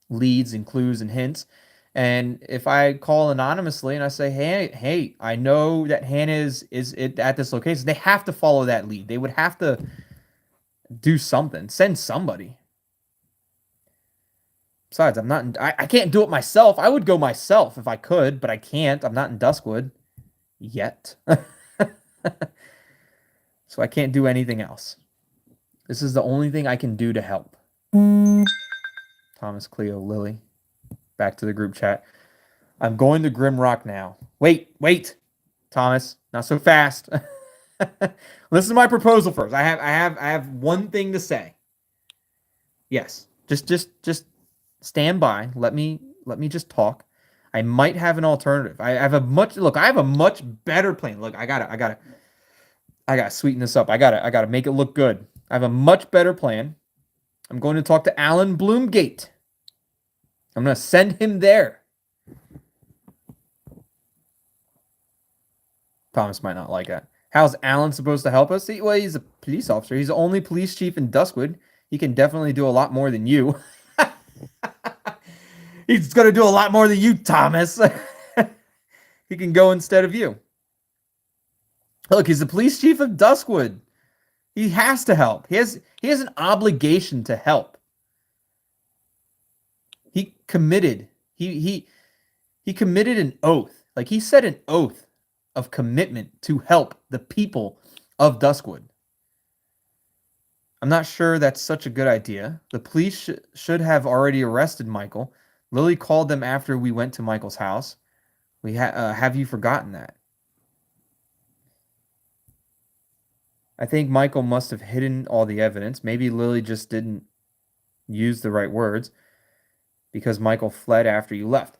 leads and clues and hints. And if I call anonymously and I say, hey, I know that Hannah is at this location, they have to follow that lead. They would have to do something, send somebody. Besides, I can't do it myself. I would go myself if I could, but I can't. I'm not in Duskwood yet. So I can't do anything else. This is the only thing I can do to help. Thomas, Cleo, Lily. Back to the group chat. I'm going to Grimrock now. Wait. Thomas, not so fast. Listen to my proposal first. I have one thing to say. Yes. Just stand by. Let me just talk. I might have an alternative. I have a much better plan. Look, I gotta sweeten this up. I gotta make it look good. I have a much better plan. I'm going to talk to Allan Bloomgate. I'm gonna send him there. Thomas might not like that. How's Allan supposed to help us? Well, he's a police officer. He's the only police chief in Duskwood. He can definitely do a lot more than you. He's going to do a lot more than you, Thomas. He can go instead of you. Look, he's the police chief of Duskwood. He has to help. He has an obligation to help. He committed. He committed an oath. Like, he said an oath of commitment to help the people of Duskwood. I'm not sure that's such a good idea. The police should have already arrested Michael. Lily called them after we went to Michael's house. Have you forgotten that? I think Michael must have hidden all the evidence. Maybe Lily just didn't use the right words because Michael fled after you left.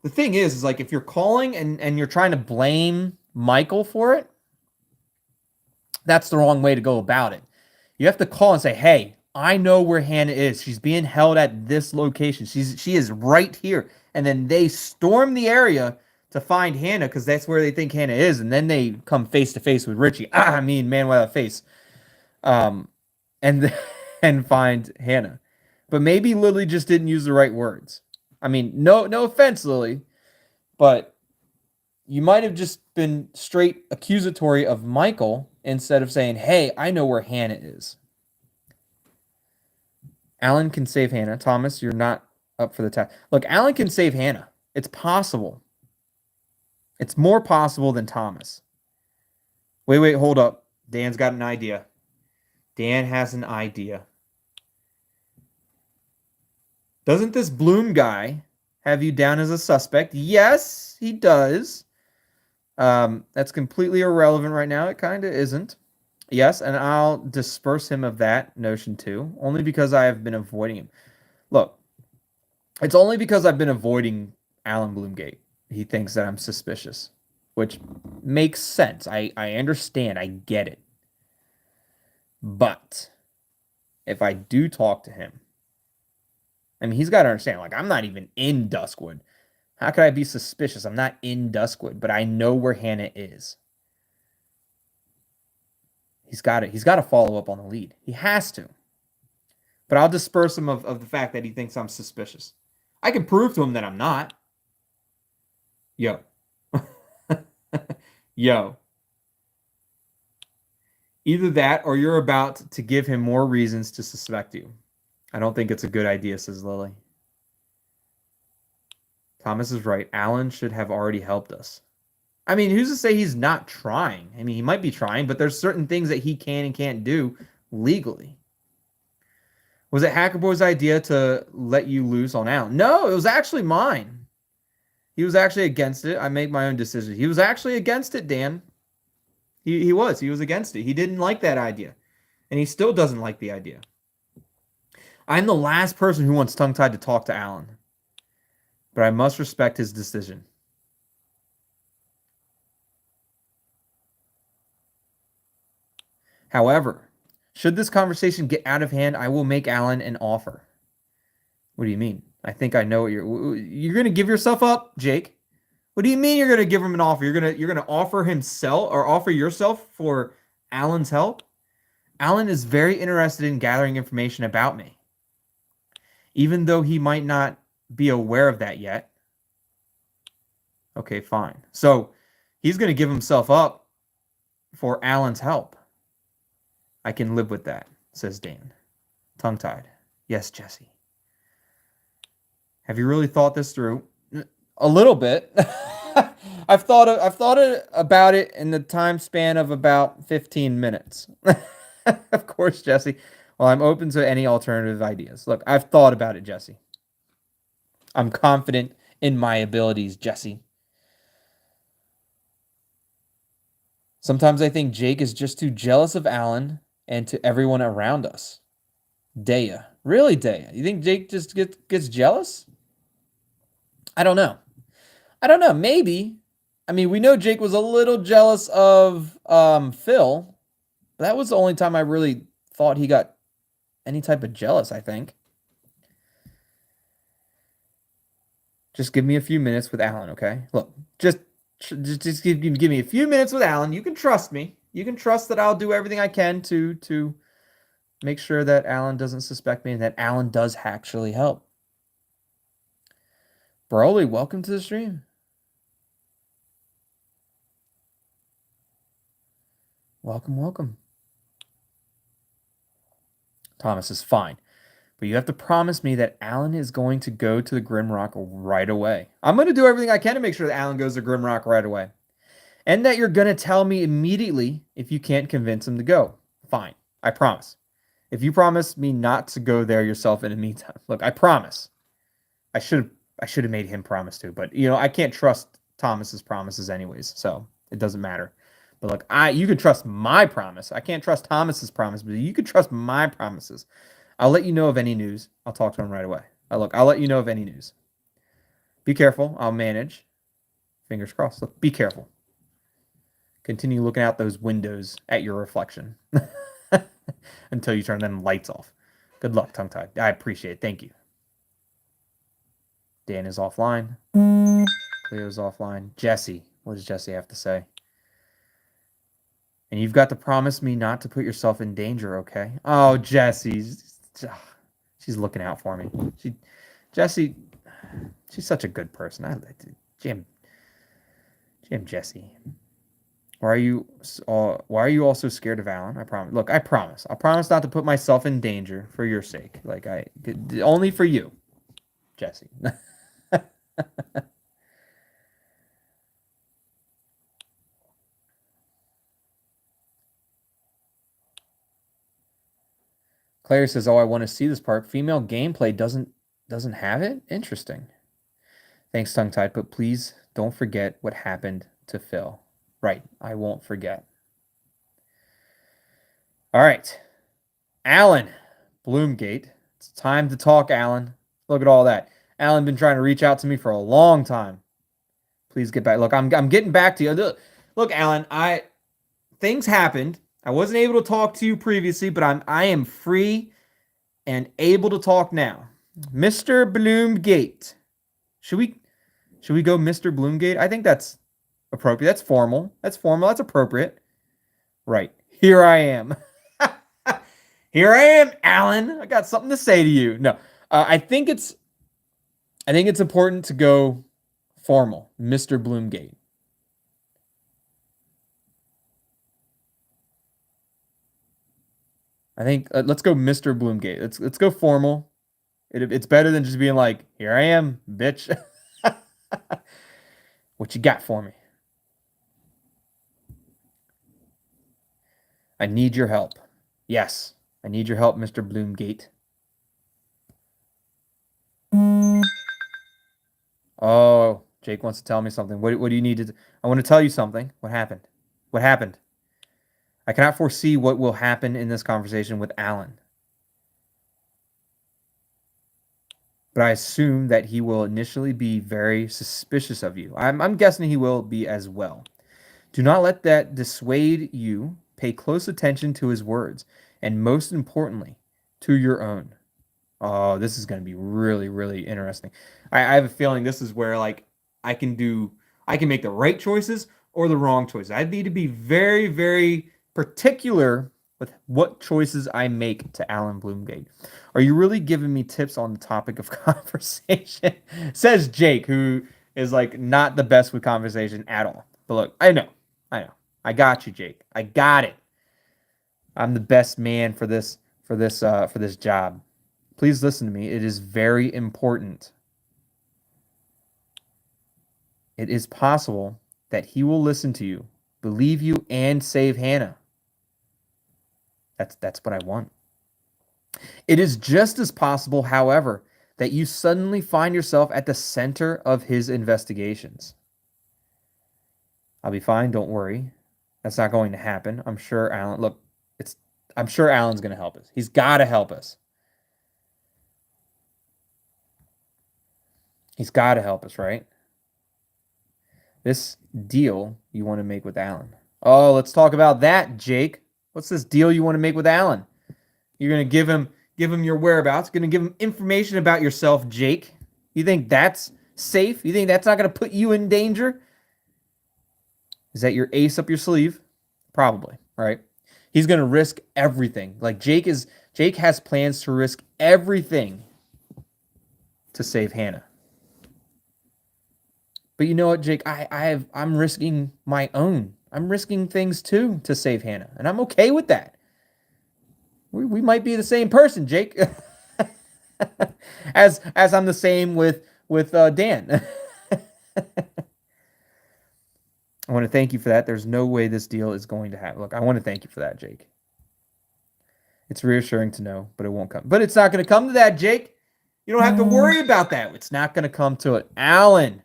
The thing is like if you're calling and you're trying to blame Michael for it, that's the wrong way to go about it. You have to call and say, hey, I know where Hannah is. She's being held at this location. She is right here. And then they storm the area to find Hannah because that's where they think Hannah is. And then they come face to face with Richie. Man without a face. And find Hannah. But maybe Lily just didn't use the right words. I mean, no offense, Lily. But you might have just been straight accusatory of Michael instead of saying, hey, I know where Hannah is. Allan can save Hannah. Thomas, you're not up for the task. Look, Allan can save Hannah. It's possible. It's more possible than Thomas. Wait, hold up. Dan's got an idea. Dan has an idea. Doesn't this Bloom guy have you down as a suspect? Yes, he does. That's completely irrelevant right now. It kind of isn't. Yes, and I'll disperse him of that notion too, only because I have been avoiding him. Look, it's only because I've been avoiding Allan Bloomgate. He thinks that I'm suspicious, which makes sense. I understand. I get it. But if I do talk to him, I mean, he's got to understand, like, I'm not even in Duskwood. How could I be suspicious? I'm not in Duskwood, but I know where Hannah is. He's got to follow up on the lead. He has to. But I'll disperse him of the fact that he thinks I'm suspicious. I can prove to him that I'm not. Yo. Yo. Either that or you're about to give him more reasons to suspect you. I don't think it's a good idea, says Lily. Thomas is right. Allan should have already helped us. I mean, who's to say he's not trying? I mean, he might be trying, but there's certain things that he can and can't do legally. Was it Hackerboy's idea to let you loose on Allan? No, it was actually mine. He was actually against it. I make my own decisions. He was actually against it, Dan. He was against it. He didn't like that idea. And he still doesn't like the idea. I'm the last person who wants tongue-tied to talk to Allan. But I must respect his decision. However, should this conversation get out of hand, I will make Allan an offer. What do you mean? I think I know what you're going to give yourself up, Jake. What do you mean you're going to give him an offer? You're going to offer himself or offer yourself for Allan's help? Allan is very interested in gathering information about me. Even though he might not be aware of that yet. Okay, fine. So he's going to give himself up for Allan's help. I can live with that, says Dan. Tongue-tied. Yes, Jesse. Have you really thought this through? A little bit. I've thought about it in the time span of about 15 minutes. Of course, Jesse. Well, I'm open to any alternative ideas. Look, I've thought about it, Jesse. I'm confident in my abilities, Jesse. Sometimes I think Jake is just too jealous of Allan and to everyone around us. Dea. Really, Dea? You think Jake just gets jealous? I don't know. Maybe. I mean, we know Jake was a little jealous of Phil. But that was the only time I really thought he got any type of jealous, I think. Just give me a few minutes with Allan, okay? Look, just give me a few minutes with Allan. You can trust me. You can trust that I'll do everything I can to make sure that Allan doesn't suspect me and that Allan does actually help. Broly, welcome to the stream. Welcome. Thomas is fine. But you have to promise me that Allan is going to go to the Grimrock right away. I'm going to do everything I can to make sure that Allan goes to Grimrock right away. And that you're going to tell me immediately if you can't convince him to go. Fine. I promise. If you promise me not to go there yourself in the meantime. Look, I promise. I should have made him promise too. But, I can't trust Thomas's promises anyways. So it doesn't matter. But look, you can trust my promise. I can't trust Thomas's promise. But you can trust my promises. I'll let you know of any news. I'll talk to him right away. I'll let you know of any news. Be careful. I'll manage. Fingers crossed. Look, be careful. Continue looking out those windows at your reflection until you turn them lights off. Good luck, tongue-tied. I appreciate it. Thank you. Dan is offline. Cleo's offline. Jesse. What does Jesse have to say? And you've got to promise me not to put yourself in danger, okay? Oh, Jesse. She's looking out for me. Jessie, she's such a good person. Jim Jesse. Why are you all so scared of Allan? I promise. Look, I promise. I promise not to put myself in danger for your sake. Only for you, Jesse. Claire says, "Oh, I want to see this part. Female gameplay doesn't have it? Interesting. Thanks, tongue-tied, but please don't forget what happened to Phil." Right, I won't forget. All right. Allan, Bloomgate. It's time to talk, Allan. Look at all that. Allan been trying to reach out to me for a long time. Please get back. Look, I'm getting back to you. Look, Allan, things happened. I wasn't able to talk to you previously, but I am free and able to talk now. Mr. Bloomgate. Should we go Mr. Bloomgate? I think that's appropriate. That's formal. That's appropriate. Right. Here I am. Here I am, Allan. I got something to say to you. No. I think it's important to go formal. Mr. Bloomgate. I think let's go Mr. Bloomgate. Let's go formal. It's better than just being like, "Here I am, bitch." What you got for me? I need your help. Yes, I need your help, Mr. Bloomgate. Oh, Jake wants to tell me something. What do you need to? I want to tell you something. What happened? What happened? I cannot foresee what will happen in this conversation with Allan. but I assume that he will initially be very suspicious of you. I'm guessing he will be as well. Do not let that dissuade you. Pay close attention to his words, and most importantly, to your own. Oh, this is going to be really, really interesting. I have a feeling this is where like I can make the right choices or the wrong choices. I need to be very, very particular with what choices I make to Allan Bloomgate. Are you really giving me tips on the topic of conversation? Says Jake, who is like not the best with conversation at all. But look, I know. I got you, Jake. I got it. I'm the best man for this job. Please listen to me. It is very important. It is possible that he will listen to you, believe you, and save Hannah. That's what I want. It is just as possible, however, that you suddenly find yourself at the center of his investigations. I'll be fine, don't worry. That's not going to happen. I'm sure Allan, look, I'm sure Allan's going to help us. He's got to help us. He's got to help us, right? This deal you want to make with Allan. Oh, let's talk about that, Jake. What's this deal you want to make with Allan? You're going to give him your whereabouts. Going to give him information about yourself, Jake. You think that's safe? You think that's not going to put you in danger? Is that your ace up your sleeve? Probably, right? He's going to risk everything. Like Jake has plans to risk everything to save Hannah. But you know what, Jake? I'm risking my own. I'm risking things too to save Hannah, and I'm okay with that. We might be the same person, Jake. as I'm the same with Dan. I want to thank you for that. There's no way this deal is going to happen. Look, I want to thank you for that, Jake. It's reassuring to know, but it won't come. But it's not going to come to that, Jake. You don't have to worry about that. It's not going to come to it. Allan,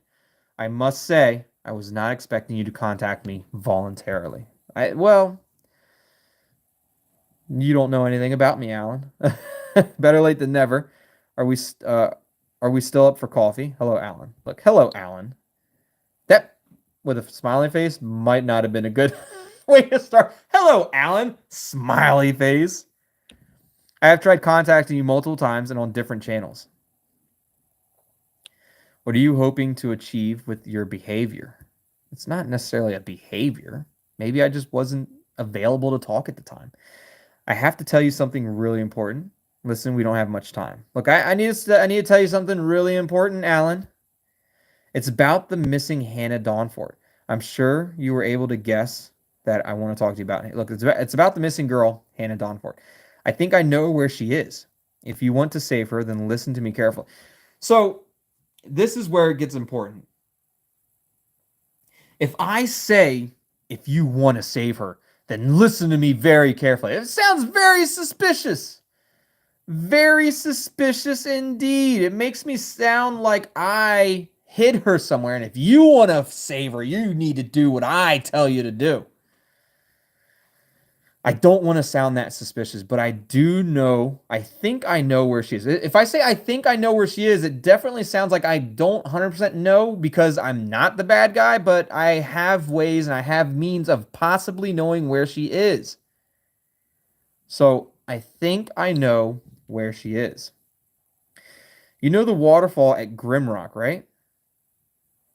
I must say, I was not expecting you to contact me voluntarily. Well, you don't know anything about me, Allan. Better late than never. Are we still up for coffee? Hello, Allan. Look, hello, Allan. That with a smiley face might not have been a good way to start. Hello, Allan. Smiley face. I have tried contacting you multiple times and on different channels. What are you hoping to achieve with your behavior? It's not necessarily a behavior. Maybe I just wasn't available to talk at the time. I have to tell you something really important. Listen, we don't have much time. Look, I need to tell you something really important, Allan. It's about the missing Hannah Dawnfort. I'm sure you were able to guess that I want to talk to you about it. Look, it's about the missing girl, Hannah Dawnfort. I think I know where she is. If you want to save her, then listen to me carefully. So, this is where it gets important. If I say, if you want to save her, then listen to me very carefully. It sounds very suspicious. Very suspicious indeed. It makes me sound like I hid her somewhere, and if you want to save her, you need to do what I tell you to do. I don't want to sound that suspicious, but I think I know where she is. If I say I think I know where she is, it definitely sounds like I don't 100% know because I'm not the bad guy, but I have ways and I have means of possibly knowing where she is. So I think I know where she is. You know the waterfall at Grimrock, right?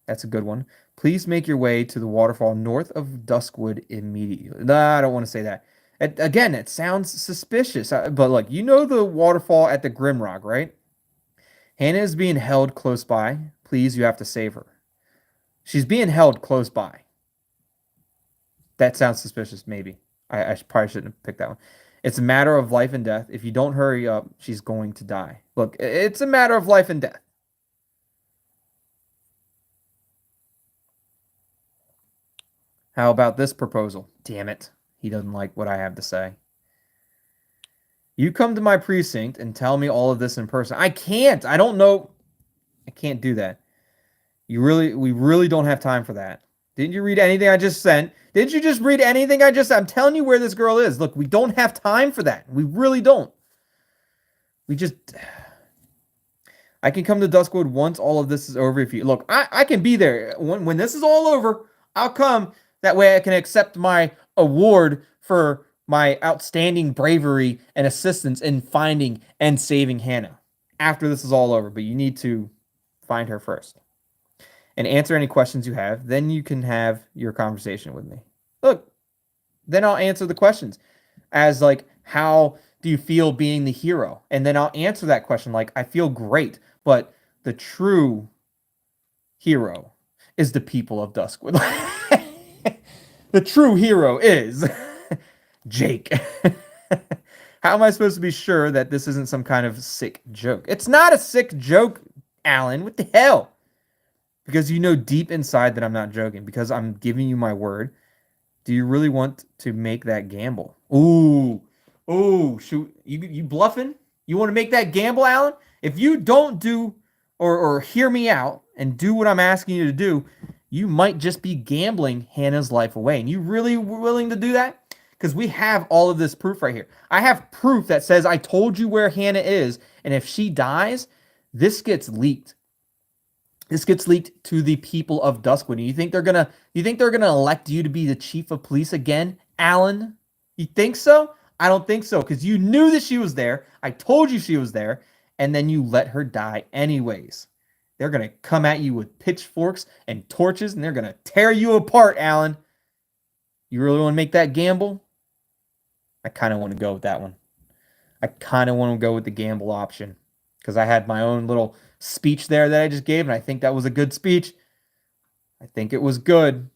That's a good one. Please make your way to the waterfall north of Duskwood immediately. No, I don't want to say that. Again, it sounds suspicious. But look, you know the waterfall at the Grimrock, right? Hannah is being held close by. Please, you have to save her. She's being held close by. That sounds suspicious, maybe. I probably shouldn't have picked that one. It's a matter of life and death. If you don't hurry up, she's going to die. Look, it's a matter of life and death. How about this proposal? Damn it. He doesn't like what I have to say. You come to my precinct and tell me all of this in person. I can't. I don't know. I can't do that. We really don't have time for that. Didn't you read anything I just sent? Didn't you just read anything I just... I'm telling you where this girl is. Look, we don't have time for that. We really don't. I can come to Duskwood once all of this is over. If you look, I can be there when this is all over. I'll come. That way I can accept my award for my outstanding bravery and assistance in finding and saving Hannah after this is all over. But you need to find her first and answer any questions you have. Then you can have your conversation with me. Look, then I'll answer the questions as like, how do you feel being the hero? And then I'll answer that question like, I feel great. But the true hero is the people of Duskwood. The true hero is Jake. How am I supposed to be sure that this isn't some kind of sick joke? It's not a sick joke, Allan. What the hell? Because you know deep inside that I'm not joking. Because I'm giving you my word. Do you really want to make that gamble? Ooh, shoot. You bluffing? You want to make that gamble, Allan? If you don't do or hear me out and do what I'm asking you to do, you might just be gambling Hannah's life away. And you really willing to do that? Because we have all of this proof right here. I have proof that says I told you where Hannah is, and if she dies, this gets leaked. This gets leaked to the people of Duskwood. You think they're gonna elect you to be the chief of police again, Allan? You think so? I don't think so, because you knew that she was there. I told you she was there, and then you let her die anyways. They're gonna come at you with pitchforks and torches, and they're gonna tear you apart, Allan. You really want to make that gamble? I kind of want to go with that one. I kind of want to go with the gamble option because I had my own little speech there that I just gave, and I think that was a good speech. I think it was good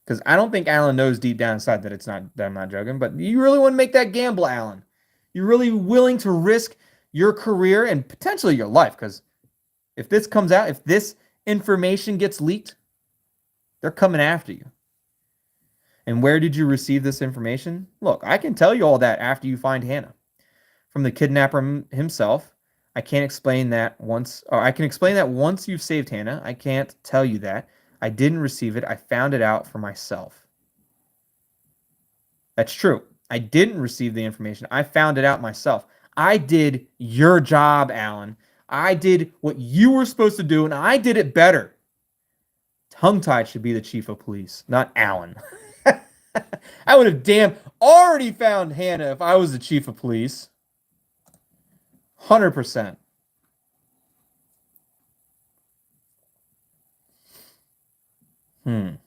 because I don't think Allan knows deep down inside that I'm not joking. But you really want to make that gamble, Allan? You're really willing to risk your career and potentially your life? Because if this comes out, if this information gets leaked, they're coming after you. And where did you receive this information? Look, I can tell you all that after you find Hannah. From the kidnapper himself. I can't explain that once, or I can explain that once you've saved Hannah. I can't tell you that. I didn't receive it. I found it out for myself. That's true. I didn't receive the information. I found it out myself. I did your job, Allan. I did what you were supposed to do, and I did it better. Tongue-tied should be the chief of police, not Allan. I would have damn already found Hannah if I was the chief of police. 100%. I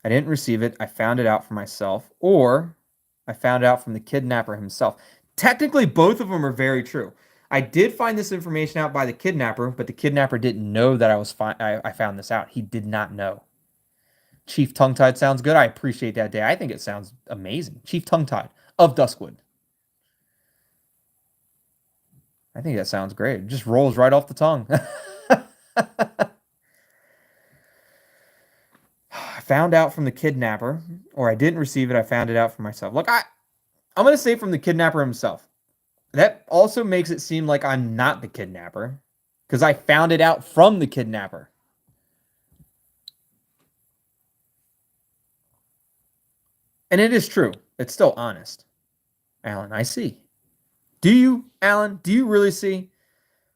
didn't receive it. I found it out for myself. Or I found it out from the kidnapper himself. Technically, both of them are very true. I did find this information out by the kidnapper, but the kidnapper didn't know that I found this out. He did not know. Chief Tongue-Tied sounds good. I appreciate that day. I think it sounds amazing. Chief Tongue-Tied of Duskwood. I think that sounds great. It just rolls right off the tongue. I found out from the kidnapper, or I didn't receive it. I found it out for myself. Look, I'm going to say from the kidnapper himself. That also makes it seem like I'm not the kidnapper, because I found it out from the kidnapper. And it is true. It's still honest. Allan, I see. Do you, Allan? Do you really see?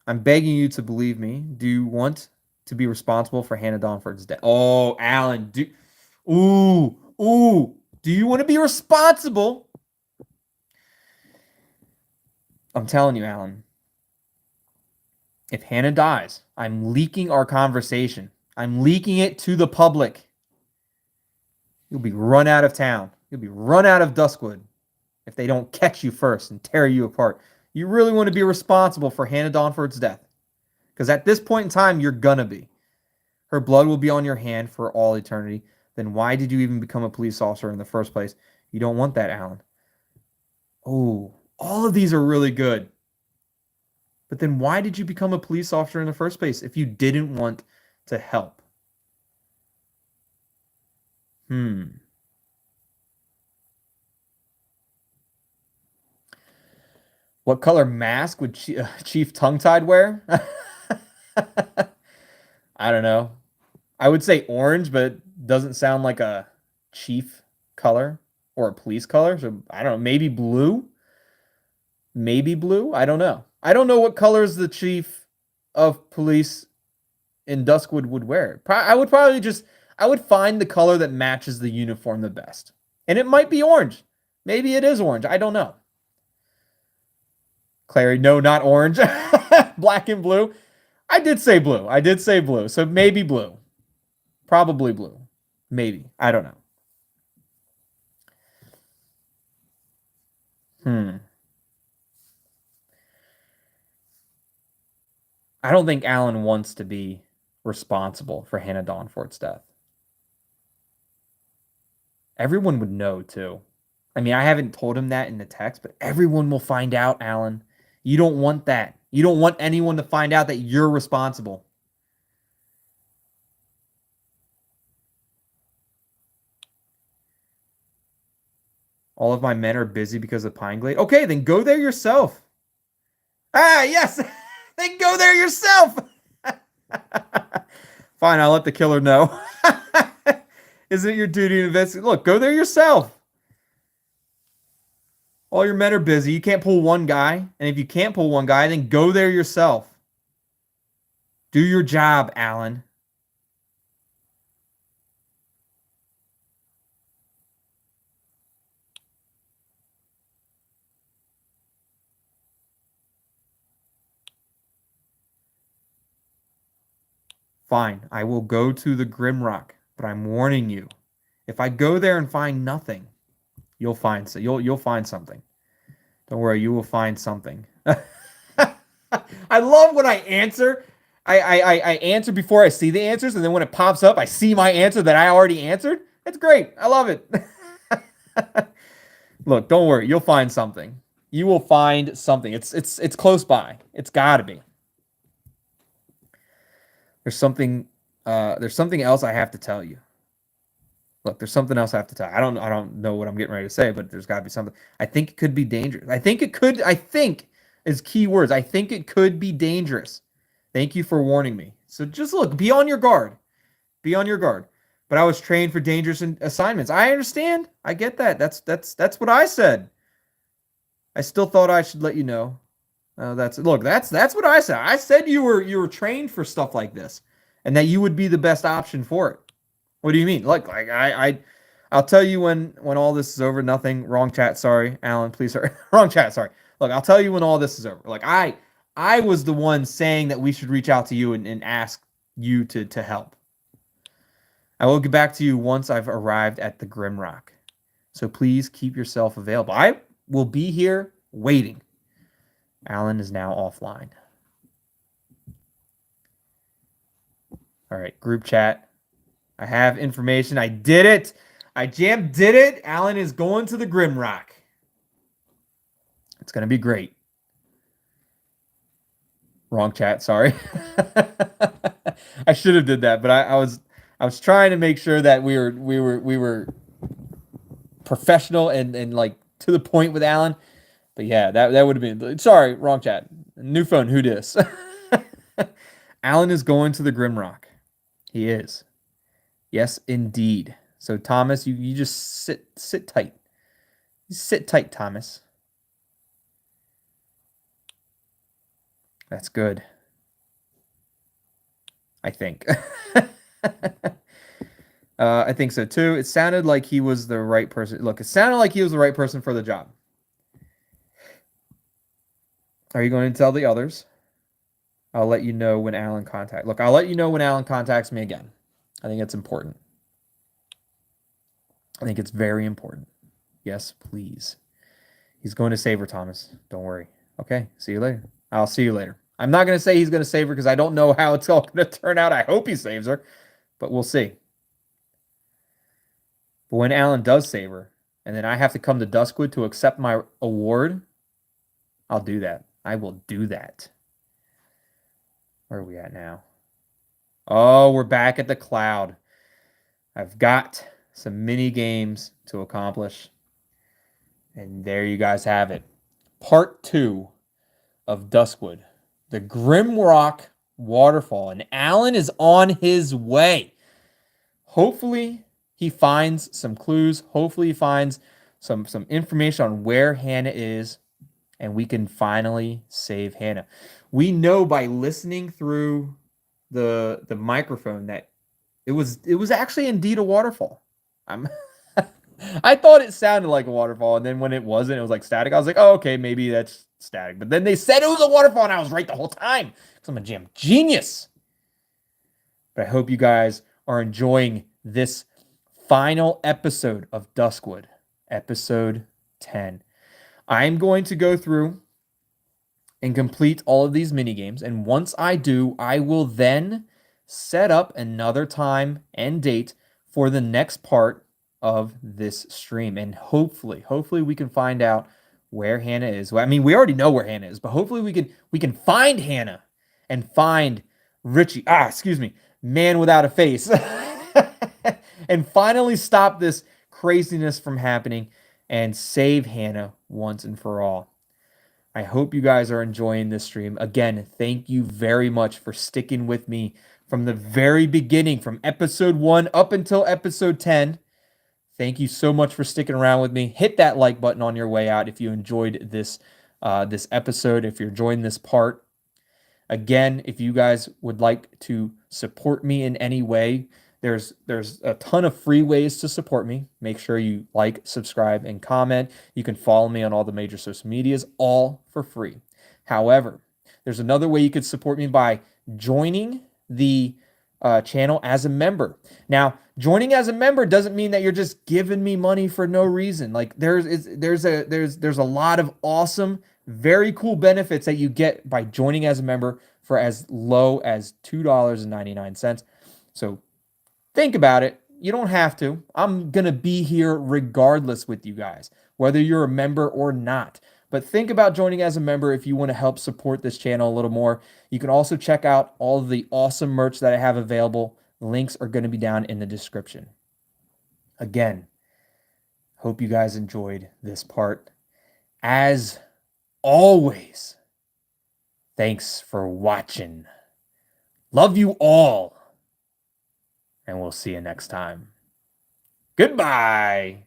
I'm begging you to believe me. Do you want to be responsible for Hannah Donford's death? Oh, Allan. Do you want to be responsible? I'm telling you, Allan. If Hannah dies, I'm leaking our conversation. I'm leaking it to the public. You'll be run out of town. You'll be run out of Duskwood if they don't catch you first and tear you apart. You really want to be responsible for Hannah Donford's death. Because at this point in time, you're gonna be. Her blood will be on your hand for all eternity. Then why did you even become a police officer in the first place? You don't want that, Allan. Oh, all of these are really good. But then why did you become a police officer in the first place if you didn't want to help? What color mask would Chief Tongue-Tied wear? I don't know. I would say orange, but it doesn't sound like a chief color or a police color. So I don't know. Maybe blue? Maybe blue? I don't know. I don't know what colors the chief of police in Duskwood would wear. I would find the color that matches the uniform the best. And it might be orange. Maybe it is orange. I don't know. Clary, no, not orange. Black and blue. I did say blue. So maybe blue. Probably blue. Maybe. I don't know. I don't think Allan wants to be responsible for Hannah Dawnfort's death. Everyone would know, too. I mean, I haven't told him that in the text, but everyone will find out, Allan. You don't want that. You don't want anyone to find out that you're responsible. All of my men are busy because of Pine Glade. Okay, then go there yourself. Ah, yes. Then go there yourself. Fine, I'll let the killer know. Isn't it your duty to investigate? Look, go there yourself. All your men are busy. You can't pull one guy. And if you can't pull one guy, then go there yourself. Do your job, Allan. Fine, I will go to the Grimrock, but I'm warning you. If I go there and find nothing, you'll find something. Don't worry, you will find something. I love when I answer. I answer before I see the answers, and then when it pops up, I see my answer that I already answered. It's great. I love it. Look, don't worry, you'll find something. You will find something. It's close by. It's got to be. There's something else I have to tell you. Look, there's something else I have to tell you. I don't know what I'm getting ready to say, but there's got to be something. I think it could be dangerous. I think is key words. I think it could be dangerous. Thank you for warning me. So just look, be on your guard. Be on your guard. But I was trained for dangerous assignments. I understand. I get that. That's what I said. I still thought I should let you know. That's what I said. I said you were trained for stuff like this, and that you would be the best option for it. What do you mean? Like I'll tell you when all this is over. Nothing. Wrong chat. Sorry, Allan. Please, sorry. Wrong chat. Sorry. Look, I'll tell you when all this is over. Like I was the one saying that we should reach out to you and ask you to help. I will get back to you once I've arrived at the Grimrock. So please keep yourself available. I will be here waiting. Allan is now offline. All right, group chat. I have information. I did it. I did it. Allan is going to the Grimrock. It's going to be great. Wrong chat, sorry. I should have did that, but I was trying to make sure that we were professional and like to the point with Allan. But yeah, that would have been... Sorry, wrong chat. New phone, who dis? Allan is going to the Grimrock. He is. Yes, indeed. So, Thomas, you just sit tight. Sit tight, Thomas. That's good. I think. I think so, too. It sounded like he was the right person. Look, it sounded like he was the right person for the job. Are you going to tell the others? I'll let you know when Allan contacts. Look, I'll let you know when Allan contacts me again. I think it's important. I think it's very important. Yes, please. He's going to save her, Thomas. Don't worry. Okay, see you later. I'll see you later. I'm not going to say he's going to save her because I don't know how it's all going to turn out. I hope he saves her, but we'll see. But when Allan does save her, and then I have to come to Duskwood to accept my award, I'll do that. I will do that. Where are we at now? Oh, we're back at the cloud. I've got some mini games to accomplish. And there you guys have it. Part 2 of Duskwood. The Grimrock Waterfall. And Allan is on his way. Hopefully he finds some clues. Hopefully he finds some information on where Hannah is. and we can finally save Hannah. We know by listening through the microphone that it was actually indeed a waterfall. I'm I thought it sounded like a waterfall, and then when it wasn't, it was like static. I was like, oh, okay, maybe that's static. But then they said it was a waterfall, and I was right the whole time because I'm a damn genius. But I hope you guys are enjoying this final episode of Duskwood, episode 10. I'm going to go through and complete all of these mini games, and once I do, I will then set up another time and date for the next part of this stream, and hopefully we can find out where Hannah is. Well, I mean, we already know where Hannah is, but hopefully we can find Hannah and find Richie. Excuse me, man without a face, and finally stop this craziness from happening and save Hannah once and for all. I hope you guys are enjoying this stream. Again, thank you very much for sticking with me from the very beginning, from episode 1 up until episode 10. Thank you so much for sticking around with me. Hit that like button on your way out if you enjoyed this episode, if you're enjoying this part. Again, if you guys would like to support me in any way, there's a ton of free ways to support me. Make sure you like, subscribe, and comment. You can follow me on all the major social medias, all for free. However, there's another way you could support me by joining the channel as a member. Now, joining as a member doesn't mean that you're just giving me money for no reason. Like there's a lot of awesome, very cool benefits that you get by joining as a member for as low as $2.99. So think about it. You don't have to. I'm going to be here regardless with you guys, whether you're a member or not. But think about joining as a member if you want to help support this channel a little more. You can also check out all of the awesome merch that I have available. Links are going to be down in the description. Again, hope you guys enjoyed this part. As always, thanks for watching. Love you all. And we'll see you next time. Goodbye.